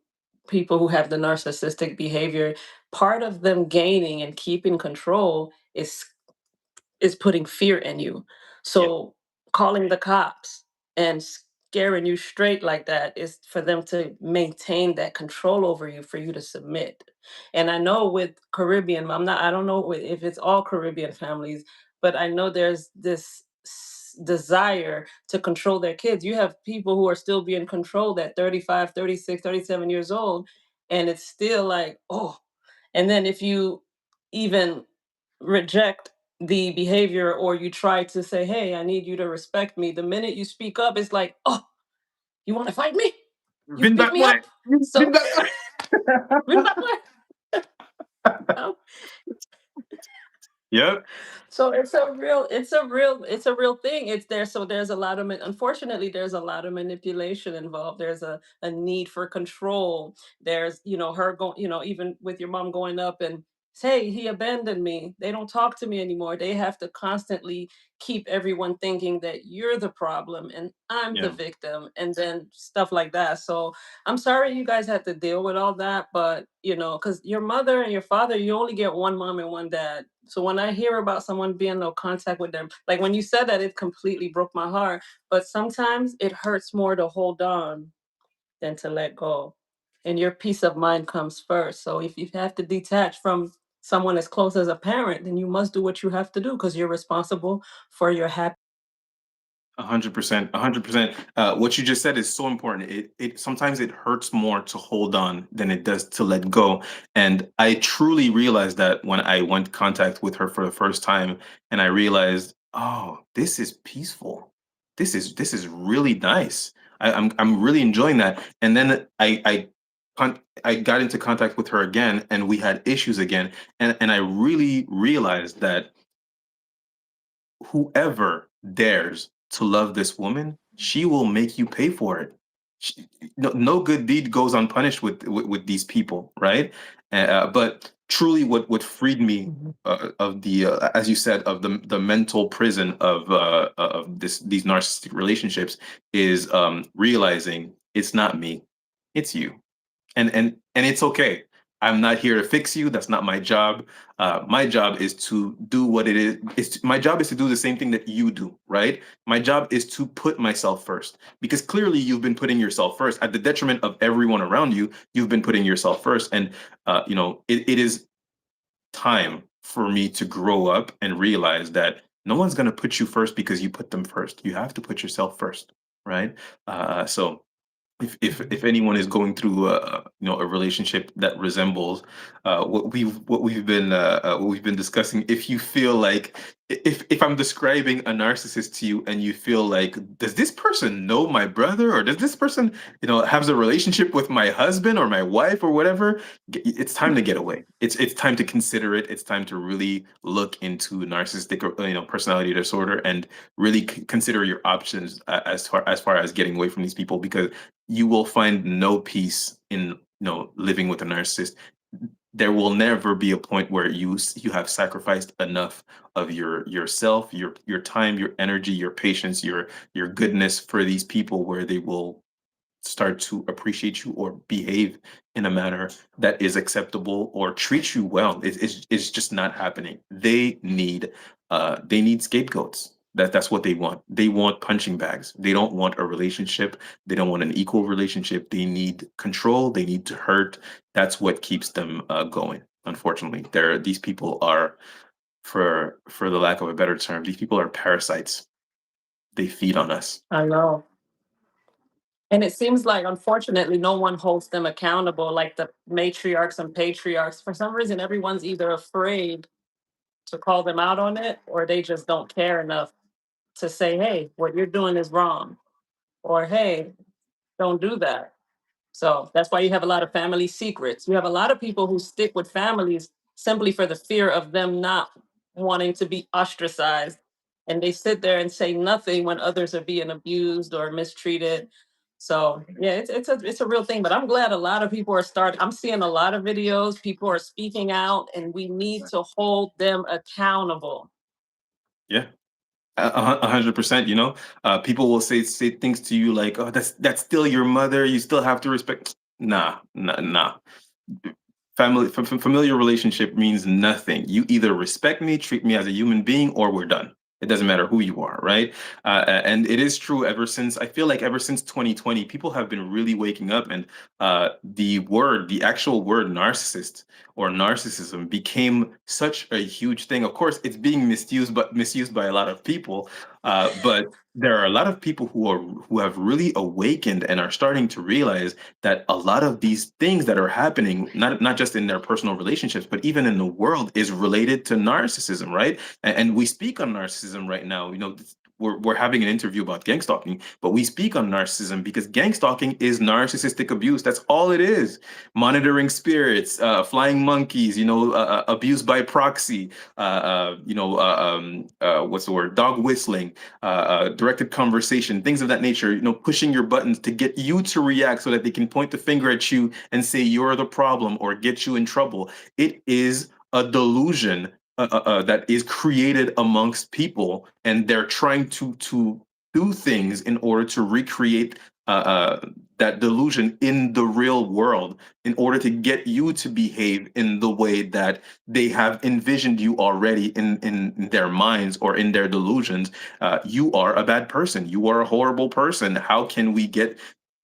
people who have the narcissistic behavior, part of them gaining and keeping control is putting fear in you. yeah, So calling the cops and scaring you straight like that is for them to maintain that control over you, for you to submit. And I know with Caribbean, I don't know if it's all Caribbean families, but I know there's this desire to control their kids. You have people who are still being controlled at 35, 36, 37 years old, and it's still like, oh. And then if you even reject the behavior, or you try to say, hey, I need you to respect me, the minute you speak up, it's like, oh, you want to fight me, you been beat that me way. up. So Been that way. Yep. So it's a real thing. It's there. So there's a lot of unfortunately, there's a lot of manipulation involved. There's a need for control. There's, her going, even with your mom going up and say, he abandoned me. They don't talk to me anymore. They have to constantly keep everyone thinking that you're the problem and I'm the Yeah. victim, and then stuff like that. So I'm sorry you guys had to deal with all that, but because your mother and your father, you only get one mom and one dad. So when I hear about someone being no contact with them, like when you said that, it completely broke my heart. But sometimes it hurts more to hold on than to let go. And your peace of mind comes first. So if you have to detach from someone as close as a parent, then you must do what you have to do, because you're responsible for your happiness. 100%, 100%. What you just said is so important. It sometimes it hurts more to hold on than it does to let go. And I truly realized that when I went contact with her for the first time, and I realized, oh, this is peaceful. This is really nice. I'm really enjoying that. And then I got into contact with her again, and we had issues again, and I really realized that whoever dares to love this woman, she will make you pay for it. No good deed goes unpunished with these people, right? But truly, what freed me Mhm. of the as you said, of the mental prison of these narcissistic relationships is realizing it's not me, it's you, and it's okay. I'm not here to fix you. That's not my job. My job is to do what it is. My job is to do the same thing that you do, right? My job is to put myself first, because clearly you've been putting yourself first at the detriment of everyone around you. You've been putting yourself first, and it is time for me to grow up and realize that no one's going to put you first because you put them first. You have to put yourself first, right? So if Mhm. anyone is going through a relationship that resembles what we've been discussing, if you feel like, if I'm describing a narcissist to you and you feel like, does this person know my brother, or does this person have a relationship with my husband or my wife or whatever, it's time to get away. It's time to consider it. It's time to really look into narcissistic or personality disorder, and really consider your options as far as getting away from these people, because you will find no peace in living with a narcissist. There will never be a point where you have sacrificed enough of yourself, your time, your energy, your patience, your goodness for these people, where they will start to appreciate you or behave in a manner that is acceptable or treat you well. It's just not happening. They need scapegoats. That's what they want. They want punching bags. They don't want a relationship. They don't want an equal relationship. They need control. They need to hurt. That's what keeps them going. Unfortunately, these people are, for the lack of a better term, these people are parasites. They feed on us. I know. And it seems like, unfortunately, no one holds them accountable, like the matriarchs and patriarchs. For some reason, everyone's either afraid to call them out on it, or they just don't care enough to say, hey, what you're doing is wrong, or hey, don't do that. So that's why you have a lot of family secrets. You have a lot of people who stick with families simply for the fear of them not wanting to be ostracized, and they sit there and say nothing when others are being abused or mistreated. So yeah, it's a real thing. But I'm glad a lot of people are starting. I'm seeing a lot of videos. People are speaking out, and we need Right. to hold them accountable. Yeah. 100%. People will say things to you like, "Oh, that's still your mother. You still have to respect." Nah, nah, nah. Familiar relationship means nothing. You either respect me, treat me as a human being, or we're done. It doesn't matter who you are, right? And it is true. I feel like ever since 2020, people have been really waking up, and the actual word narcissist or narcissism became such a huge thing. Of course, it's being misused by a lot of people, but there are a lot of people who have really awakened and are starting to realize that a lot of these things that are happening, not just in their personal relationships, but even in the world, is related to narcissism, right? And we speak on narcissism right now. We're having an interview about gang stalking, but we speak on narcissism because gang stalking is narcissistic abuse. That's all it is. Monitoring spirits, flying monkeys, abuse by proxy, what's the word? Dog whistling, directed conversation, things of that nature, pushing your buttons to get you to react so that they can point the finger at you and say you're the problem or get you in trouble. It is a delusion that is created amongst people, and they're trying to do things in order to recreate that delusion in the real world in order to get you to behave in the way that they have envisioned you already in their minds or in their delusions. You are a bad person. You are a horrible person. How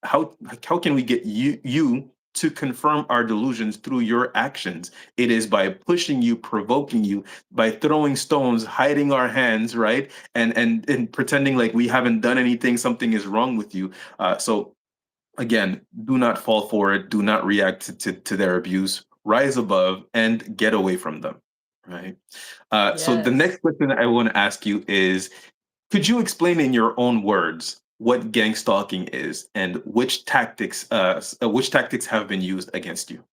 how can we get you to confirm our delusions through your actions? It is by pushing you, provoking you, by throwing stones, hiding our hands, right? And pretending like we haven't done anything, something is wrong with you. So again, do not fall for it. Do not react to their abuse. Rise above and get away from them. Right. So the Yes. next question that I want to ask you is, could you explain in your own words what gang stalking is and which tactics have been used against you?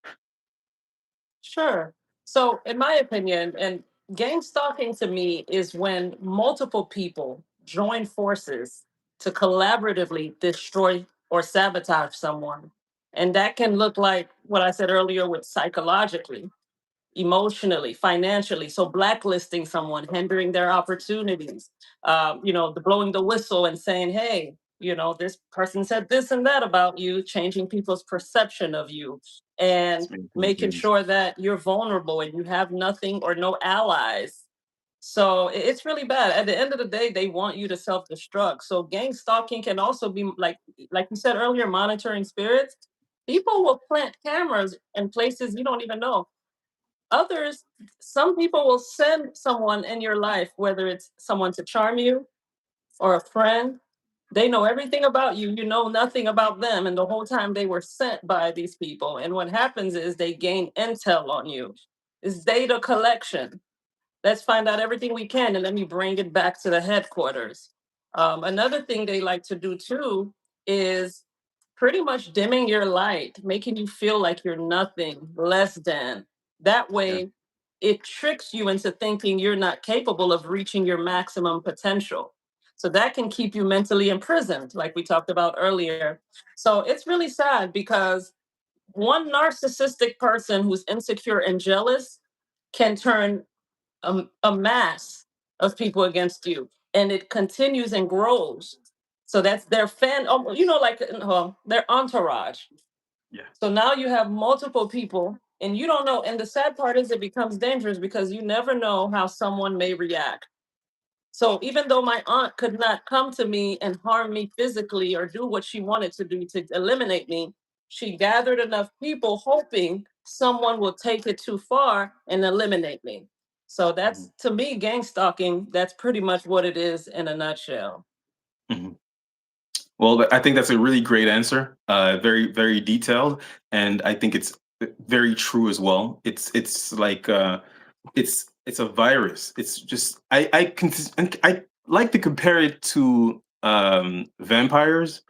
Sure. So, in my opinion, and gang stalking to me is when multiple people join forces to collaboratively destroy or sabotage someone. And that can look like what I said earlier with psychologically, emotionally, financially. So blacklisting someone, hindering their opportunities, the blowing the whistle and saying, hey, this person said this and that about you, changing people's perception of you, and making Yes. sure that you're vulnerable and you have nothing or no allies. So it's really bad. At the end of the day, they want you to self-destruct. So gang stalking can also be like you said earlier, monitoring spirits. People will plant cameras in places you don't even know. Others, some people will send someone in your life, whether it's someone to charm you or a friend. They know everything about you. You know nothing about them. And the whole time they were sent by these people. And what happens is they gain intel on you. It's data collection. Let's find out everything we can and let me bring it back to the headquarters. Another thing they like to do too is pretty much dimming your light, making you feel like you're nothing less than. That Yeah. way, it tricks you into thinking you're not capable of reaching your maximum potential. So that can keep you mentally imprisoned, like we talked about earlier. So it's really sad because one narcissistic person who's insecure and jealous can turn a mass of people against you, and it continues and grows. So that's their like their entourage. Yeah. So now you have multiple people, and you don't know. And the sad part is, it becomes dangerous because you never know how someone may react. So even though my aunt could not come to me and harm me physically or do what she wanted to do to eliminate me, she gathered enough people hoping someone will take it too far and eliminate me. So Mhm. that's, to me, gang stalking. That's pretty much what it is in a nutshell. Mhm. Well, I think that's a really great answer. Very, very detailed, and I think it's very true as well. It's like it's a virus. It's just I like to compare it to vampires.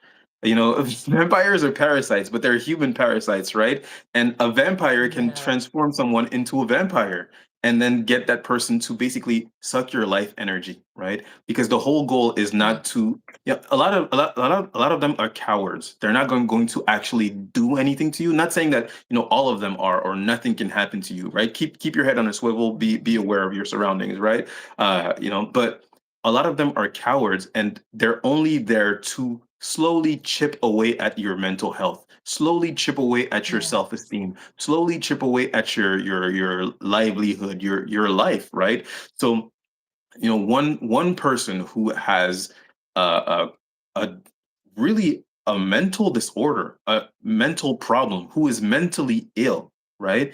Vampires are parasites, but they're human parasites, right? And a vampire can Yeah. transform someone into a vampire. and then get that person to basically suck your life energy, right? Because the whole goal is Mhm. not to, yeah, a lot of them are cowards. They're not going to actually do anything to you. Not saying that, all of them are, or nothing can happen to you, right? Keep your head on a swivel, be aware of your surroundings, right? But a lot of them are cowards, and they're only there to slowly chip away at your mental health, slowly chip away at your Yes. self-esteem, slowly chip away at your livelihood, your life, right? So, one person who has a really a mental disorder, a mental problem, who is mentally ill, right,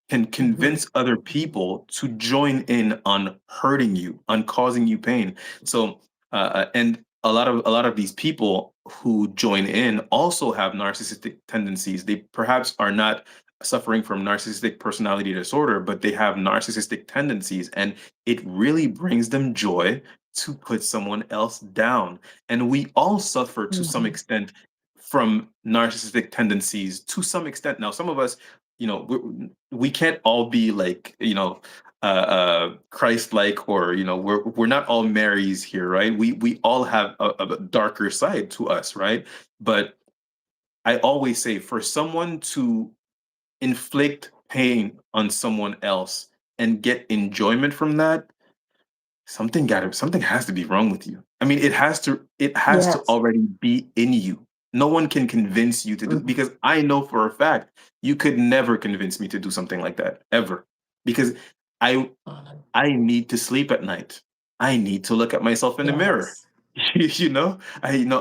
can Mhm. convince other people to join in on hurting you, on causing you pain. So, and a lot of these people who join in also have narcissistic tendencies. They perhaps are not suffering from narcissistic personality disorder, but they have narcissistic tendencies, and it really brings them joy to put someone else down. And we all suffer to some Mhm. extent from narcissistic tendencies to some extent. Now, some of us, we can't all be like, Christ-like, or we're not all Marys here, right? We all have a darker side to us, right? But I always say, for someone to inflict pain on someone else and get enjoyment from that, something has to be wrong with you. I mean, it has to Yes. already be in you. No one can convince you to do, Mhm. because I know for a fact you could never convince me to do something like that, ever. Because I Um, I need to sleep at night. I need to look at myself in the mirror. Yes.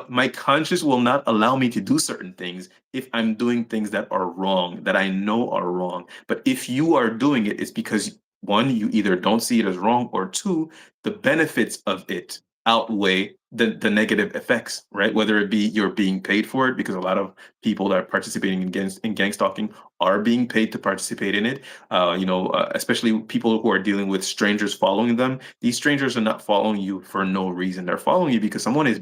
My conscience will not allow me to do certain things if I'm doing things that are wrong, that I know are wrong. But if you are doing it, it's because, one, you either don't see it as wrong, or two, the benefits of it outweigh the negative effects, right? Whether it be you're being paid for it, because a lot of people that are participating in gang stalking are being paid to participate in it. Especially people who are dealing with strangers following them. These strangers are not following you for no reason. They're following you because someone is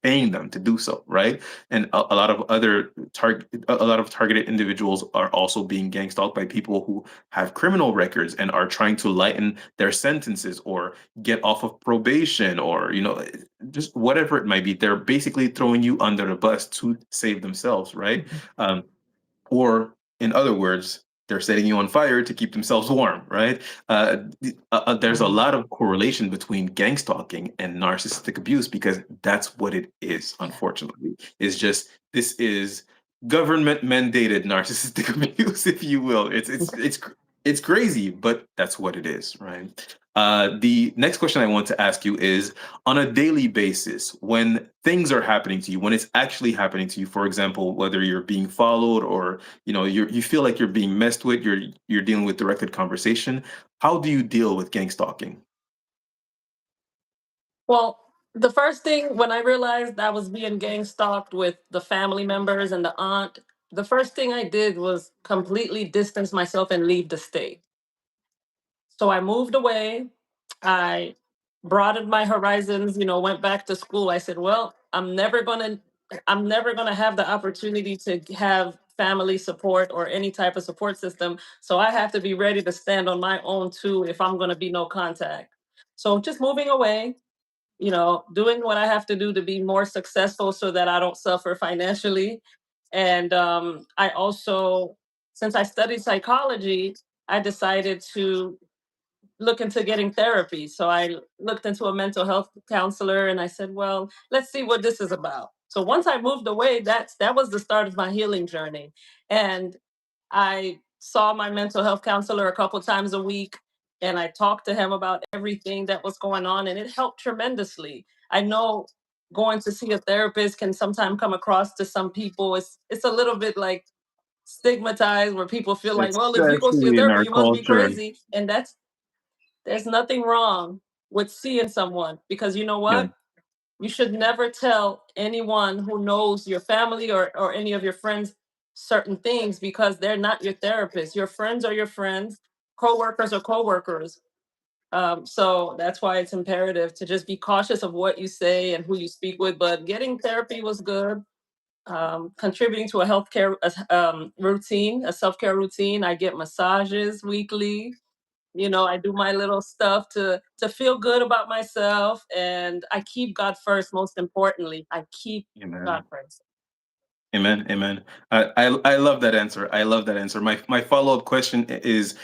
paying them to do so, right? And a lot of targeted individuals are also being gang stalked by people who have criminal records and are trying to lighten their sentences, or get off of probation, or just whatever it might be. They're basically throwing you under the bus to save themselves, right? Mhm. Um, or, in other words, they're setting you on fire to keep themselves warm, right? There's a Mhm. lot of correlation between gang stalking and narcissistic abuse, because that's what it is. Yeah. Unfortunately, is just this is government mandated narcissistic abuse, if you will. It's crazy, but that's what it is, right? The next question I want to ask you is, on a daily basis, when things are happening to you, when it's actually happening to you, for example, whether you're being followed, or you feel like you're being messed with, you're dealing with directed conversation, how do you deal with gang stalking? Well, the first thing when I realized I was being gang stalked with the family members and the aunt, the first thing I did was completely distance myself and leave the state. So I moved away. I broadened my horizons, went back to school. I said, well, I'm never gonna have the opportunity to have family support or any type of support system. So I have to be ready to stand on my own too if I'm gonna be no contact. So just moving away, doing what I have to do to be more successful so that I don't suffer financially. And I also, since I studied psychology, I decided to look into getting therapy. So I looked into a mental health counselor and I said, well, let's see what this is about. So once I moved away, that was the start of my healing journey. And I saw my mental health counselor a couple times a week and I talked to him about everything that was going on and it helped tremendously. I know going to see a therapist can sometimes come across to some people it's a little bit like stigmatized where people feel like, well, if you go see a Especially in therapist, our you must be culture. crazy. And there's nothing wrong with seeing someone because you know Yeah, what? You should never tell anyone who knows your family or any of your friends certain things because they're not your therapist. Your friends are your friends, coworkers are coworkers. So that's why it's imperative to just be cautious of what you say and who you speak with. But getting therapy was good. Contributing to a healthcare routine, a self care routine. I get massages weekly. I do my little stuff to feel good about myself, and I keep God first. Most importantly, I keep God Amen. first. Amen. Amen. I love that answer. I love that answer. My follow up question is,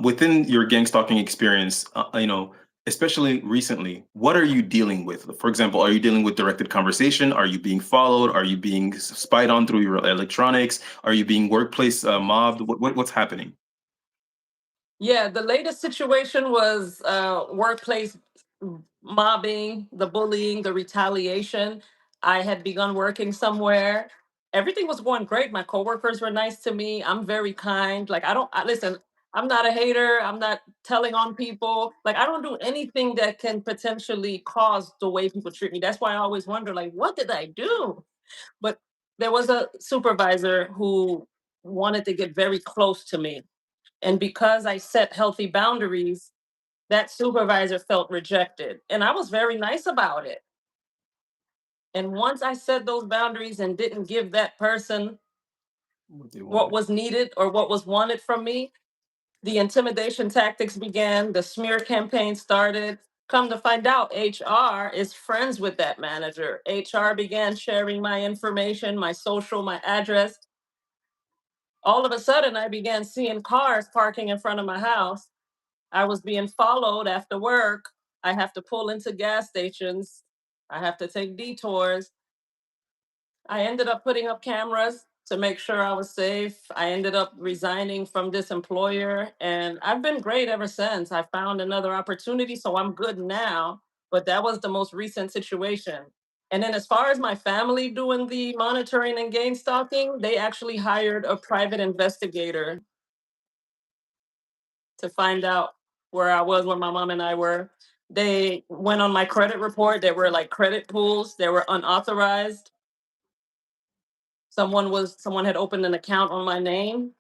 within your gang stalking experience, especially recently, what are you dealing with? For example, are you dealing with directed conversation? Are you being followed? Are you being spied on through your electronics? Are you being workplace mobbed? What's happening? Yeah, the latest situation was workplace mobbing, the bullying, the retaliation. I had begun working somewhere. Everything was going great. My coworkers were nice to me. I'm very kind. Like listen, I'm not a hater. I'm not telling on people. Like I don't do anything that can potentially cause the way people treat me. That's why I always wonder, like, what did I do? But there was a supervisor who wanted to get very close to me, and because I set healthy boundaries, that supervisor felt rejected. And I was very nice about it. And once I set those boundaries and didn't give that person What they what wanted. was needed or what was wanted from me, the intimidation tactics began, the smear campaign started. Come to find out, HR is friends with that manager. HR began sharing my information, my social, my address. All of a sudden, I began seeing cars parking in front of my house. I was being followed after work. I have to pull into gas stations. I have to take detours. I ended up putting up cameras to make sure I was safe. I ended up resigning from this employer, and I've been great ever since. I found another opportunity, so I'm good now. But that was the most recent situation. And then, as far as my family doing the monitoring and game stalking, they actually hired a private investigator to find out where I was, where my mom and I were. They went on my credit report. There were like credit pools. They were unauthorized. Someone had opened an account on my name.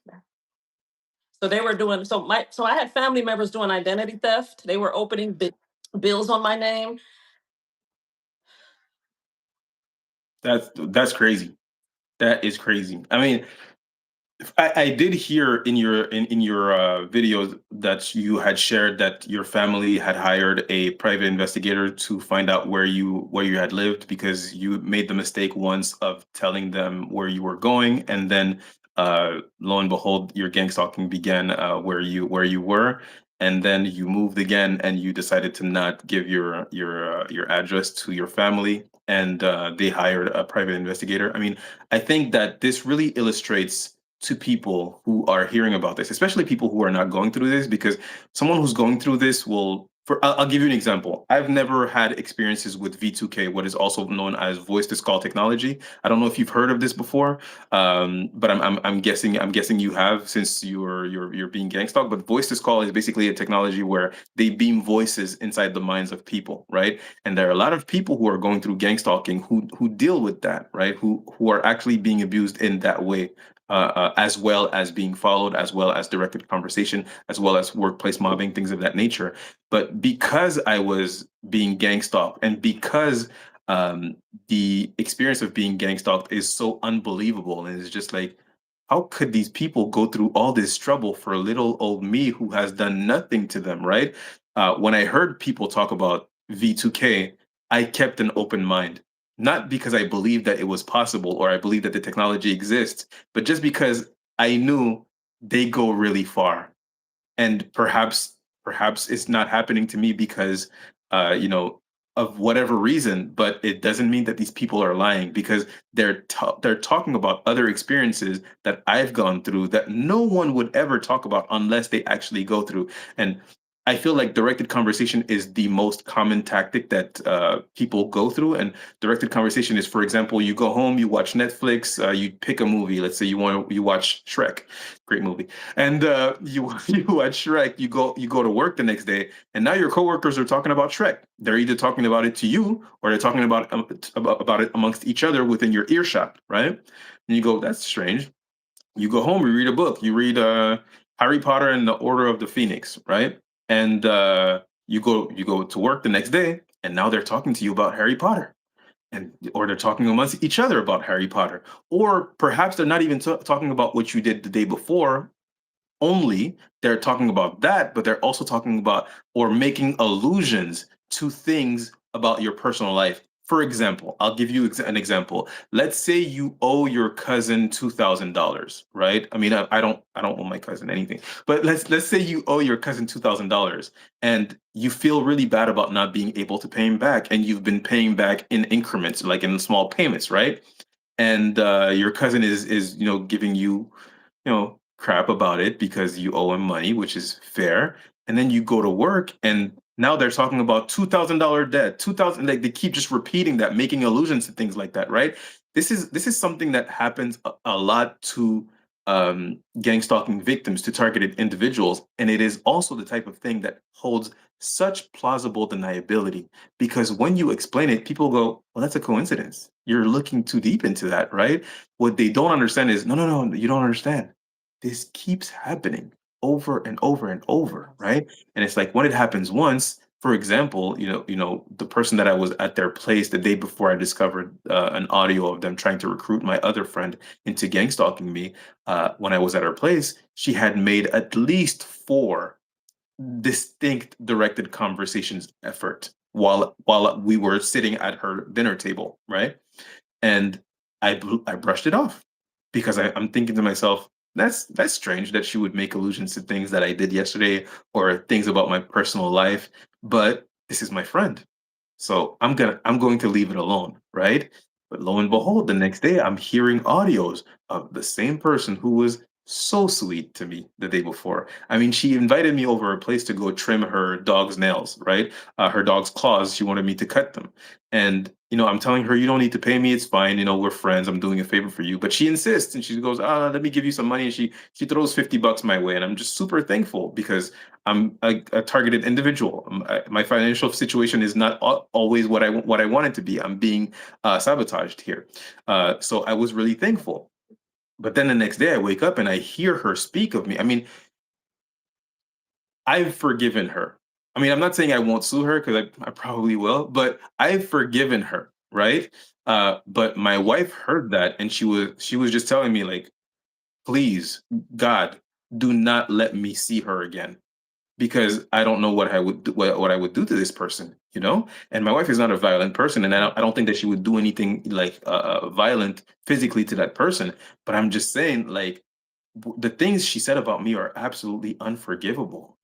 So they were doing so I had family members doing identity theft. They were opening bills on my name. That's crazy. That is crazy. I mean, I did hear in your videos that you had shared that your family had hired a private investigator to find out where you had lived because you made the mistake once of telling them where you were going, and then lo and behold, your gang stalking began where you were, and then you moved again, and you decided to not give your address to your family, and they hired a private investigator. I mean, I think that this really illustrates to people who are hearing about this, especially people who are not going through this, because someone who's going through this will. I'll give you an example. I've never had experiences with V2K, what is also known as voice to call technology. I don't know if you've heard of this before, but I'm guessing you have since you're being gang stalked. But voice to call is basically a technology where they beam voices inside the minds of people, right? And there are a lot of people who are going through gang stalking who deal with that, right? Who are actually being abused in that way, as well as being followed, as well as directed conversation, as well as workplace mobbing, things of that nature. But because I was being gang stalked, and because um, the experience of being gang stalked is so unbelievable, and it's just like, how could these people go through all this trouble for little old me who has done nothing to them, right? When I heard people talk about V2K, I kept an open mind, not because I believed that it was possible or I believed that the technology exists, but just because I knew they go really far. And perhaps it's not happening to me because uh, you know of whatever reason, but it doesn't mean that these people are lying, because they're talking about other experiences that I've gone through that no one would ever talk about unless they actually go through. And I feel like directed conversation is the most common tactic that people go through. And directed conversation is, for example, you go home, you watch Netflix, you pick a movie. Let's say you watch Shrek, great movie, and you watch Shrek. You go to work the next day, and now your coworkers are talking about Shrek. They're either talking about it to you, or they're talking about it amongst each other within your earshot, right? And you go, that's strange. You go home, you read a book, you read Harry Potter and the Order of the Phoenix, right? And you go to work the next day, and now they're talking to you about Harry Potter, and or they're talking amongst each other about Harry Potter, or perhaps they're not even talking about what you did the day before. only they're talking about that, but they're also talking about or making allusions to things about your personal life. For example, I'll give you an example. Let's say you owe your cousin $2,000, right? I mean, I don't owe my cousin anything, but let's say you owe your cousin $2,000, and you feel really bad about not being able to pay him back, and you've been paying back in increments, like in small payments, right? And your cousin is giving you crap about it because you owe him money, which is fair. And then you go to work, and now they're talking about $2,000 debt, 2,000. Like they keep just repeating that, making allusions to things like that, right? This is something that happens a lot to gang stalking victims, to targeted individuals, and it is also the type of thing that holds such plausible deniability, because when you explain it, people go, well, that's a coincidence. You're looking too deep into that, right? What they don't understand is, no, no, no, you don't understand. This keeps happening over and over and over, Yes. right? And it's like when it happens once, for example, the person that I was at their place the day before I discovered an audio of them trying to recruit my other friend into gang stalking me. When I was at her place, she had made at least four distinct directed conversations effort while we were sitting at her dinner table, right? And I brushed it off because I'm thinking to myself, that's strange that she would make allusions to things that I did yesterday or things about my personal life, but this is my friend. So I'm going to leave it alone, right? But lo and behold, the next day I'm hearing audios of the same person who was so sweet to me the day before. I mean, she invited me over a place to go trim her dog's nails, right? Her dog's claws. She wanted me to cut them. And, I'm telling her, you don't need to pay me. It's fine. We're friends. I'm doing a favor for you. But she insists and she goes, let me give you some money. And she throws $50 my way. And I'm just super thankful because I'm a targeted individual. My financial situation is not always what I want it to be. I'm being sabotaged here. So I was really thankful. But then the next day I wake up and I hear her speak of me. I mean, I've forgiven her. I mean, I'm not saying I won't sue her because I probably will, but I've forgiven her, right? But my wife heard that and she was just telling me like, please, God, do not let me see her again because I don't know what I would do to this person, you know. And my wife is not a violent person, and I don't think that she would do anything like violent physically to that person. But I'm just saying, like, the things she said about me are absolutely unforgivable.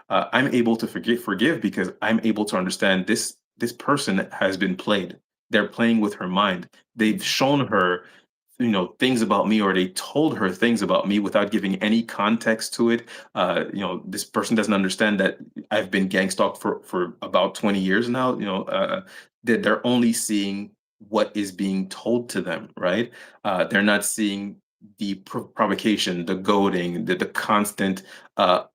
I'm able to forgive because I'm able to understand this person has been played. They're playing with her mind. They've shown her things about me, or they told her things about me without giving any context to it. This person doesn't understand that I've been gang stalked for about 20 years now. That they're only seeing what is being told to them, right? They're not seeing the provocation, the goading, the constant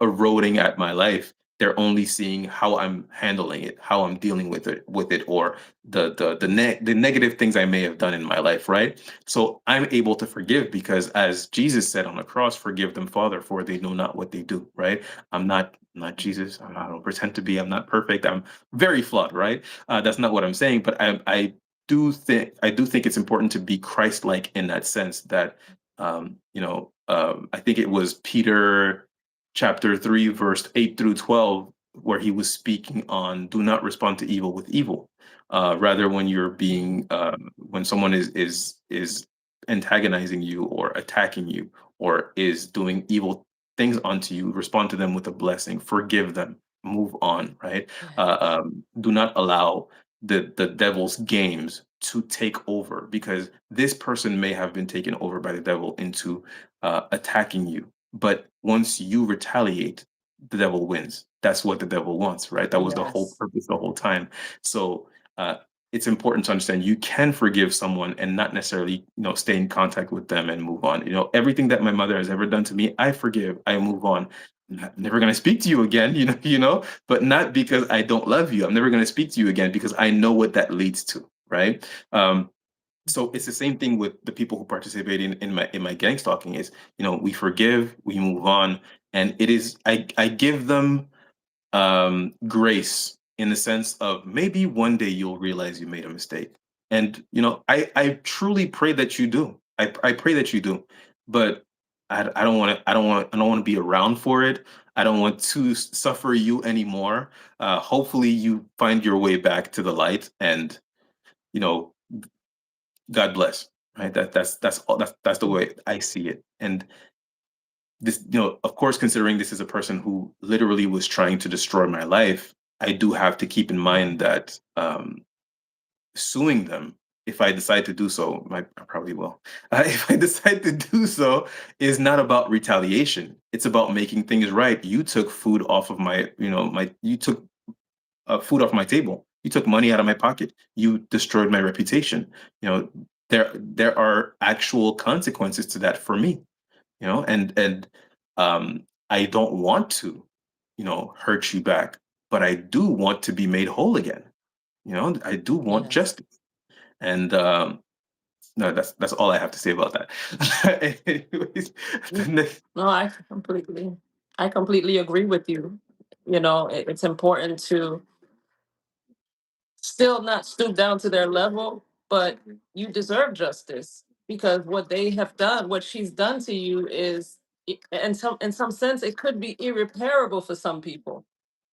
eroding at my life. They're only seeing how I'm handling it, how I'm dealing with it, or the negative things I may have done in my life, right? So I'm able to forgive because, as Jesus said on the cross, forgive them, Father, for they know not what they do, right? I'm not Jesus. I don't pretend to be. I'm not perfect. I'm very flawed, right? That's not what I'm saying, but I do think it's important to be Christ-like in that sense. That I think it was Peter chapter 3, verse 8 through 12, where he was speaking on do not respond to evil with evil. Rather, when someone is antagonizing you or attacking you or is doing evil things onto you, respond to them with a blessing, forgive them, move on, right? Yes. Do not allow the devil's games to take over, because this person may have been taken over by the devil into attacking you. But once you retaliate, the devil wins. That's what the devil wants, right? That was the whole Yes. purpose the whole time. So uh, it's important to understand you can forgive someone and not necessarily, stay in contact with them and move on. Everything that my mother has ever done to me, I forgive, I move on. I'm never going to speak to you again, but not because I don't love you. I'm never going to speak to you again because I know what that leads to, right? So it's the same thing with the people who participate in my gang stalking. Is we forgive, we move on, and it is I give them grace in the sense of maybe one day you'll realize you made a mistake. And I truly pray that you do. I pray that you do. But I don't want to be around for it. I don't want to suffer you anymore. Hopefully you find your way back to the light, and you know, God bless. Right? That's all. That's the way I see it. And this, of course, considering this is a person who literally was trying to destroy my life, I do have to keep in mind that suing them, if I decide to do so, I probably will. If I decide to do so, is not about retaliation. It's about making things right. You took food off of you took food off my table. You took money out of my pocket. You destroyed my reputation. You know, there are actual consequences to that for me. And I don't want to, hurt you back, but I do want to be made whole again. I do want Yes. justice. And no, that's all I have to say about that. Anyways, the Mm. next, No, I completely agree with you. It's important to still not stoop down to their level, but you deserve justice because what they have done, what she's done to you is in some sense it could be irreparable for some people.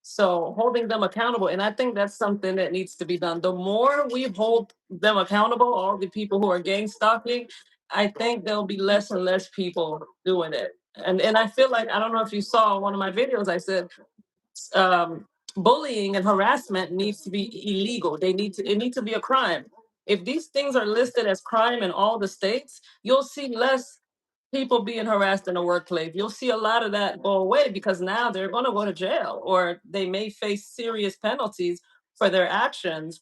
So holding them accountable, and I think that's something that needs to be done. The more we hold them accountable, all the people who are gang stalking, I think there'll be less and less people doing it. And I feel like, I don't know if you saw one of my videos, I said um, bullying and harassment needs to be illegal. It needs to be a crime. If these things are listed as crime in all the states, you'll see less people being harassed in the workplace. You'll see a lot of that go away because now they're going to go to jail or they may face serious penalties for their actions.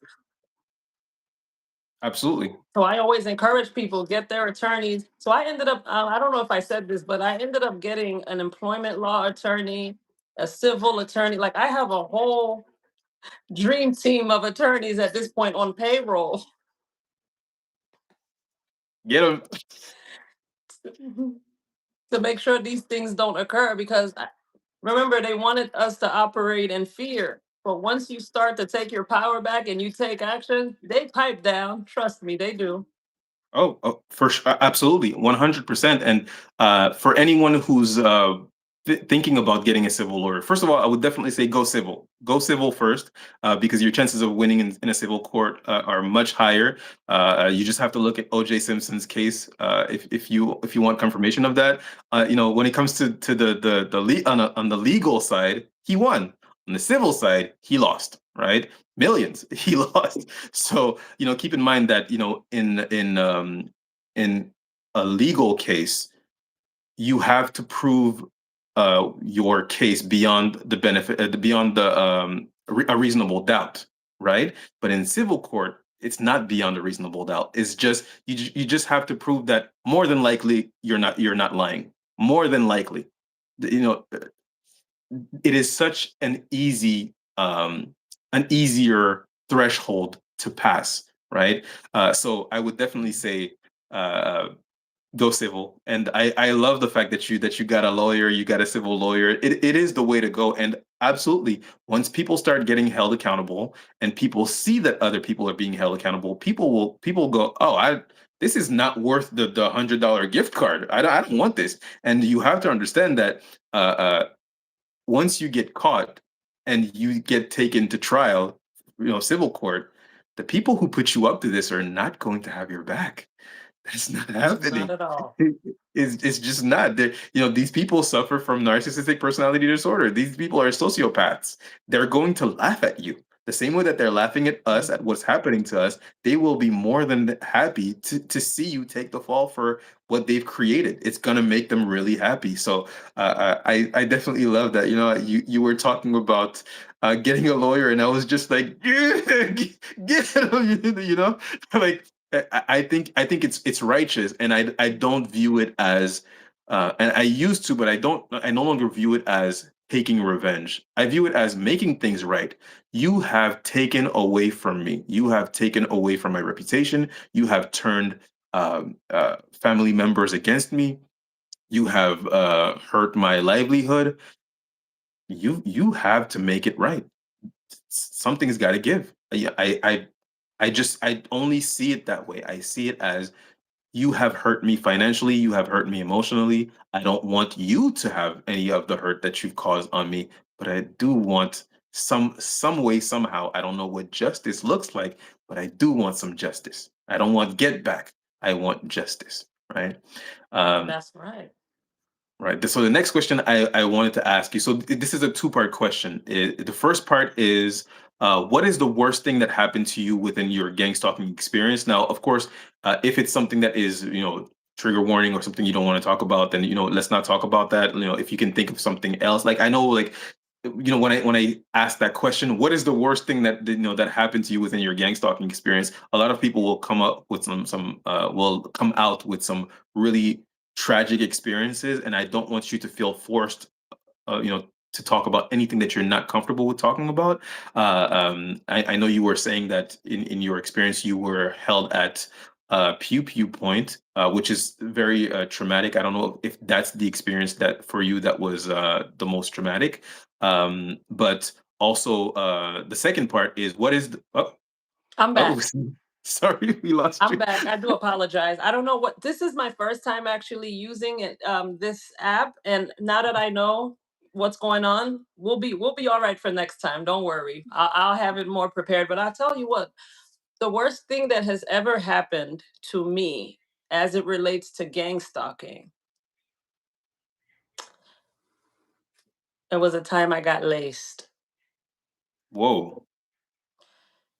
absolutely. So I always encourage people get their attorneys. So I ended up, I don't know if I said this, but I ended up getting an employment law attorney, a civil attorney. Like I have a whole dream team of attorneys at this point on payroll Get them. to make sure these things don't occur because remember they wanted us to operate in fear. But once you start to take your power back and you take action, they pipe down. Trust me, they do. Oh, for sure, absolutely, 100%. And for anyone who's thinking about getting a civil lawyer, first of all, I would definitely say go civil. Go civil first, because your chances of winning in a civil court are much higher. You just have to look at O.J. Simpson's case, if you want confirmation of that. When it comes to on the legal side, he won. On the civil side, he lost. Right, millions he lost. So keep in mind that in a legal case, you have to prove your case beyond the benefit, beyond a reasonable doubt, right? But in civil court, it's not beyond a reasonable doubt. It's just you just have to prove that more than likely you're not lying. More than likely, you know, it is such an easier threshold to pass, right? So I would definitely say uh, go civil. And I love the fact that you got a lawyer, you got a civil lawyer. It is the way to go. And absolutely, once people start getting held accountable and people see that other people are being held accountable, people go, oh, I this is not worth the $100 gift card. I don't want this. And you have to understand that once you get caught and you get taken to trial, civil court, the people who put you up to this are not going to have your back. That's not Not happening. at all. It's just not. These people suffer from narcissistic personality disorder. These people are sociopaths. They're going to laugh at you. The same way that they're laughing at us, at what's happening to us, they will be more than happy to see you take the fall for what they've created. It's gonna make them really happy. So I definitely love that. You were talking about getting a lawyer, and I was just like, yeah, get him, like I think it's righteous, and I don't view it as and I used to, but I no longer view it as taking revenge. I view it as making things right. You have taken away from me. You have taken away from my reputation. You have turned family members against me. You have hurt my livelihood. You have to make it right. Something's got to give. I only see it that way. I see it as you have hurt me financially, you have hurt me emotionally. I don't want you to have any of the hurt that you've caused on me, but I do want some way, somehow. I don't know what justice looks like, but I do want some justice. I don't want get back. I want justice, right? Um, That's right. Right. So the next question I wanted to ask you. So this is a two-part question. The first part is, what is the worst thing that happened to you within your gang stalking experience? Now, of course, if it's something that is, trigger warning or something you don't want to talk about, then let's not talk about that. If you can think of something else, like I know, like when I ask that question, what is the worst thing that happened to you within your gang stalking experience? A lot of people will come up with will come out with some really tragic experiences, and I don't want you to feel forced, to talk about anything that you're not comfortable with talking about. I know you were saying that in your experience you were held at Pew Pew Point, which is very traumatic. I don't know if that's the experience that for you that was the most traumatic. But also, the second part is what is I'm oh, back. sorry, we lost I'm you. back. I do apologize. I don't know what this is my first time actually using it, this app, and now that I know what's going on, we'll be all right for next time. Don't worry. I'll have it more prepared. But I'll tell you what, the worst thing that has ever happened to me as it relates to gang stalking, it was a time I got laced. Whoa.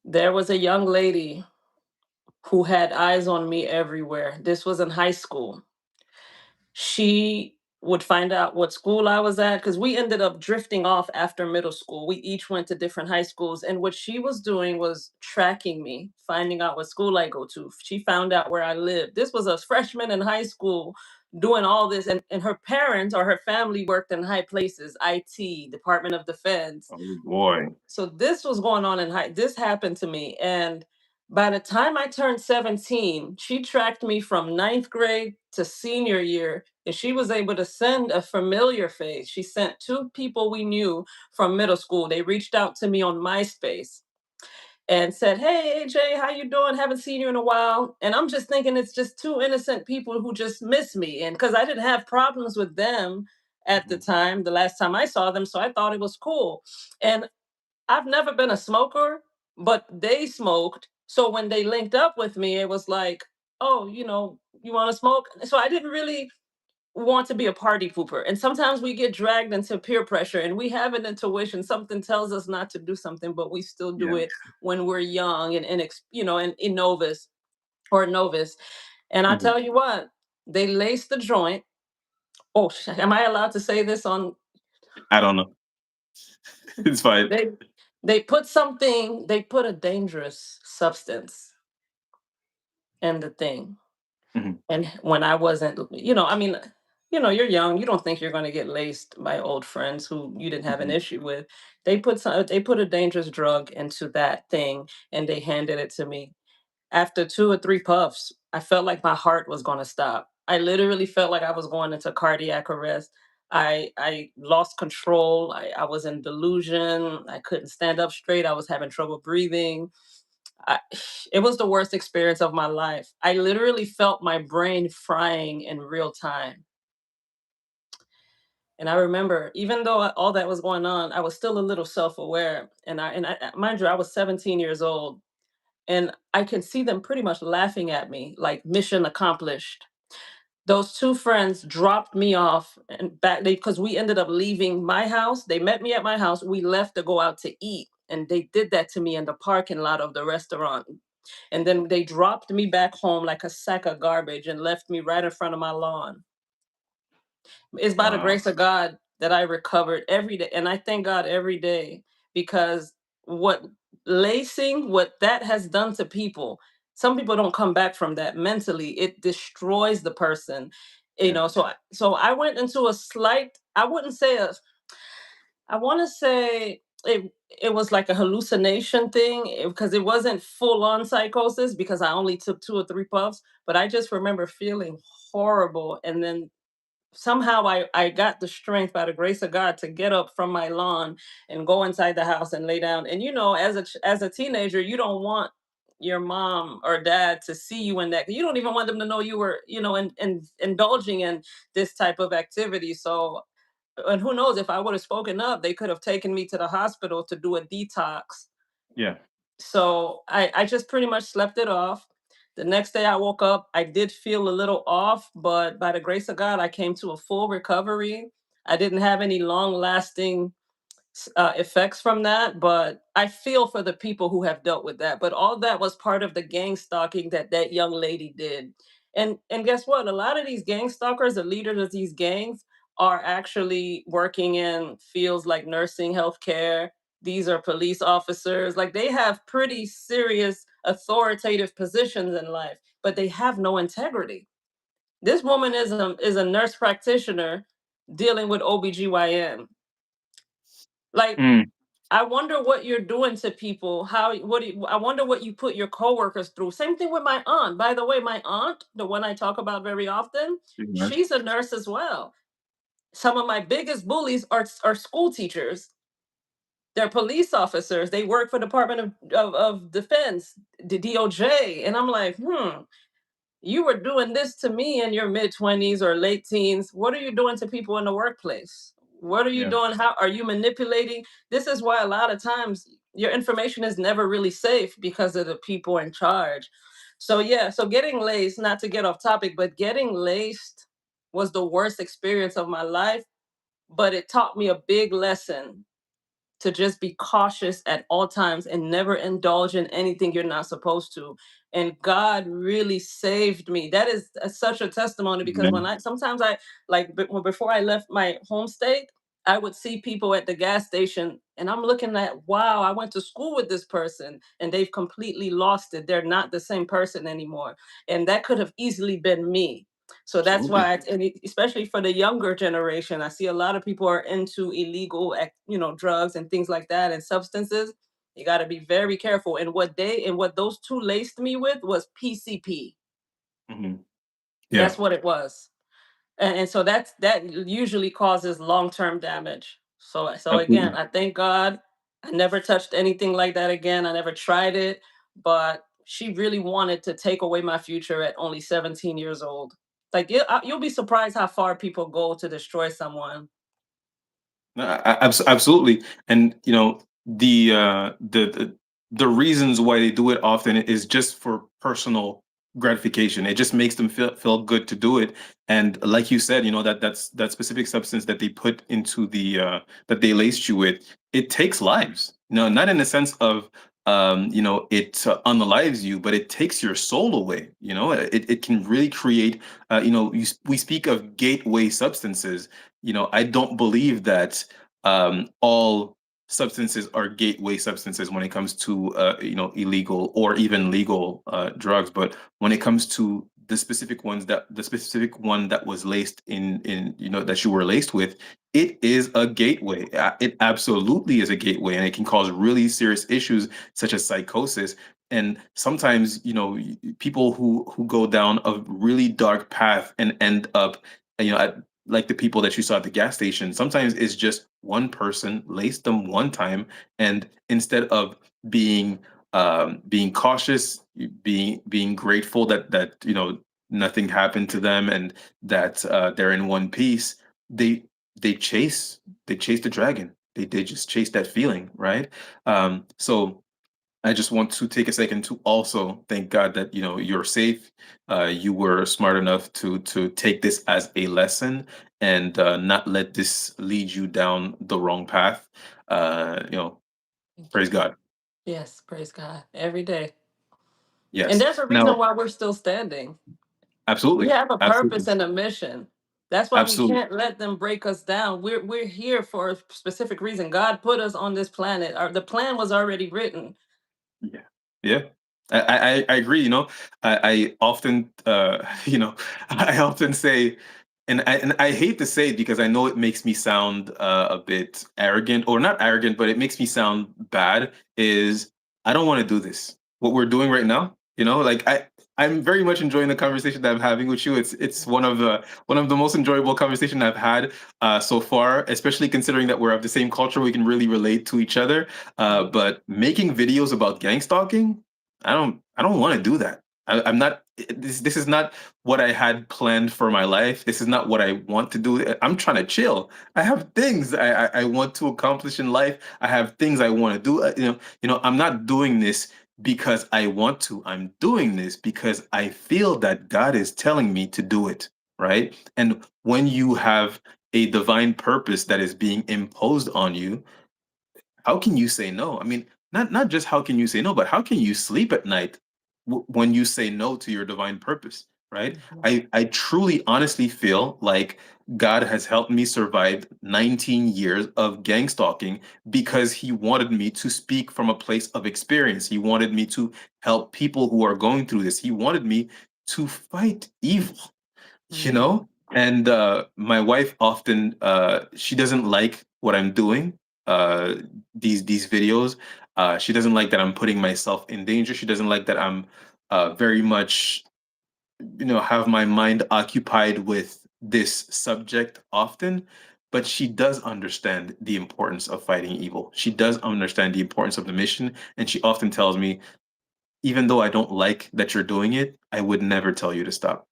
There was a young lady who had eyes on me everywhere. This was in high school. She would find out what school I was at because we ended up drifting off after middle school. We each went to different high schools. And what she was doing was tracking me, finding out what school I go to. She found out where I lived. This was a freshman in high school doing all this. And her parents or her family worked in high places, IT, Department of Defense. Oh boy. So this was going on in high, this happened to me. And by the time I turned 17, she tracked me from ninth grade to senior year, and she was able to send a familiar face. She sent two people we knew from middle school. They reached out to me on MySpace and said, "Hey, AJ, how you doing? Haven't seen you in a while." And I'm just thinking it's just two innocent people who just miss me. And because I didn't have problems with them at the Mhm. time, the last time I saw them, so I thought it was cool. And I've never been a smoker, but they smoked. So when they linked up with me, it was like, "Oh, you want to smoke?" So I didn't really want to be a party pooper. And sometimes we get dragged into peer pressure and we have an intuition. Something tells us not to do something, but we still do Yeah. it when we're young and, in novice or novice. And I Mhm. tell you what, they laced the joint. Oh, am I allowed to say this on? I don't know. It's fine. They they put a dangerous substance in the thing. Mhm. And when I wasn't, I mean, you're young, you don't think you're going to get laced by old friends who you didn't have an Mhm. issue with. They put a dangerous drug into that thing and they handed it to me. After two or three puffs, I felt like my heart was going to stop. I literally felt like I was going into cardiac arrest. I lost control. I was in delusion. I couldn't stand up straight. I was having trouble breathing. I, it was the worst experience of my life. I literally felt my brain frying in real time. And I remember, even though all that was going on, I was still a little self-aware. And mind you, I was 17 years old, and I can see them pretty much laughing at me, like mission accomplished. Those two friends dropped me off and back they because we ended up leaving my house. They met me at my house. We left to go out to eat. And they did that to me in the parking lot of the restaurant. And then they dropped me back home like a sack of garbage and left me right in front of my lawn. It's by the Wow. grace of God that I recovered every day. And I thank God every day because what what that has done to people, some people don't come back from that mentally. It destroys the person. Yeah. So I went into a slight, I wouldn't say I want to say it was like a hallucination thing because it wasn't full on psychosis because I only took two or three puffs, but I just remember feeling horrible. And then somehow I got the strength by the grace of God to get up from my lawn and go inside the house and lay down. And as a teenager, you don't want your mom or dad to see you in that. You don't even want them to know you were, indulging in this type of activity. So, and who knows, if I would have spoken up, they could have taken me to the hospital to do a detox. Yeah. So I just pretty much slept it off. The next day I woke up, I did feel a little off, but by the grace of God, I came to a full recovery. I didn't have any long lasting effects from that, but I feel for the people who have dealt with that. But all that was part of the gang stalking that that young lady did. And guess what? A lot of these gang stalkers, the leaders of these gangs, are actually working in fields like nursing, healthcare. These are police officers. Like they have pretty serious authoritative positions in life, but they have no integrity. This woman is a nurse practitioner dealing with OBGYN. Like, Mm, I wonder what you're doing to people. I wonder what you put your coworkers through. Same thing with my aunt. By the way, my aunt, the one I talk about very often, pretty much. she's a nurse as well. Some of my biggest bullies are school teachers. They're police officers. They work for Department of Defense, the DOJ. And I'm like, you were doing this to me in your mid 20s or late teens. What are you doing to people in the workplace? What are you Yeah. doing? How are you manipulating? This is why a lot of times your information is never really safe because of the people in charge. So, yeah, so getting laced, not to get off topic, but getting laced was the worst experience of my life, but it taught me a big lesson to just be cautious at all times and never indulge in anything you're not supposed to. And God really saved me. That is such a testimony because when Amen. I sometimes I before I left my home state, I would see people at the gas station and I'm looking at, wow, I went to school with this person and they've completely lost it. They're not the same person anymore. And that could have easily been me. So that's Absolutely. why, especially for the younger generation, I see a lot of people are into illegal, drugs and things like that, and substances. You got to be very careful. And what those two laced me with was PCP. Hmm. That's Yeah. what it was, and so that usually causes long term damage. So again, Absolutely. I thank God I never touched anything like that again. I never tried it, but she really wanted to take away my future at only 17 years old. Like you'll be surprised how far people go to destroy someone. No, absolutely. And the reasons why they do it often is just for personal gratification. It just makes them feel good to do it. And like you said, that specific substance that they put into the that they laced you with, it takes lives. Not in the sense of it unalives you, but it takes your soul away. It can really create. We speak of gateway substances. I don't believe that all substances are gateway substances when it comes to illegal or even legal drugs. But when it comes to the specific one that was laced in that you were laced with, it is a gateway. It absolutely is a gateway, and it can cause really serious issues such as psychosis. And sometimes, people who go down a really dark path and end up, at like the people that you saw at the gas station. Sometimes it's just one person laced them one time, and instead of being cautious, being grateful that nothing happened to them and that they're in one piece, they they chase they chase the dragon. They just chase that feeling, right? So I just want to take a second to also thank God that you're safe. You were smart enough to take this as a lesson and not let this lead you down the wrong path. Thank Praise you. God. Yes, praise God every day. And Yes. there's a reason Now, why we're still standing. We absolutely, have a purpose absolutely, and a mission. That's why we absolutely. can't let them break us down. We're here for a specific reason. God put us on this planet. The plan was already written. Yeah. Yeah. I agree, I often I often say, and I hate to say it because I know it makes me sound a bit arrogant, or not arrogant, but it makes me sound bad, is I don't want to do this. What we're doing right now, like I'm very much enjoying the conversation that I'm having with you. It's one of the most enjoyable conversation I've had so far, especially considering that we're of the same culture. We can really relate to each other. Mhm. But making videos about gang stalking, I don't want to do that. I'm not this is not what I had planned for my life. This is not what I want to do. I'm trying to chill. I have things I want to accomplish in life. I have things I want to do. I'm not doing this because I want to. I'm doing this because I feel that God is telling me to do it, right? And when you have a divine purpose that is being imposed on you, how can you say no? I mean, not just how can you say no, but how can you sleep at night when you say no to your divine purpose, right? Mhm. I truly honestly feel like God has helped me survive 19 years of gang stalking because he wanted me to speak from a place of experience. He wanted me to help people who are going through this. He wanted me to fight evil, you Mhm. know. And my wife often she doesn't like what I'm doing, uh these videos. She doesn't like that I'm putting myself in danger. She doesn't like that I'm very much, have my mind occupied with this subject often. But she does understand the importance of fighting evil. She does understand the importance of the mission, and she often tells me, even though I don't like that you're doing it, I would never tell you to stop.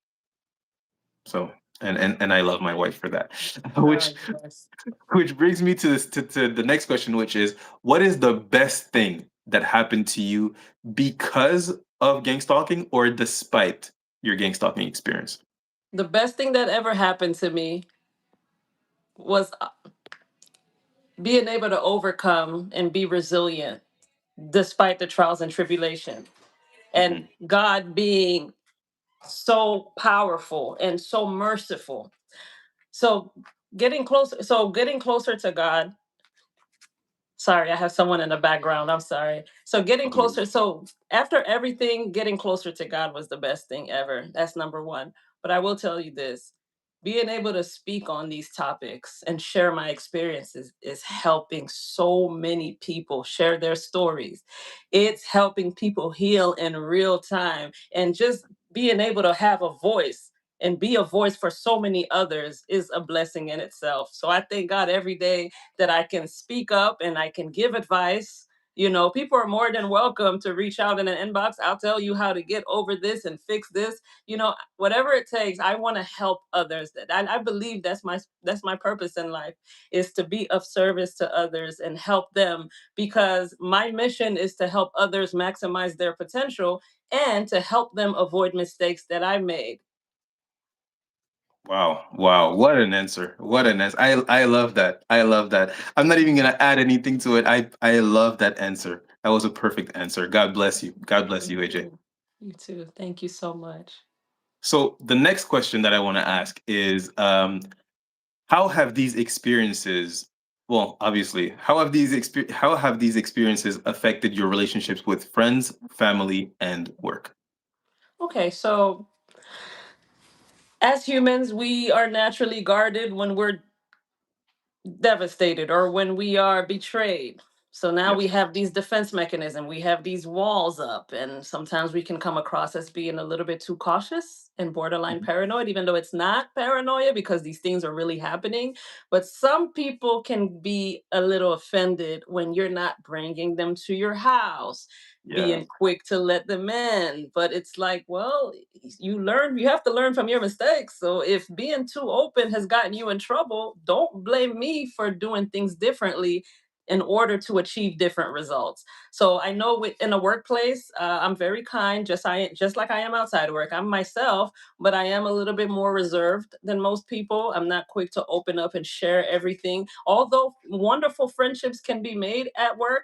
So, and I love my wife for that. Ah, which yes. which brings me to this to the next question, which is, what is the best thing that happened to you because of gang stalking or despite your gang stalking experience? The best thing that ever happened to me was being able to overcome and be resilient despite the trials and tribulation. And Hmm. God being so powerful and so merciful. So getting closer to God. Sorry, I have someone in the background. I'm sorry. So getting Okay. closer. So after everything, getting closer to God was the best thing ever. That's number one. But I will tell you this: being able to speak on these topics and share my experiences is helping so many people share their stories. It's helping people heal in real time. And just being able to have a voice and be a voice for so many others is a blessing in itself. So I thank God every day that I can speak up and I can give advice. People are more than welcome to reach out in an inbox. I'll tell you how to get over this and fix this. Whatever it takes. I want to help others. That I believe that's my purpose in life, is to be of service to others and help them, because my mission is to help others maximize their potential and to help them avoid mistakes that I made. Wow, wow, what an answer. What an answer. I love that. I love that. I'm not even gonna add anything to it. I love that answer. That was a perfect answer. God bless you. God bless you, Thank AJ. you. You too. Thank you so much. So the next question that I want to ask is, how have these experiences, well, obviously, how have these experiences affected your relationships with friends, family, and work? Okay, so as humans, we are naturally guarded when we're devastated or when we are betrayed. So now Yep. we have these defense mechanisms, we have these walls up, and sometimes we can come across as being a little bit too cautious and borderline Mhm. paranoid, even though it's not paranoia because these things are really happening. But some people can be a little offended when you're not bringing them to your house, Yeah. being quick to let them in. But it's like, well, you have to learn from your mistakes. So if being too open has gotten you in trouble, don't blame me for doing things differently in order to achieve different results. So I know in a workplace, I'm very kind, just like I am outside of work. I'm myself, but I am a little bit more reserved than most people. I'm not quick to open up and share everything. Although wonderful friendships can be made at work,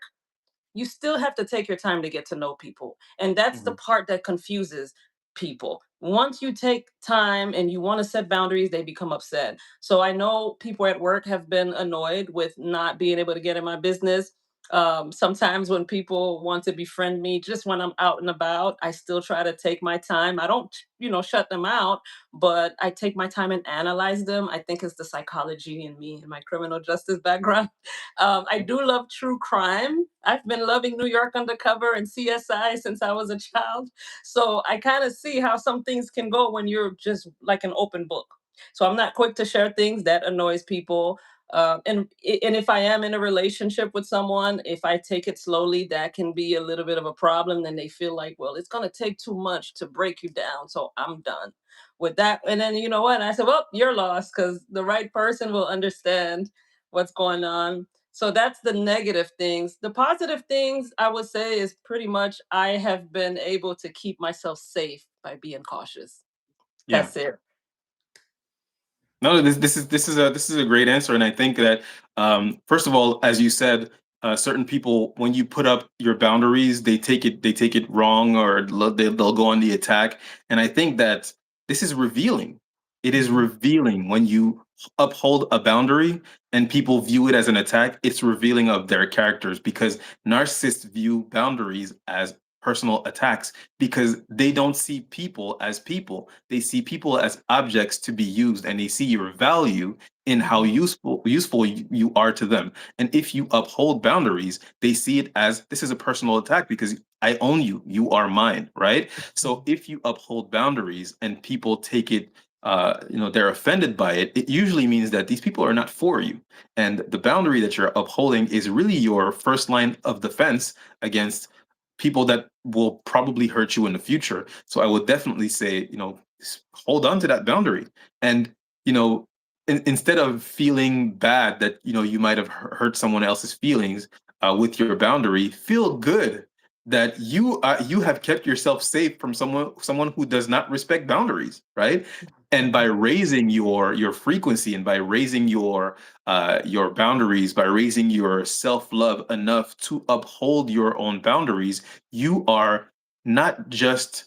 you still have to take your time to get to know people. And that's the Mhm. part that confuses people. Once you take time and you want to set boundaries, they become upset. So I know people at work have been annoyed with not being able to get in my business. Sometimes when people want to befriend me, just when I'm out and about, I still try to take my time. I don't, shut them out, but I take my time and analyze them. I think it's the psychology in me and my criminal justice background. I do love true crime. I've been loving New York Undercover and CSI since I was a child. So I kind of see how some things can go when you're just like an open book. So I'm not quick to share things that annoys people. And if I am in a relationship with someone, if I take it slowly, that can be a little bit of a problem. Then they feel like, well, it's going to take too much to break you down, so I'm done with that. And then you know what? I said, well, you're lost because the right person will understand what's going on. So that's the negative things. The positive things I would say is pretty much I have been able to keep myself safe by being cautious. Yeah. That's it. No, this is a great answer, and I think that first of all, as you said, certain people, when you put up your boundaries, they take it wrong, or they'll go on the attack, and I think that this is revealing. It is Mhm. revealing when you uphold a boundary and people view it as an attack. It's revealing of their characters, because narcissists view boundaries as personal attacks, because they don't see people as people. They see people as objects to be used, and they see your value in how Mhm. useful you are to them. And if you uphold boundaries, they see it as, this is a personal attack because I own you. You are mine, right? So Mhm. if you uphold boundaries and people take it, they're offended by it, it usually means that these people are not for you. And the boundary that you're upholding is really your first line of defense against people that will probably hurt you in the future. So I would definitely say, hold on to that boundary. And, you know, instead of feeling bad that, you might have hurt someone else's feelings with your boundary, feel good that you have kept yourself safe from someone who does not respect boundaries, right? And by Mhm. raising your frequency, and by raising your boundaries, by raising your self-love enough to uphold your own boundaries, you are not just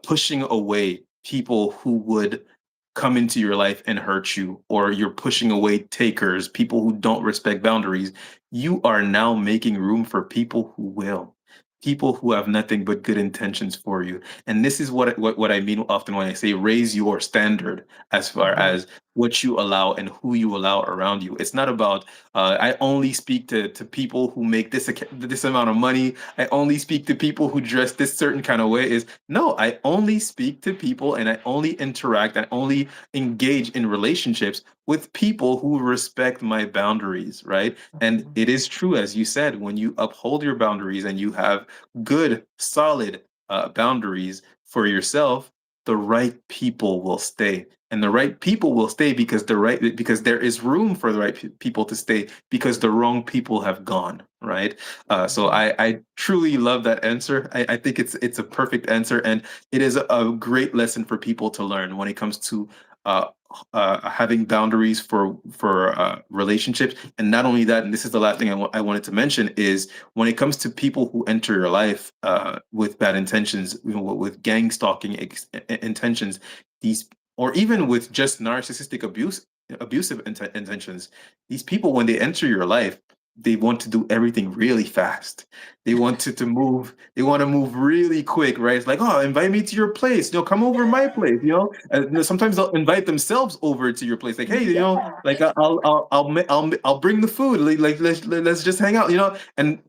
pushing away people who would come into your life and hurt you, or you're pushing away takers, people who don't respect boundaries. You are now making room for people who will. People who have nothing but good intentions for you. And this is what I mean often when I say raise your standard as far Mhm. as what you allow and who you allow around you. It's not about I only speak to people who make this amount of money. I only speak to people who dress this certain kind of way. Is no, I only speak to people, and I only interact, I only engage in relationships with people who respect my boundaries, right? And Mhm. it is true, as you said, when you uphold your boundaries and you have good, solid boundaries for yourself, the right people will stay. And the right people will stay because there is room for the right people to stay, because the wrong people have gone, right? So Mhm. I truly love that answer. I think it's a perfect answer, and it is a great lesson for people to learn when it comes to uh, having boundaries for relationships. And not only that, and this is the last thing I wanted to mention, is when it comes to people who enter your life with bad intentions, with gang stalking intentions, these, or even with just narcissistic abusive intentions, these people, when they enter your life, they want to do everything really fast. They want to move really quick, right? It's like, oh, invite me to your place, come over my place, and sometimes they'll invite themselves over to your place, like, hey, Yeah. like I'll bring the food, like let's just hang out, and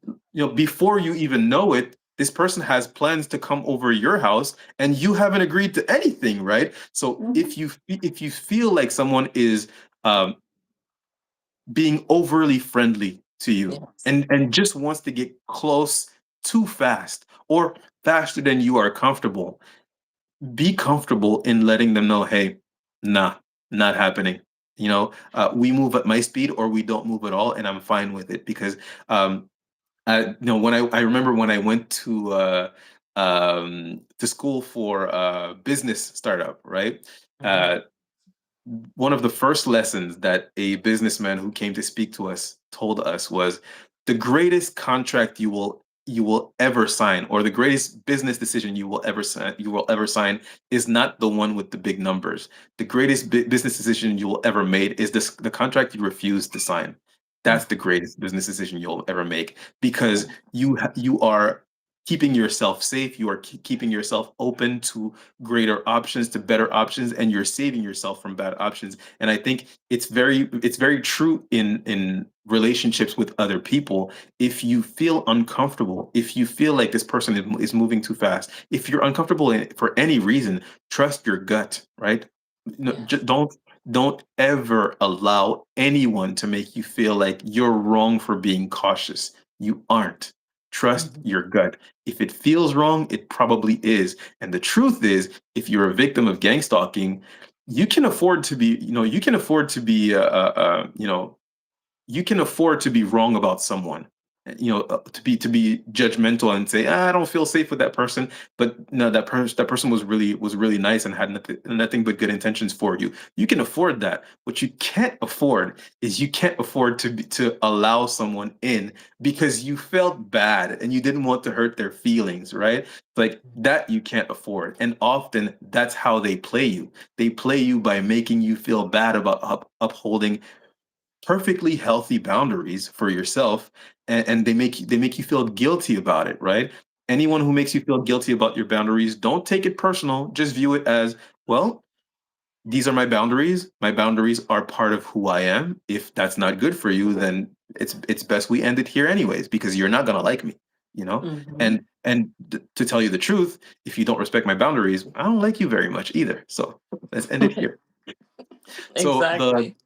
before you even know it, this person has plans to come over your house, and you haven't agreed to anything, right? So Mhm. if you feel like someone is um, being overly friendly to you, Yes. and just wants to get close too fast, or faster than you are comfortable, be comfortable in letting them know, hey, nah, not happening. We move at my speed, or we don't move at all, and I'm fine with it, because when I remember when I went to school for business startup, right? Mhm. uh, One of the first lessons that a businessman who came to speak to us told us was, the greatest contract you will ever sign, or the greatest business decision you will ever sign is not the one with the big numbers. The greatest business decision you will ever made is the contract you refuse to sign. That's the greatest business decision you'll ever make, because you are keeping yourself safe, you are keeping yourself open to greater options, to better options, and you're saving yourself from bad options. And I think it's very true in relationships with other people. If you feel uncomfortable, if you feel like this person is moving too fast, if you're uncomfortable for any reason, trust your gut, right? Yes. Don't. Don't ever allow anyone to make you feel like you're wrong for being cautious. You aren't. Trust Mhm. your gut. If it feels wrong, it probably is. And the truth is, if you're a victim of gang stalking, you can afford to be, you can afford to be, you can afford to be wrong about someone, to be judgmental and say, I don't feel safe with that person. But no, that person was really nice and had nothing but good intentions for you. You can afford that. What you can't afford is you can't afford to allow someone in because you felt bad and you didn't want to hurt their feelings, right? Like that you can't afford. And often that's how they play you. They play you by making you feel bad about upholding perfectly healthy boundaries for yourself, and they make you feel guilty about it, right? Anyone who makes you feel guilty about your boundaries, don't take it personal. Just view it as, well, these are my boundaries. My boundaries are part of who I am. If that's not good for you, then it's best we end it here anyways, because you're not going to like me, you know? Mhm. And to tell you the truth, if you don't respect my boundaries, I don't like you very much either. So let's end it here. So the Exactly.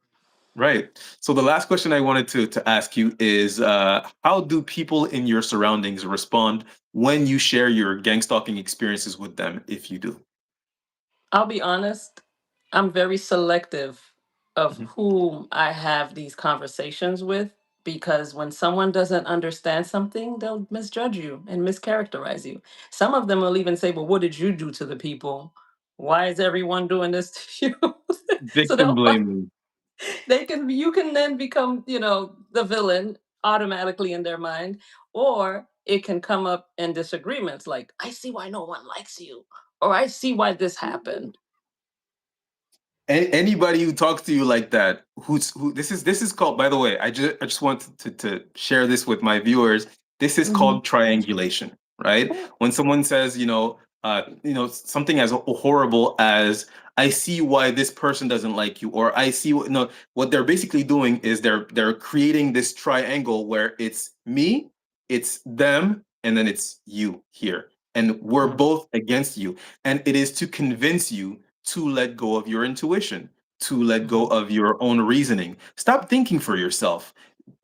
Right. So the last question I wanted to ask you is, how do people in your surroundings respond when you share your gang stalking experiences with them, if you do? I'll be honest, I'm very selective of Mhm. whom I have these conversations with, because when someone doesn't understand something, they'll misjudge you and mischaracterize you. Some of them will even say, "Well, what did you do to the people? Why is everyone doing this to you?" So Victim blaming. you can then become, the villain automatically in their mind, or it can come up in disagreements like, "I see why no one likes you," or "I see why this happened." Anybody who talks to you like that, who this is called, by the way, I just want to share this with my viewers. This is Mhm. called triangulation, right? When someone says, something as horrible as, I see why this person doesn't like you, or I see what, no, what they're basically doing is they're creating this triangle where it's me, it's them, and then it's you here. And we're Mhm. both against you. And it is to convince you to let go of your intuition, to let go Mhm. of your own reasoning. Stop thinking for yourself.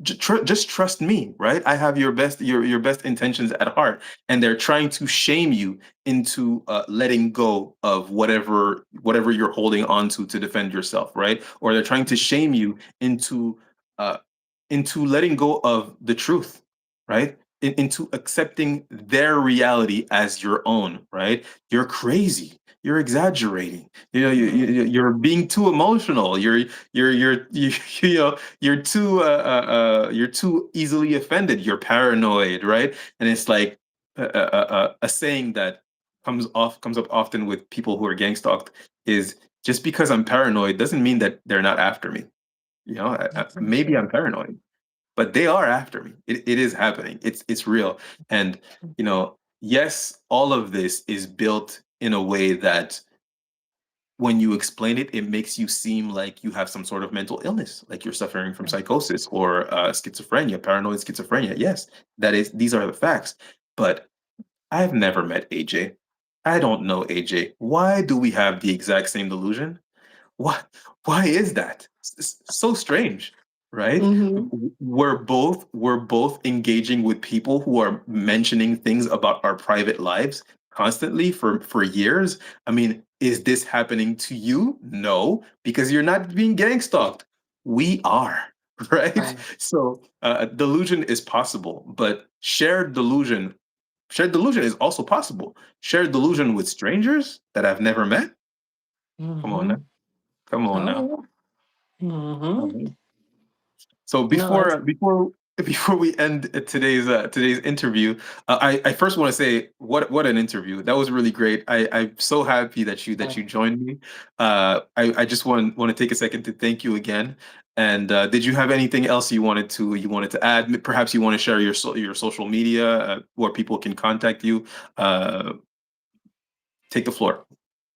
Just trust me, right? I have your best intentions at heart, and they're trying to shame you into letting go of whatever you're holding on to defend yourself, right? Or they're trying to shame you uh, into letting go of the truth, right? Into accepting their reality as your own, right? You're crazy. You're exaggerating. Mhm. You're being too emotional. You're too easily offended. You're paranoid, right? And it's like a saying that comes up often with people who are gang stalked is, just because I'm paranoid doesn't mean that they're not after me. Maybe Exactly. I'm paranoid, but they are after me. It is happening. It's real. And yes, all of this is built in a way that when you explain it, it makes you seem like you have some sort of mental illness, like you're suffering from psychosis or schizophrenia, paranoid schizophrenia. Yes, these are the facts. But I've never met AJ. I don't know AJ. Why do we have the exact same delusion? Why why is that? It's so strange, right? Mhm. We're both engaging with people who are mentioning things about our private lives constantly for years. I mean, is this happening to you? No, because you're not being gang stalked. We are, right? Right. So delusion is possible, but shared delusion is also possible. Shared delusion with strangers that I've never met. Come on now. Mhm. Come on now. Oh, yeah. Mhm. Mhm. So No, before before we end today's interview, I first want to say, what an interview. That was really great. I'm so happy that you joined me. I just want to take a second to thank you again. And did you have anything else you wanted to add? Perhaps you want to share your social media, where people can contact you. Uh, Take the floor.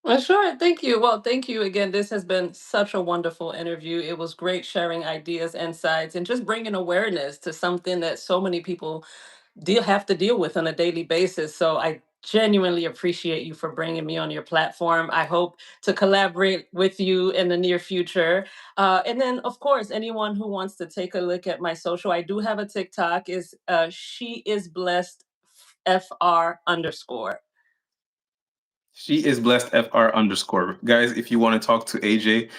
well, sure. Thank you. Well, thank you again. This has been such a wonderful interview. It was great sharing ideas, insights, and just bringing awareness to something that so many people have to deal with on a daily basis. So I genuinely appreciate you for bringing me on your platform. I hope to collaborate with you in the near future. And then, of course, anyone who wants to take a look at my social, I do have a TikTok. Is She is blessed FR underscore. She is blessed FR underscore. Guys, if you want to talk to AJ,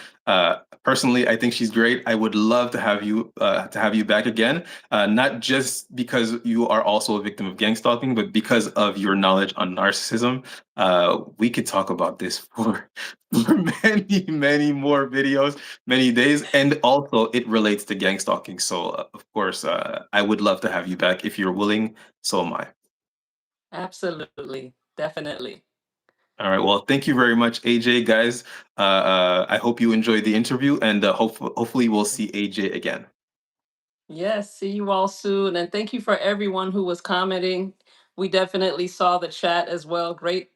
personally, I think she's great. I would love to have you back again. Not just because you are also a victim of gang stalking, but because of your knowledge on narcissism. We could talk about this for many, many more videos, many days, and also it relates to gang stalking. So, of course, I would love to have you back if you're willing. So am I. Absolutely. Definitely. All right. Well, thank you very much, AJ, guys. I hope you enjoyed the interview, and hopefully we'll see AJ again. Yes, see you all soon. And thank you for everyone who was commenting. We definitely saw the chat as well. Great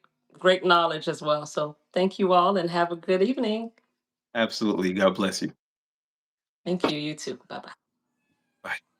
knowledge as well. So thank you all and have a good evening. Absolutely. God bless you. Thank you. You too. Bye bye. Bye.